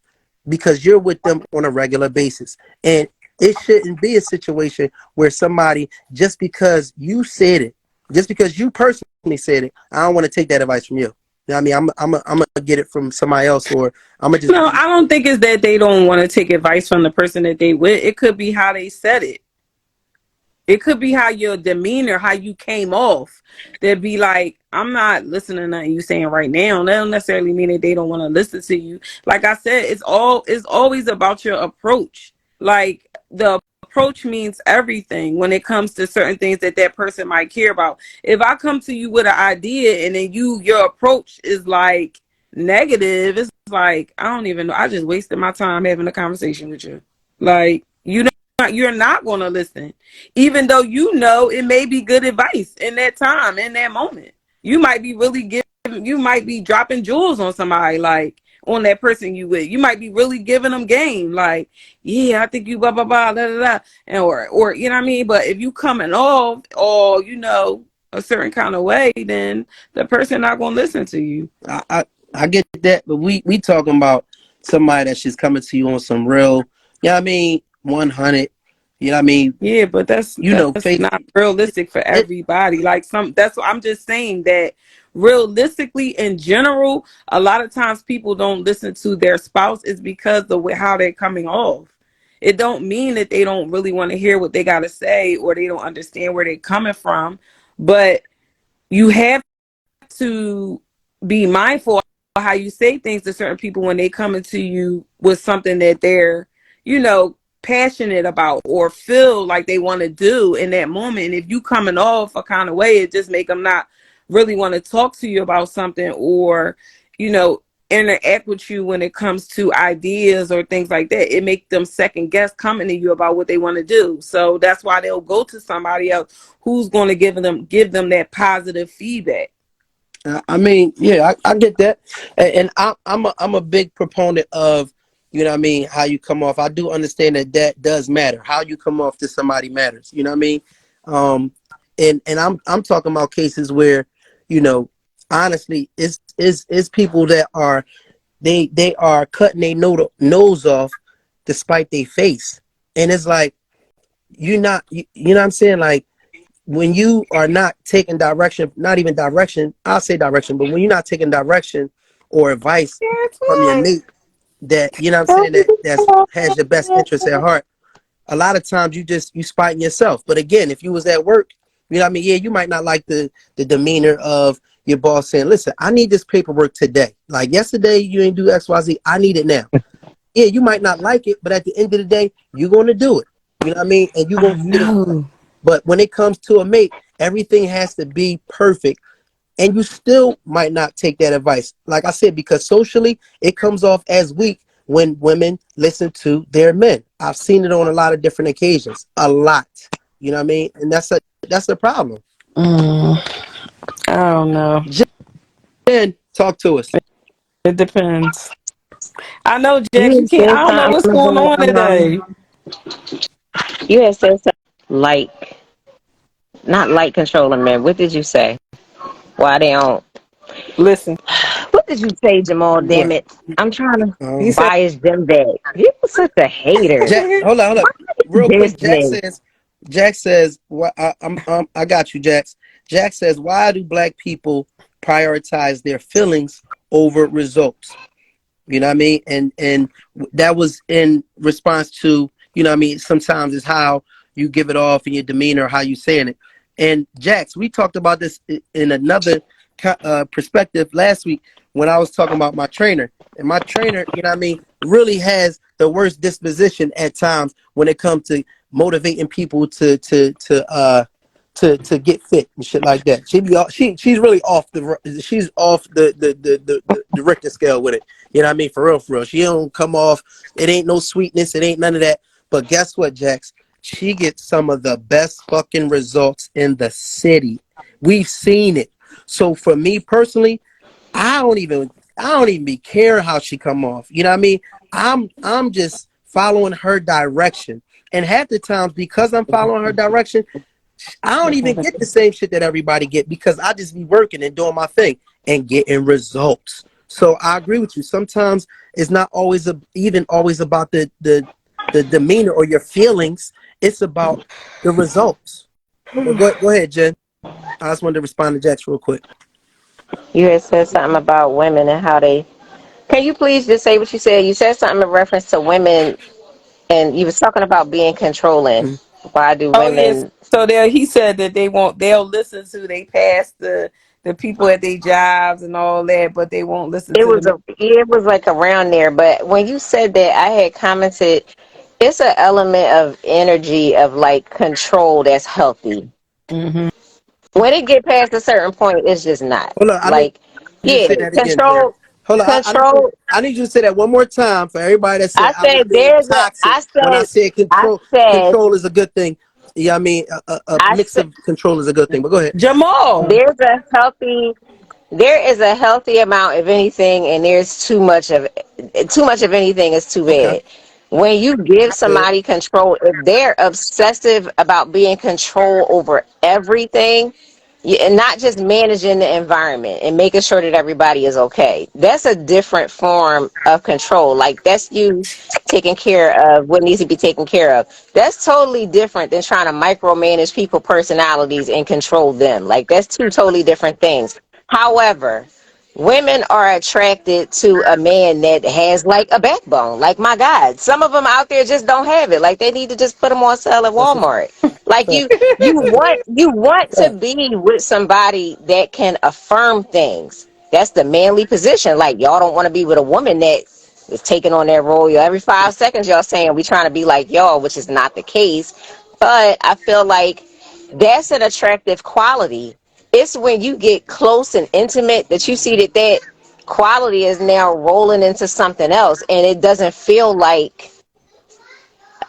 because you're with them on a regular basis. And it shouldn't be a situation where somebody, just because you said it, just because you personally said it, I don't want to take that advice from you. You know what I mean? I'm gonna get it from somebody else, or I'm gonna just No, I don't think it's that they don't want to take advice from the person that they with. It could be how they said it. It could be how your demeanor, how you came off. They'd be like, I'm not listening to nothing you saying right now. That don't necessarily mean that they don't want to listen to you. Like I said, it's always about your approach. Like the approach means everything when it comes to certain things that that person might care about. If I come to you with an idea and then your approach is like negative, it's like, I don't even know. I just wasted my time having a conversation with you. Like, you're not going to listen, even though you know it may be good advice in that time, in that moment. You might be you might be dropping jewels on somebody, like on that person you with. You might be really giving them game, like, yeah, I think you blah blah blah, da da da, and or you know what I mean. But if you coming off, or a certain kind of way, then the person not going to listen to you. I get that, but we talking about somebody that's just coming to you on some real, you know what I mean, 100. You know what I mean? Yeah, but that's Face not realistic for it. everybody. Like that's what I'm just saying, that realistically in general, a lot of times people don't listen to their spouse is because of how they're coming off. It don't mean that they don't really want to hear what they got to say, or they don't understand where they're coming from, but you have to be mindful of how you say things to certain people when they come into you with something that they're, passionate about or feel like they want to do in that moment. And if you coming off a kind of way, it just make them not really want to talk to you about something, or, interact with you when it comes to ideas or things like that. It make them second guess coming to you about what they want to do. So that's why they'll go to somebody else who's going to give them that positive feedback. I mean, yeah, I get that, and I'm a big proponent of, you know what I mean, how you come off. I do understand that does matter. How you come off to somebody matters. You know what I mean? And I'm talking about cases where, honestly, it's people that are they are cutting their nose off despite their face, and it's like you know what I'm saying, like, when you are not taking direction, not even direction, I'll say direction, but when you're not taking direction or advice from your mate that, you know what I'm saying, that has your best interest at heart, a lot of times you spiting yourself. But again, if you was at work, you know what I mean, yeah, you might not like the demeanor of your boss saying, listen, I need this paperwork today. Like yesterday you ain't do XYZ, I need it now. Yeah, you might not like it, but at the end of the day, you're going to do it. You know what I mean? And you're going to get it done. But when it comes to a mate, everything has to be perfect. And you still might not take that advice. Like I said, because socially, it comes off as weak when women listen to their men. I've seen it on a lot of different occasions. A lot. You know what I mean? And that's a problem. I don't know. Jen, talk to us. It depends. I know, Jack, You you had can't. said I don't know what's something going on today. you had said something like, not like controlling men. What did you say? Why they don't? Listen, What did you say, Jamal? Damn What? it! I'm trying to he said, bias them back. You such a hater. Jack, hold up. Real quick, This me. Jack says, "What? I got you, Jax." Jack says, "Why do black people prioritize their feelings over results?" You know what I mean? And that was in response to, you know what I mean, sometimes it's how you give it off in your demeanor, how you saying it. And Jax, we talked about this in another perspective last week when I was talking about my trainer. And my trainer, you know what I mean, really has the worst disposition at times when it comes to motivating people to get fit and shit like that. She's really off the Richter scale with it. You know what I mean? For real. She don't come off. It ain't no sweetness. It ain't none of that. But guess what, Jax? She gets some of the best fucking results in the city. We've seen it. So for me personally, I don't even be care how she come off. You know what I mean? I'm just following her direction. And half the times, because I'm following her direction, I don't even get the same shit that everybody get, because I just be working and doing my thing and getting results. So I agree with you. Sometimes it's not always always about the demeanor or your feelings. It's about the results. But go ahead, Jen. I just wanted to respond to Jax real quick. You had said something about women and how they. Can you please just say what you said? You said something in reference to women, and you was talking about being controlling. Mhm. Why do Oh yes. women? So there, he said that they'll listen to they past the people at their jobs and all that, but they won't listen to the. It was like around there. But when you said that, I had commented. It's an element of energy of like control that's healthy. Mm-hmm. When it get past a certain point, it's just not. Hold on, I need Like, you to yeah, say that again, Derek. control, Hold on, control. I need you to say that one more time for everybody that said I I was said being there's a. toxic when I said I control. said Control is a good thing. Yeah, I mean a I mix said of control is a good thing. But go ahead. Jamal. there's a healthy. There is a healthy amount of anything, and there's too much of anything is too Okay, bad. When you give good. somebody control, if they're obsessive about being control over everything, and not just managing the environment and making sure that everybody is okay, that's a different form of control. Like that's you taking care of what needs to be taken care of. That's totally different than trying to micromanage people personalities and control them. Like that's two totally different things. However, women are attracted to a man that has like a backbone. Like my God, some of them out there just don't have it. Like they need to just put them on sale at That's a Walmart. Like fact. you want to Fact. be with somebody that can affirm things. That's the manly position. Like y'all don't want to be with a woman that is taking on that role. Every 5 seconds y'all saying we trying to be like y'all, which is not the case. But I feel like that's an attractive quality. It's when you get close and intimate that you see that quality is now rolling into something else, and it doesn't feel like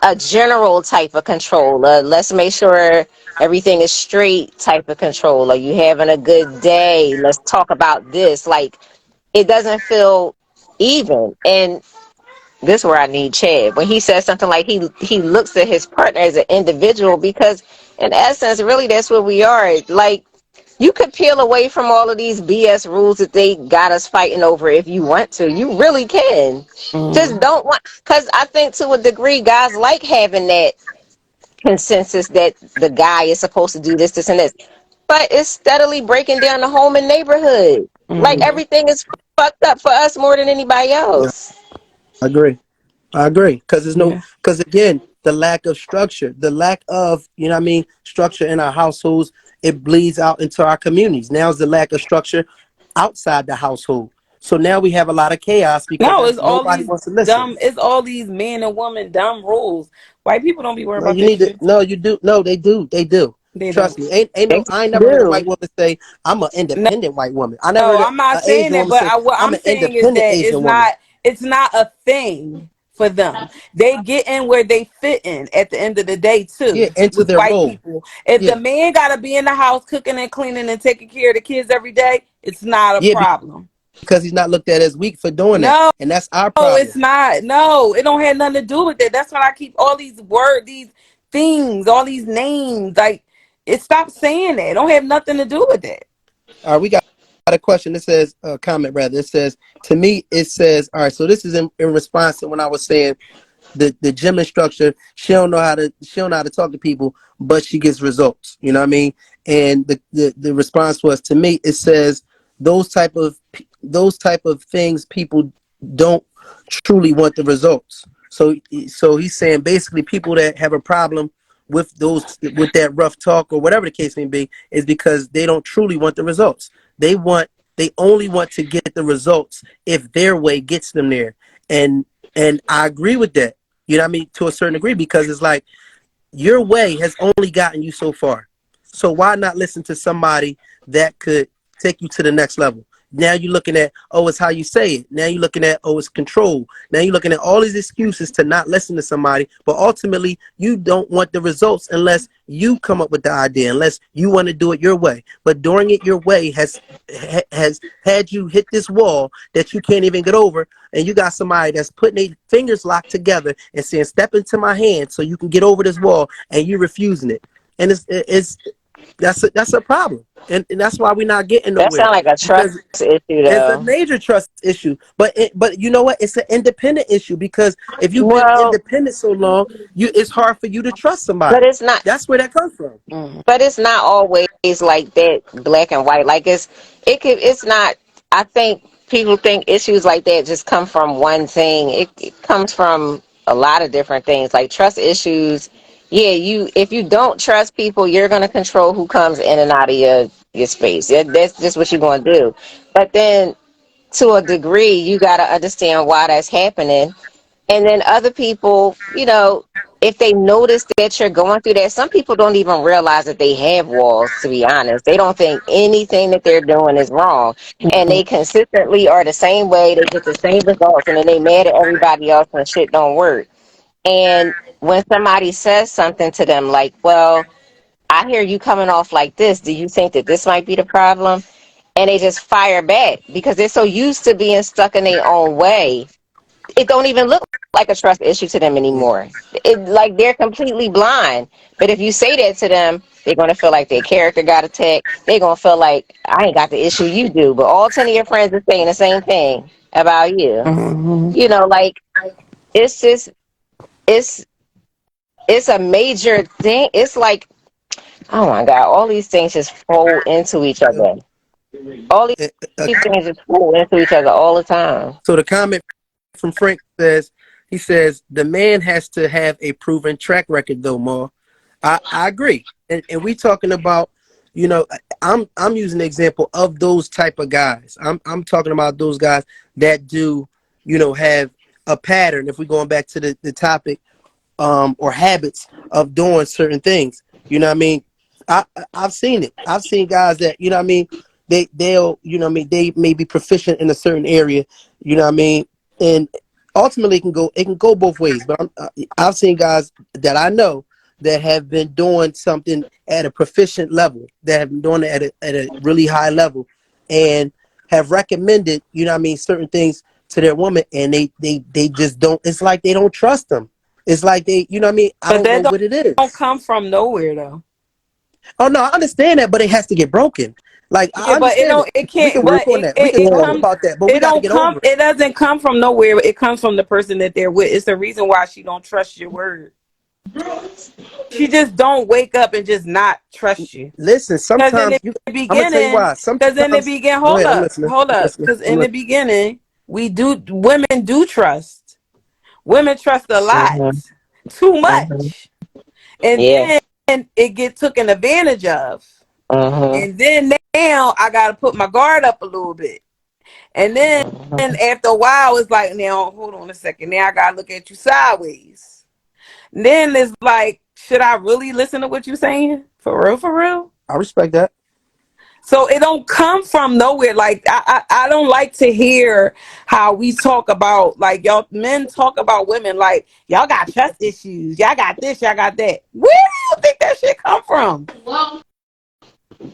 a general type of control. Let's make sure everything is straight type of control. Are you having a good day? Let's talk about this. Like it doesn't feel even. And this is where I need Chad. When he says something like he looks at his partner as an individual, because in essence, really that's what we are. Like you could peel away from all of these BS rules that they got us fighting over if you want to. You really can. Just Mm. don't want, because I think to a degree, guys like having that consensus that the guy is supposed to do this, this, and this. But it's steadily breaking down the home and neighborhood. Like Mm. everything is fucked up for us more than anybody Yeah, else. I agree. I agree because there's no Yeah. because again the lack of structure, the lack of you know what I mean structure in our households, it bleeds out into our communities. Now is the lack of structure outside the household. So now we have a lot of chaos because No, it's all nobody these wants to listen. dumb. It's all these man and woman dumb rules. White people don't be worried No, about you that need to. shit. No, you do. No, they do. They do. They Trust don't. me. Ain't They no. I ain't never heard a white do. woman say I'm an No, independent white woman. I never heard I'm not an saying Asian that. woman But say what I'm I'm an saying is independent that Asian woman. it's not a thing for them. They get in where they fit in at the end of the day Yeah, too. into With their white role. people, if the Yeah, man gotta be in the house cooking and cleaning and taking care of the kids every day, it's not a yeah, problem. because he's not looked at as weak for doing that, No, and that's our it's problem. not. No, it don't have nothing to do with that. That's why I keep all these these things, all these names. Like it stops saying that. It don't have nothing to do with that. All right, we got a question. It says a comment rather. It says to me. It says all right. So this is in response to when I was saying the gym instructor, she don't know how to talk to people, but she gets results. You know what I mean? And the response was to me, it says those type of things people don't truly want the results. So he's saying basically people that have a problem with that rough talk or whatever the case may be is because they don't truly want the results. They only want to get the results if their way gets them there. And and I agree with that. You know what I mean? To a certain degree, because it's like your way has only gotten you so far. So why not listen to somebody that could take you to the next level? Now you're looking at, oh, it's how you say it. Now you're looking at, oh, it's control. Now you're looking at all these excuses to not listen to somebody. But ultimately, you don't want the results unless you come up with the idea, unless you want to do it your way. But doing it your way has had you hit this wall that you can't even get over. And you got somebody that's putting their fingers locked together and saying, step into my hand so you can get over this wall, and you refusing it. And that's a problem. and that's why we're not getting That nowhere sounds like a trust because issue, it's a though. major trust issue. But you know what? It's an independent issue because if you've been Well, independent so long, it's hard for you to trust but somebody. it's not. That's where that comes from. But it's not always like that, black and white. Like it's not. I think people think issues like that just come from one thing. It comes from a lot of different things, like trust issues. Yeah, if you don't trust people, you're gonna control who comes in and out of your space. That's just what you're gonna do. But then, to a degree, you gotta understand why that's happening. And then other people, if they notice that you're going through that, some people don't even realize that they have walls, to be honest. They don't think anything that they're doing is wrong. And they consistently are the same way. They get the same results. And then they mad at everybody else when shit don't work. And when somebody says something to them like, well, I hear you coming off like this. Do you think that this might be the problem? And they just fire back because they're so used to being stuck in their own way. It don't even look like a trust issue to them anymore. It like they're completely blind. But if you say that to them, they're gonna feel like their character got attacked. They're gonna feel like I ain't got the issue you do, but all 10 of your friends are saying the same thing about you. Mm-hmm. Like it's just it's it's a major thing. It's like, oh my God, all these things just fold into each other. All these Uh, uh, things just fold into each other all the time. So the comment from Frank he says the man has to have a proven track record though, Ma. I agree. And we talking about, I'm using the example of those type of guys. I'm talking about those guys that do, have a pattern. If we're going back to the topic, or habits of doing certain things. You know what I mean? I've seen it. I've seen guys that, you know what I mean, they'll, they may be proficient in a certain area, you know what I mean? And ultimately it can go both ways. But I've seen guys that I know that have been doing something at a proficient level, that have been doing it at a really high level, and have recommended, you know what I mean, certain things to their woman, and they just don't. It's like they don't trust them. It's like they, you know what I mean? I But don't know that what it don't is. come from nowhere though. Oh no, I understand that, but it has to get broken. Like I Yeah, but it understand don't. that. It We can can't. work But on that. We can it talk comes. about that, but we It got to don't get come. over it. It doesn't come from nowhere. It comes from the person that they're with. It's the reason why she don't trust your word. She just don't wake up and just not trust you. Listen, Because in sometimes the I'm gonna tell you beginning, why. Sometimes, go hold ahead. I'm up, listening. hold I'm up. listening. Because I'm in the listening. beginning, women do trust. Women trust a lot, Mm-hmm. too Mm-hmm. much, and Yeah. then it get taken advantage of. Mm-hmm. And then now I gotta put my guard up a little bit. And then Mm-hmm. after a while, it's like, now hold on a second. Now I gotta look at you sideways. And then it's like, should I really listen to what you're saying? For real, for real? I respect that. So it don't come from nowhere. Like I don't like to hear how we talk about, like, y'all men talk about women like y'all got trust issues, y'all got this, y'all got that. Where do you think that shit come from?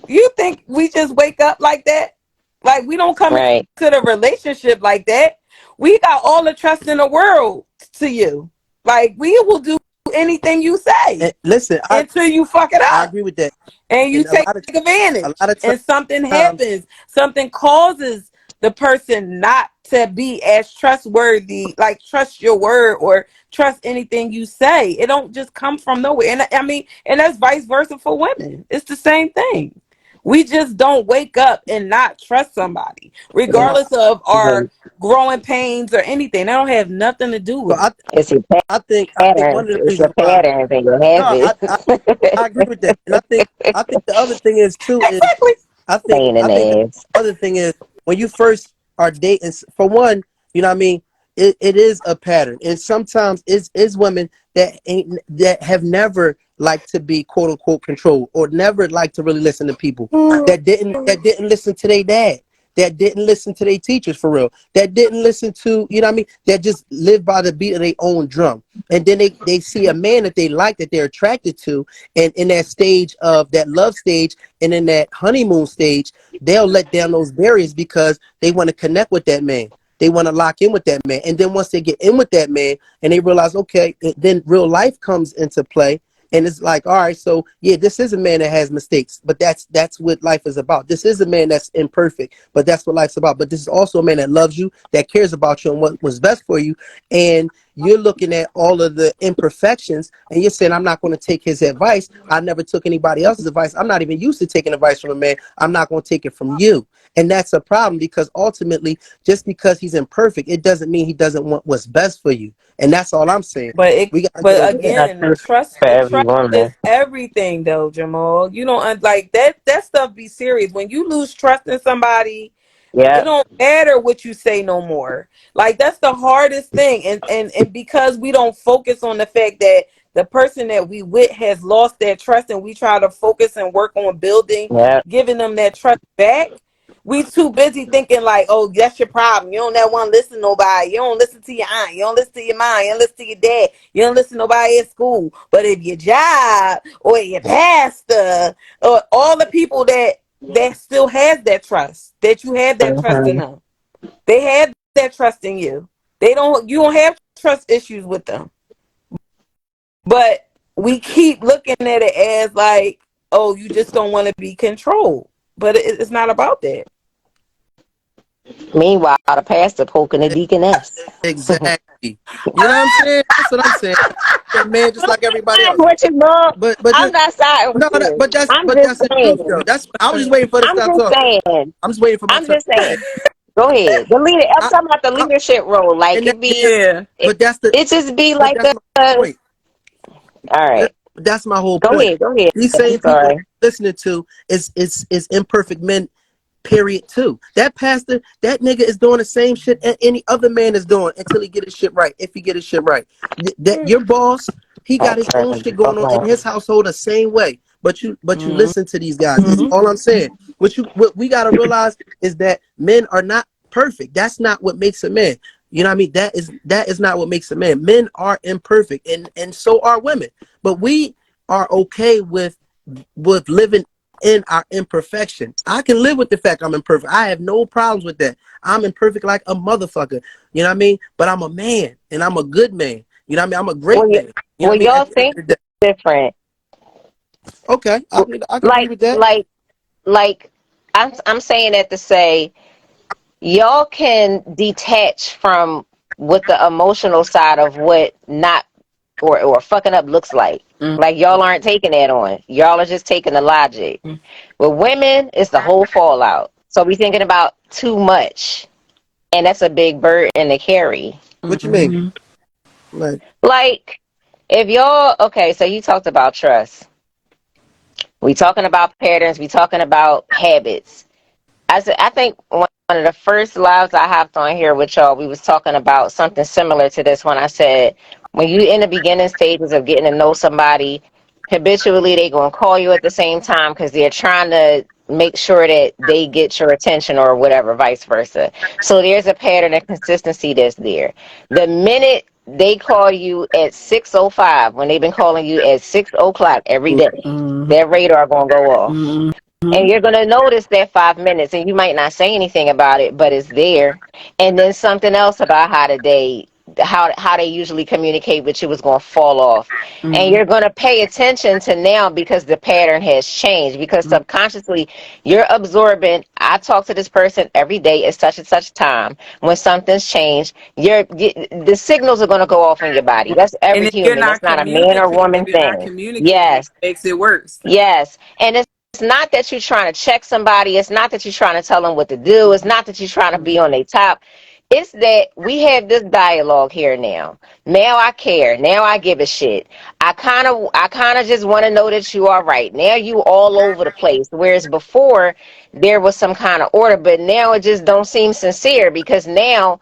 You think we just wake up like that? Like we don't come into Right. the relationship like that. We got all the trust in the world to you. Like we will do anything you say And listen, until you fuck it I up agree with that. and you And take advantage, a lot of and something times, happens, something causes the person not to be as trustworthy, like trust your word or trust anything you say. It don't just come from nowhere. And I mean, and that's vice versa for women. It's the same thing. We just don't wake up and not trust somebody and regardless of our Mhm. growing pains or anything. That don't have nothing to do so with it. It's your I think one patterns. of the It's your reasons why. patterns and your No, habits. I agree with that, and I think the other thing is too is Exactly. Pain in I the think the ass. other thing is when you first are dating, for one, you know what I mean, it is a pattern, and sometimes it's women that have never liked to be quote unquote controlled or never liked to really listen to people, that didn't listen to their dad, that didn't listen to their teachers for real, that didn't listen to, you know what I mean, that just live by the beat of their own drum. And then they see a man that they like, that they're attracted to, and in that stage of that love stage and in that honeymoon stage, they'll let down those barriers because they want to connect with that man. They want to lock in with that man. And then once they get in with that man and they realize, okay, then real life comes into play, And it's like, all right, so yeah, this is a man that has mistakes, but that's what life is about. This is a man that's imperfect, but that's what life's about. But this is also a man that loves you, that cares about you and what was best for you. And you're looking at all of the imperfections and you're saying, I'm not going to take his advice. I never took anybody else's advice. I'm not even used to taking advice from a man. I'm not going to take it from you. And that's a problem, because ultimately, just because he's imperfect, it doesn't mean he doesn't want what's best for you. And that's all I'm saying. But We got to get but over that. That's again, true for the every trust is woman. everything, though, Jamal. You don't like that stuff. Be serious. When you lose trust in somebody, it Yep. don't matter what you say no more. Like that's the hardest thing, and because we don't focus on the fact that the person that we with has lost their trust, and we try to focus and work on building, Yep. giving them that trust back. We too busy thinking like, oh, that's your problem. You don't ever want to listen to nobody. You don't listen to your aunt. You don't listen to your mom. You don't listen to your dad. You don't listen to nobody at school. But if your job or your pastor or all the people that still has that trust, that you have that trust in Mm-hmm. them, they have that trust in you. You don't have trust issues with them. But we keep looking at it as like, oh, you just don't want to be controlled. But it's not about that. Meanwhile, the pastor poking the deaconess. Exactly. You know what I'm saying? That's what I'm saying. That man, just like everybody else. What you know? But I'm not siding with no, you. I'm but just that's the truth, though. saying. That's I was just waiting for her to I'm stop just talking. saying. I'm just waiting for my I'm turn. just saying. Go ahead. The leader. I'm I, talking about the I, leadership role. Like and that, it be. Yeah. It, it just be but like that's my a. point. All right. That's my whole Go point. ahead. Go ahead. These I'm same people that sorry. I'm listening to is imperfect men. Period. Too. That pastor, that nigga is doing the same shit that any other man is doing until he get his shit right. If he get his shit right, that your boss, he got his own shit going on in his household the same way. But you Mm-hmm. listen to these guys. Is all I'm saying. What we gotta realize is that men are not perfect. That's not what makes a man. You know what I mean? That is not what makes a man. Men are imperfect, and so are women. But we are okay with living in our imperfection. I can live with the fact I'm imperfect. I have no problems with that. I'm imperfect like a motherfucker. You know what I mean? But I'm a man, and I'm a good man. You know what I mean? I'm a great man. You know what I mean? Y'all At the end think of the day. different. Okay, I can agree Like with that. like I'm saying that to say y'all can detach from what the emotional side of what not or fucking up looks like. Like y'all aren't taking that on. Y'all are just taking the logic. With women, it's the whole fallout. So we thinking about too much, and that's a big burden to carry. What you mean? Like if y'all okay, so you talked about trust. We talking about patterns. We talking about habits. I think one of the first lives I hopped on here with y'all, we was talking about something similar to this when I said, when you in the beginning stages of getting to know somebody, habitually they going to call you at the same time because they're trying to make sure that they get your attention or whatever, vice versa. So there's a pattern and consistency that's there. The minute they call you at 6:05, when they've been calling you at 6 o'clock every day, their radar going to go off. And you're going to notice that 5 minutes, and you might not say anything about it, but it's there. And then something else about how they usually communicate with you is going to fall off. And you're going to pay attention to now because the pattern has changed. Because subconsciously, you're absorbing, I talk to this person every day at such and such time. When something's changed, the signals are going to go off in your body. That's And every if you're human. That's not not a man or woman thing. communicating, Yes. it makes it worse. Yes. And it's not that you're trying to check somebody. It's not that you're trying to tell them what to do. It's not that you're trying to be on their top. It's that we have this dialogue here now. Now I care. Now I give a shit. I kind of just want to know that you are right. Now you all over the place. Whereas before there was some kind of order, but now it just don't seem sincere because now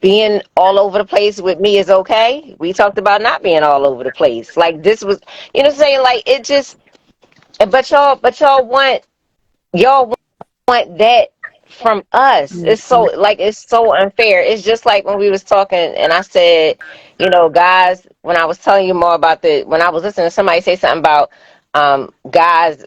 being all over the place with me is okay. We talked about not being all over the place. Like this was, you know what I'm saying? Like it just, but y'all want that from us. It's so unfair. It's just like when we was talking and I said, guys, when I was telling you more about when I was listening to somebody say something about guys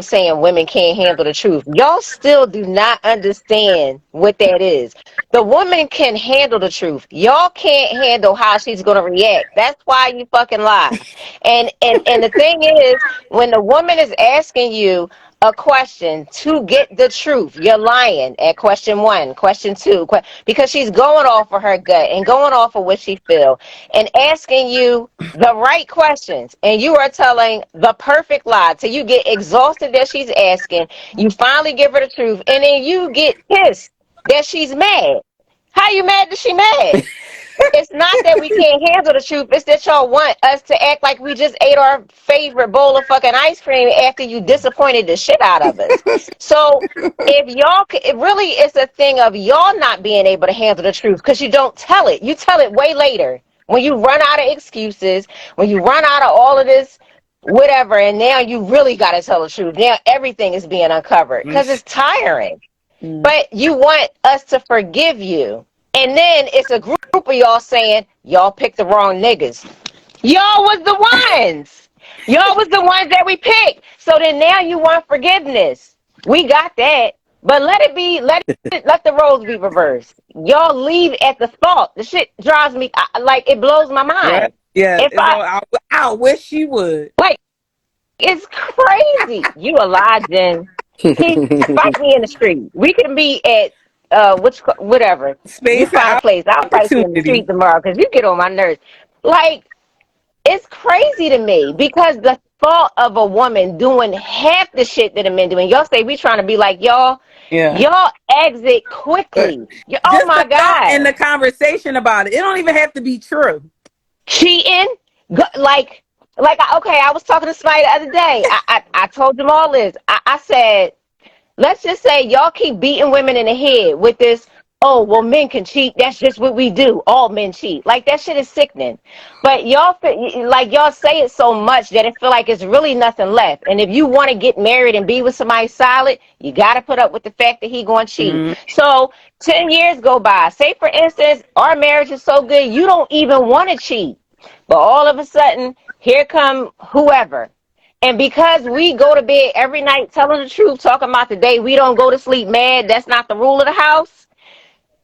saying women can't handle the truth. Y'all still do not understand what that is. The woman can handle the truth. Y'all can't handle how she's gonna react. That's why you fucking lie. And the thing is, when the woman is asking you a question to get the truth, you're lying at question 1, question 2, because she's going off of her gut and going off of what she feel and asking you the right questions, and you are telling the perfect lie till you get exhausted that she's asking. You finally give her the truth, and then you get pissed that she's mad. How you mad that she mad? It's not that we can't handle the truth. It's that y'all want us to act like we just ate our favorite bowl of fucking ice cream after you disappointed the shit out of us. So if y'all, it really is a thing of y'all not being able to handle the truth because you don't tell it. You tell it way later when you run out of excuses, when you run out of all of this whatever, and now you really got to tell the truth. Now everything is being uncovered because it's tiring. But you want us to forgive you. And then it's a group of y'all saying, y'all picked the wrong niggas. Y'all was the ones. Y'all was the ones that we picked. So then now you want forgiveness. We got that. But let the roles be reversed. Y'all leave at the thought. The shit drives me, like, it blows my mind. Right? Yeah, If I wish you would. Like, it's crazy. You a lie, Jen. Fight me in the street. We can be at whatever. Space You find a place. I'll fight you in the street tomorrow because you get on my nerves. Like, it's crazy to me because the thought of a woman doing half the shit that a man doing. Y'all say we trying to be like y'all. Yeah. Y'all exit quickly. Oh my God. And the conversation about it. It don't even have to be true. Cheating, I was talking to somebody the other day. I told them all this. I said, let's just say y'all keep beating women in the head with this, oh, well, men can cheat. That's just what we do. All men cheat. Like, that shit is sickening. But y'all say it so much that it feel like it's really nothing left. And if you want to get married and be with somebody solid, you got to put up with the fact that he going to cheat. Mm-hmm. So 10 years go by. Say, for instance, our marriage is so good, you don't even want to cheat. But all of a sudden, here come whoever. And because we go to bed every night telling the truth, talking about the day we don't go to sleep mad, that's not the rule of the house.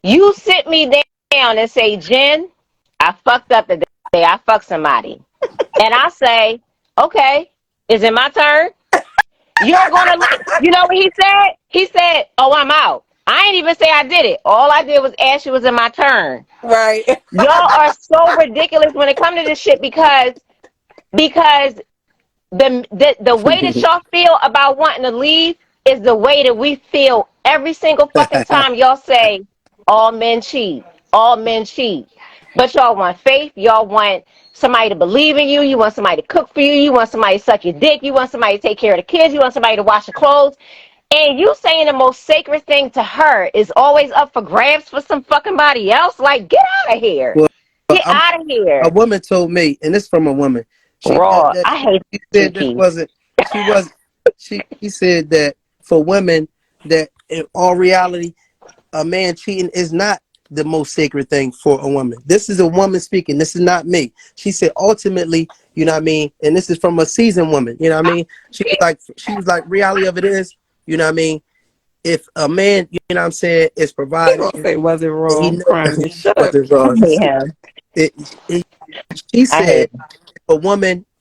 You sit me down and say, Jen, I fucked up the day I fucked somebody. And I say, okay, is it my turn? You're going to, you know what he said? He said, oh, I'm out. I ain't even say I did it. All I did was ask you was in my turn. Right. Y'all are so ridiculous when it comes to this shit because the way that y'all feel about wanting to leave is the way that we feel every single fucking time y'all say all men cheat. All men cheat. But y'all want faith. Y'all want somebody to believe in you. You want somebody to cook for you. You want somebody to suck your dick. You want somebody to take care of the kids. You want somebody to wash your clothes. And you saying the most sacred thing to her is always up for grabs for some fucking body else? Like, get out of here. Well, get out of here. A woman told me, and this from a woman. I hate she said this wasn't. She said that for women, that in all reality, a man cheating is not the most sacred thing for a woman. This is a woman speaking. This is not me. She said ultimately, you know what I mean, and this is from a seasoned woman. You know what I mean? She was like, reality of it is, you know what I mean, if a man, you know what I'm saying, is providing. Say, was it wrong? Shut up. She said,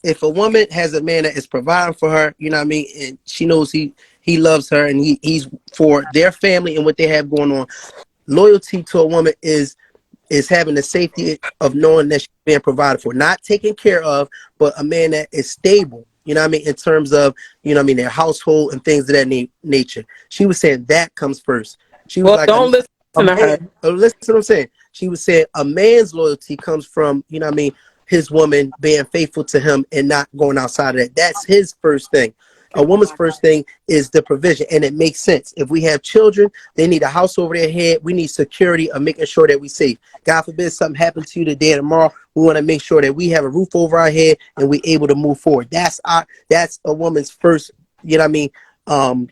if a woman has a man that is providing for her, you know what I mean, and she knows he loves her and he's for their family and what they have going on, loyalty to a woman is having the safety of knowing that she's being provided for, not taken care of, but a man that is stable. You know what I mean? In terms of, you know what I mean, their household and things of that nature. She was saying that comes first. She was don't listen to her. Listen to what I'm saying. She was saying a man's loyalty comes from, you know what I mean, his woman being faithful to him and not going outside of that. That's his first thing. A woman's first thing is the provision, and it makes sense. If we have children, they need a house over their head. We need security of making sure that we're safe. God forbid something happens to you today or tomorrow. We want to make sure that we have a roof over our head and we're able to move forward. That's a woman's first, you know what I mean,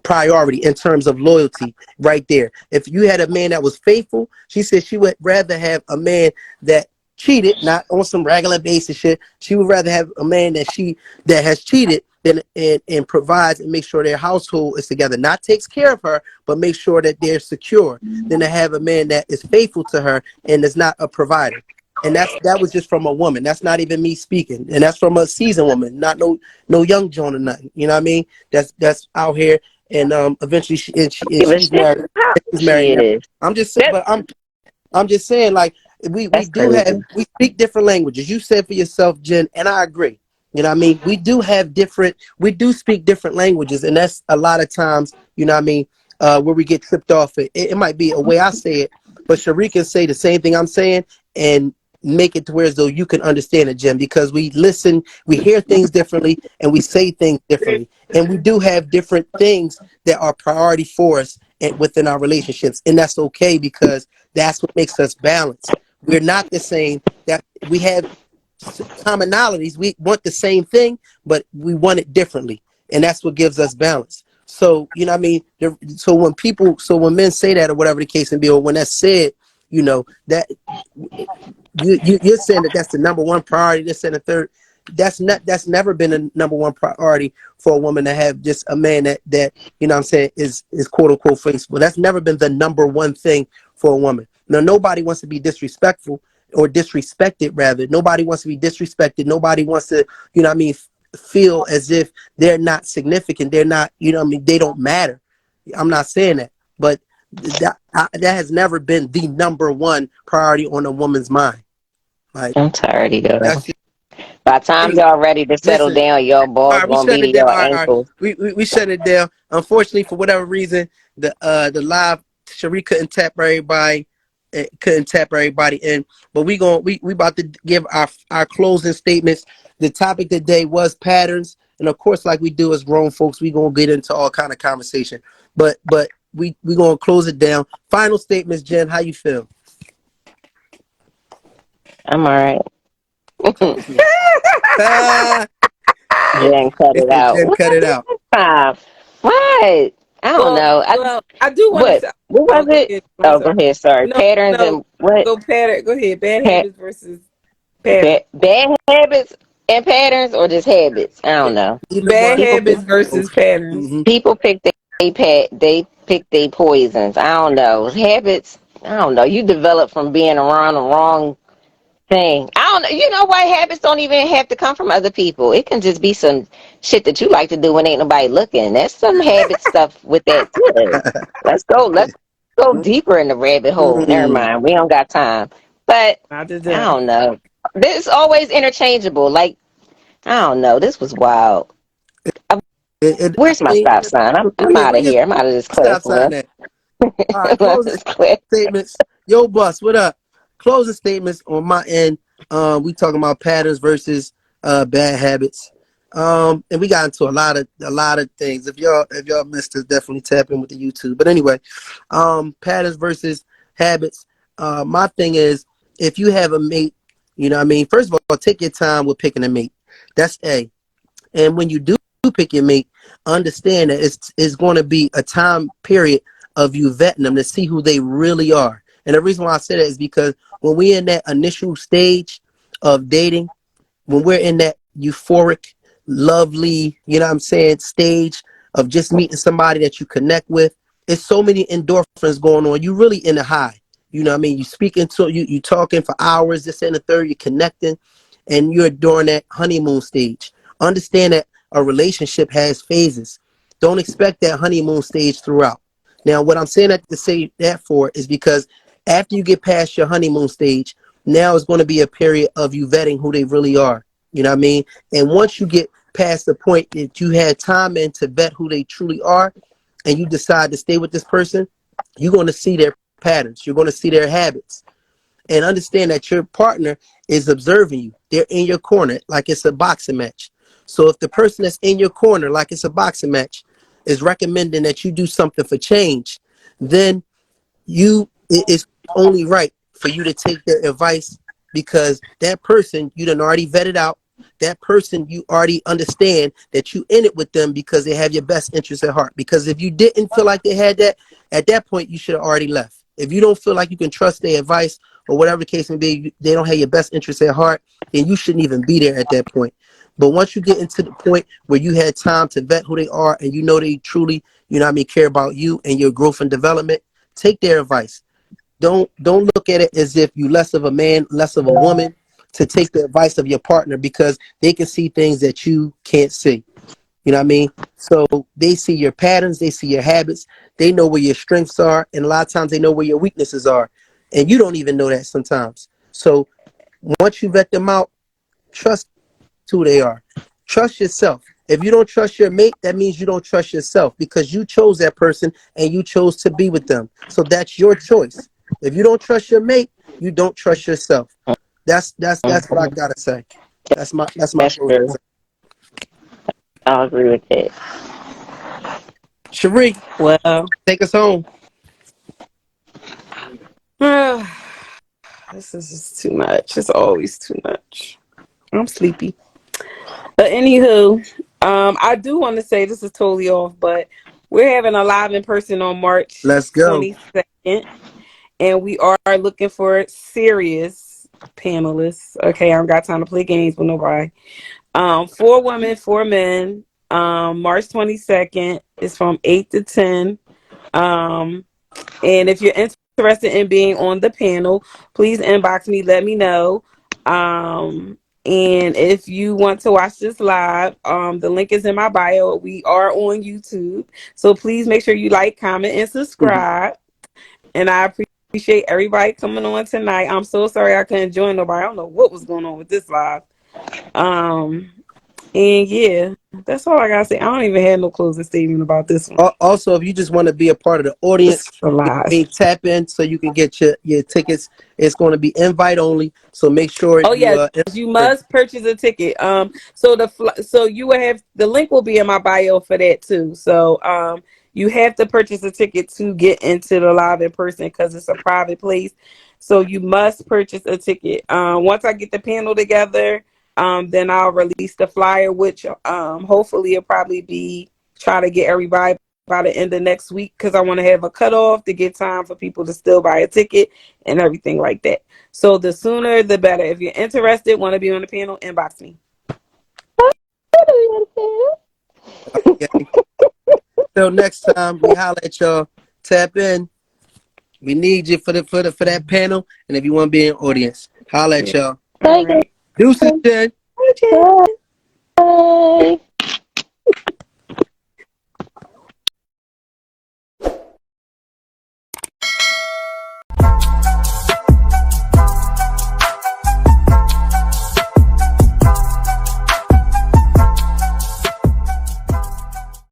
priority in terms of loyalty right there. If you had a man that was faithful, she said she would rather have a man that cheated, not on some regular basis shit. She would rather have a man that has cheated and provides and makes sure their household is together, not takes care of her, but make sure that they're secure, than to have a man that is faithful to her and is not a provider. And that was just from a woman. That's not even me speaking, and that's from a seasoned woman, not no young Joan or nothing. You know what I mean? That's out here, and eventually she's married. She's married now. Shit. I'm just saying, but I'm just saying, like, we That's do crazy. we speak different languages. You said for yourself, Jen, and I agree. You know what I mean? We do speak different languages, and that's a lot of times, you know what I mean, where we get tripped off. It might be a way I say it, but Sharika can say the same thing I'm saying and make it to where as though you can understand it, Jen, because we listen, we hear things differently, and we say things differently. And we do have different things that are priority for us within our relationships. And that's okay, because that's what makes us balanced. We're not the same. That we have commonalities. We want the same thing, but we want it differently. And that's what gives us balance. So, you know what I mean? So when men say that, or whatever the case may be, or when that's said, you know, that you're saying that that's the number one priority, this and the third. That's never been a number one priority for a woman to have just a man that you know what I'm saying is quote unquote faithful. That's never been the number one thing for a woman. Now, nobody wants to be disrespectful or disrespected, rather. Nobody wants to be disrespected. Nobody wants to, you know what I mean, feel as if they're not significant. They're not, you know what I mean, they don't matter. I'm not saying that, but that has never been the number one priority on a woman's mind. Like, I'm tired of y'all. that's just, By the time y'all ready to settle listen. down, your All balls right, we gonna be shut to it down. your All right. ankles. We shut it down. Unfortunately, for whatever reason, the live Cherie couldn't tap everybody. Couldn't tap everybody in, but we about to give our closing statements. The topic today was patterns, and of course, like we do as grown folks, we gonna get into all kind of conversation. But we gonna close it down. Final statements, Jen. How you feel? I'm all right. Talk to me. Jen, cut it out. Jen, cut it out. What? I don't know. I do want to What? say. What Oh, was go it? ahead. I'm Oh, go sorry. ahead. Sorry. No, Patterns no. and what? Go pattern. Go ahead. Bad Pat, habits versus patterns. bad habits and patterns, or just habits? I don't know. Either Bad one. People pick, habits versus patterns. Mm-hmm. people pick they pick their poisons. I don't know. Habits. I don't know. You develop from being around the wrong thing. I don't know. You know what? Habits don't even have to come from other people. It can just be some shit that you like to do when ain't nobody looking. That's some habit stuff with that too. Let's go. Let's go deeper in the rabbit hole. Never Mm-hmm. mind. We don't got time. But Not I today. don't know. This is always interchangeable. Like, I don't know. This was wild. I Where's my mean, stop sign? I'm where out of your here. I'm out of this class. stop sign at? All right, closing This class. statements. Yo, Bus, what up? Closing statements on my end. We talking about patterns versus bad habits. And we got into a lot of things. If y'all missed us, definitely tap in with the YouTube. But anyway, patterns versus habits. My thing is, if you have a mate, you know what I mean, first of all, take your time with picking a mate. That's A. And when you do pick your mate, understand that it's going to be a time period of you vetting them to see who they really are. And the reason why I say that is because when we're in that initial stage of dating, when we're in that euphoric, lovely, you know what I'm saying, stage of just meeting somebody that you connect with, it's so many endorphins going on. You really in a high. You know what I mean? You speaking to you talking for hours, this and the third, you're connecting, and you're during that honeymoon stage. Understand that a relationship has phases. Don't expect that honeymoon stage throughout. Now, what I'm saying that to say that for is because after you get past your honeymoon stage, now it's going to be a period of you vetting who they really are. You know what I mean? And once you get past the point that you had time in to vet who they truly are, and you decide to stay with this person, you're going to see their patterns. You're going to see their habits. And understand that your partner is observing you. They're in your corner like it's a boxing match. So if the person that's in your corner like it's a boxing match is recommending that you do something for change, then it's only right for you to take their advice, because that person you done already vetted out. That person you already understand that you in it with them because they have your best interest at heart. Because if you didn't feel like they had that, at that point you should have already left. If you don't feel like you can trust their advice or whatever the case may be, they don't have your best interest at heart, then you shouldn't even be there at that point. But once you get into the point where you had time to vet who they are and you know they truly, you know what I mean, care about you and your growth and development, take their advice. Don't look at it as if you less of a man, less of a woman to take the advice of your partner because they can see things that you can't see. You know what I mean? So they see your patterns, they see your habits, they know where your strengths are, and a lot of times they know where your weaknesses are. And you don't even know that sometimes. So once you vet them out, trust who they are. Trust yourself. If you don't trust your mate, that means you don't trust yourself because you chose that person and you chose to be with them. So that's your choice. If you don't trust your mate, you don't trust yourself. That's what I gotta say. That's my That's closing true. say. I agree with that. Shariq, Well, take us home. this is just too much. It's always too much. I'm sleepy. But anywho, I do want to say this is totally off, but we're having a live in person on March Let's go. 22nd, and we are looking for serious panelists. Okay, I don't got time to play games with nobody. 4 women, 4 men. March 22nd is from 8 to 10. And if you're interested in being on the panel, please inbox me, let me know. And if you want to watch this live, the link is in my bio. We are on YouTube. So please make sure you like, comment, and subscribe. And I appreciate everybody coming on tonight. I'm so sorry I couldn't join nobody. I don't know what was going on with this live. And yeah, that's all I gotta say. I don't even have no closing statement about this one. Also, if you just want to be a part of the audience, It's a lie. tap in so you can get your tickets. It's going to be invite only, so make sure Oh you yes, you must purchase a ticket. So you will have the link will be in my bio for that too. So you have to purchase a ticket to get into the live in person because it's a private place. So you must purchase a ticket. Once I get the panel together, then I'll release the flyer, which hopefully it'll probably be try to get everybody by the end of next week because I want to have a cutoff to get time for people to still buy a ticket and everything like that. So the sooner the better. If you're interested, want to be on the panel, inbox me. Okay. Till next time, we holler at y'all. Tap in. We need you for that panel, and if you want to be in audience, holler at y'all. All right. Deuces, Jen. Bye, Jen.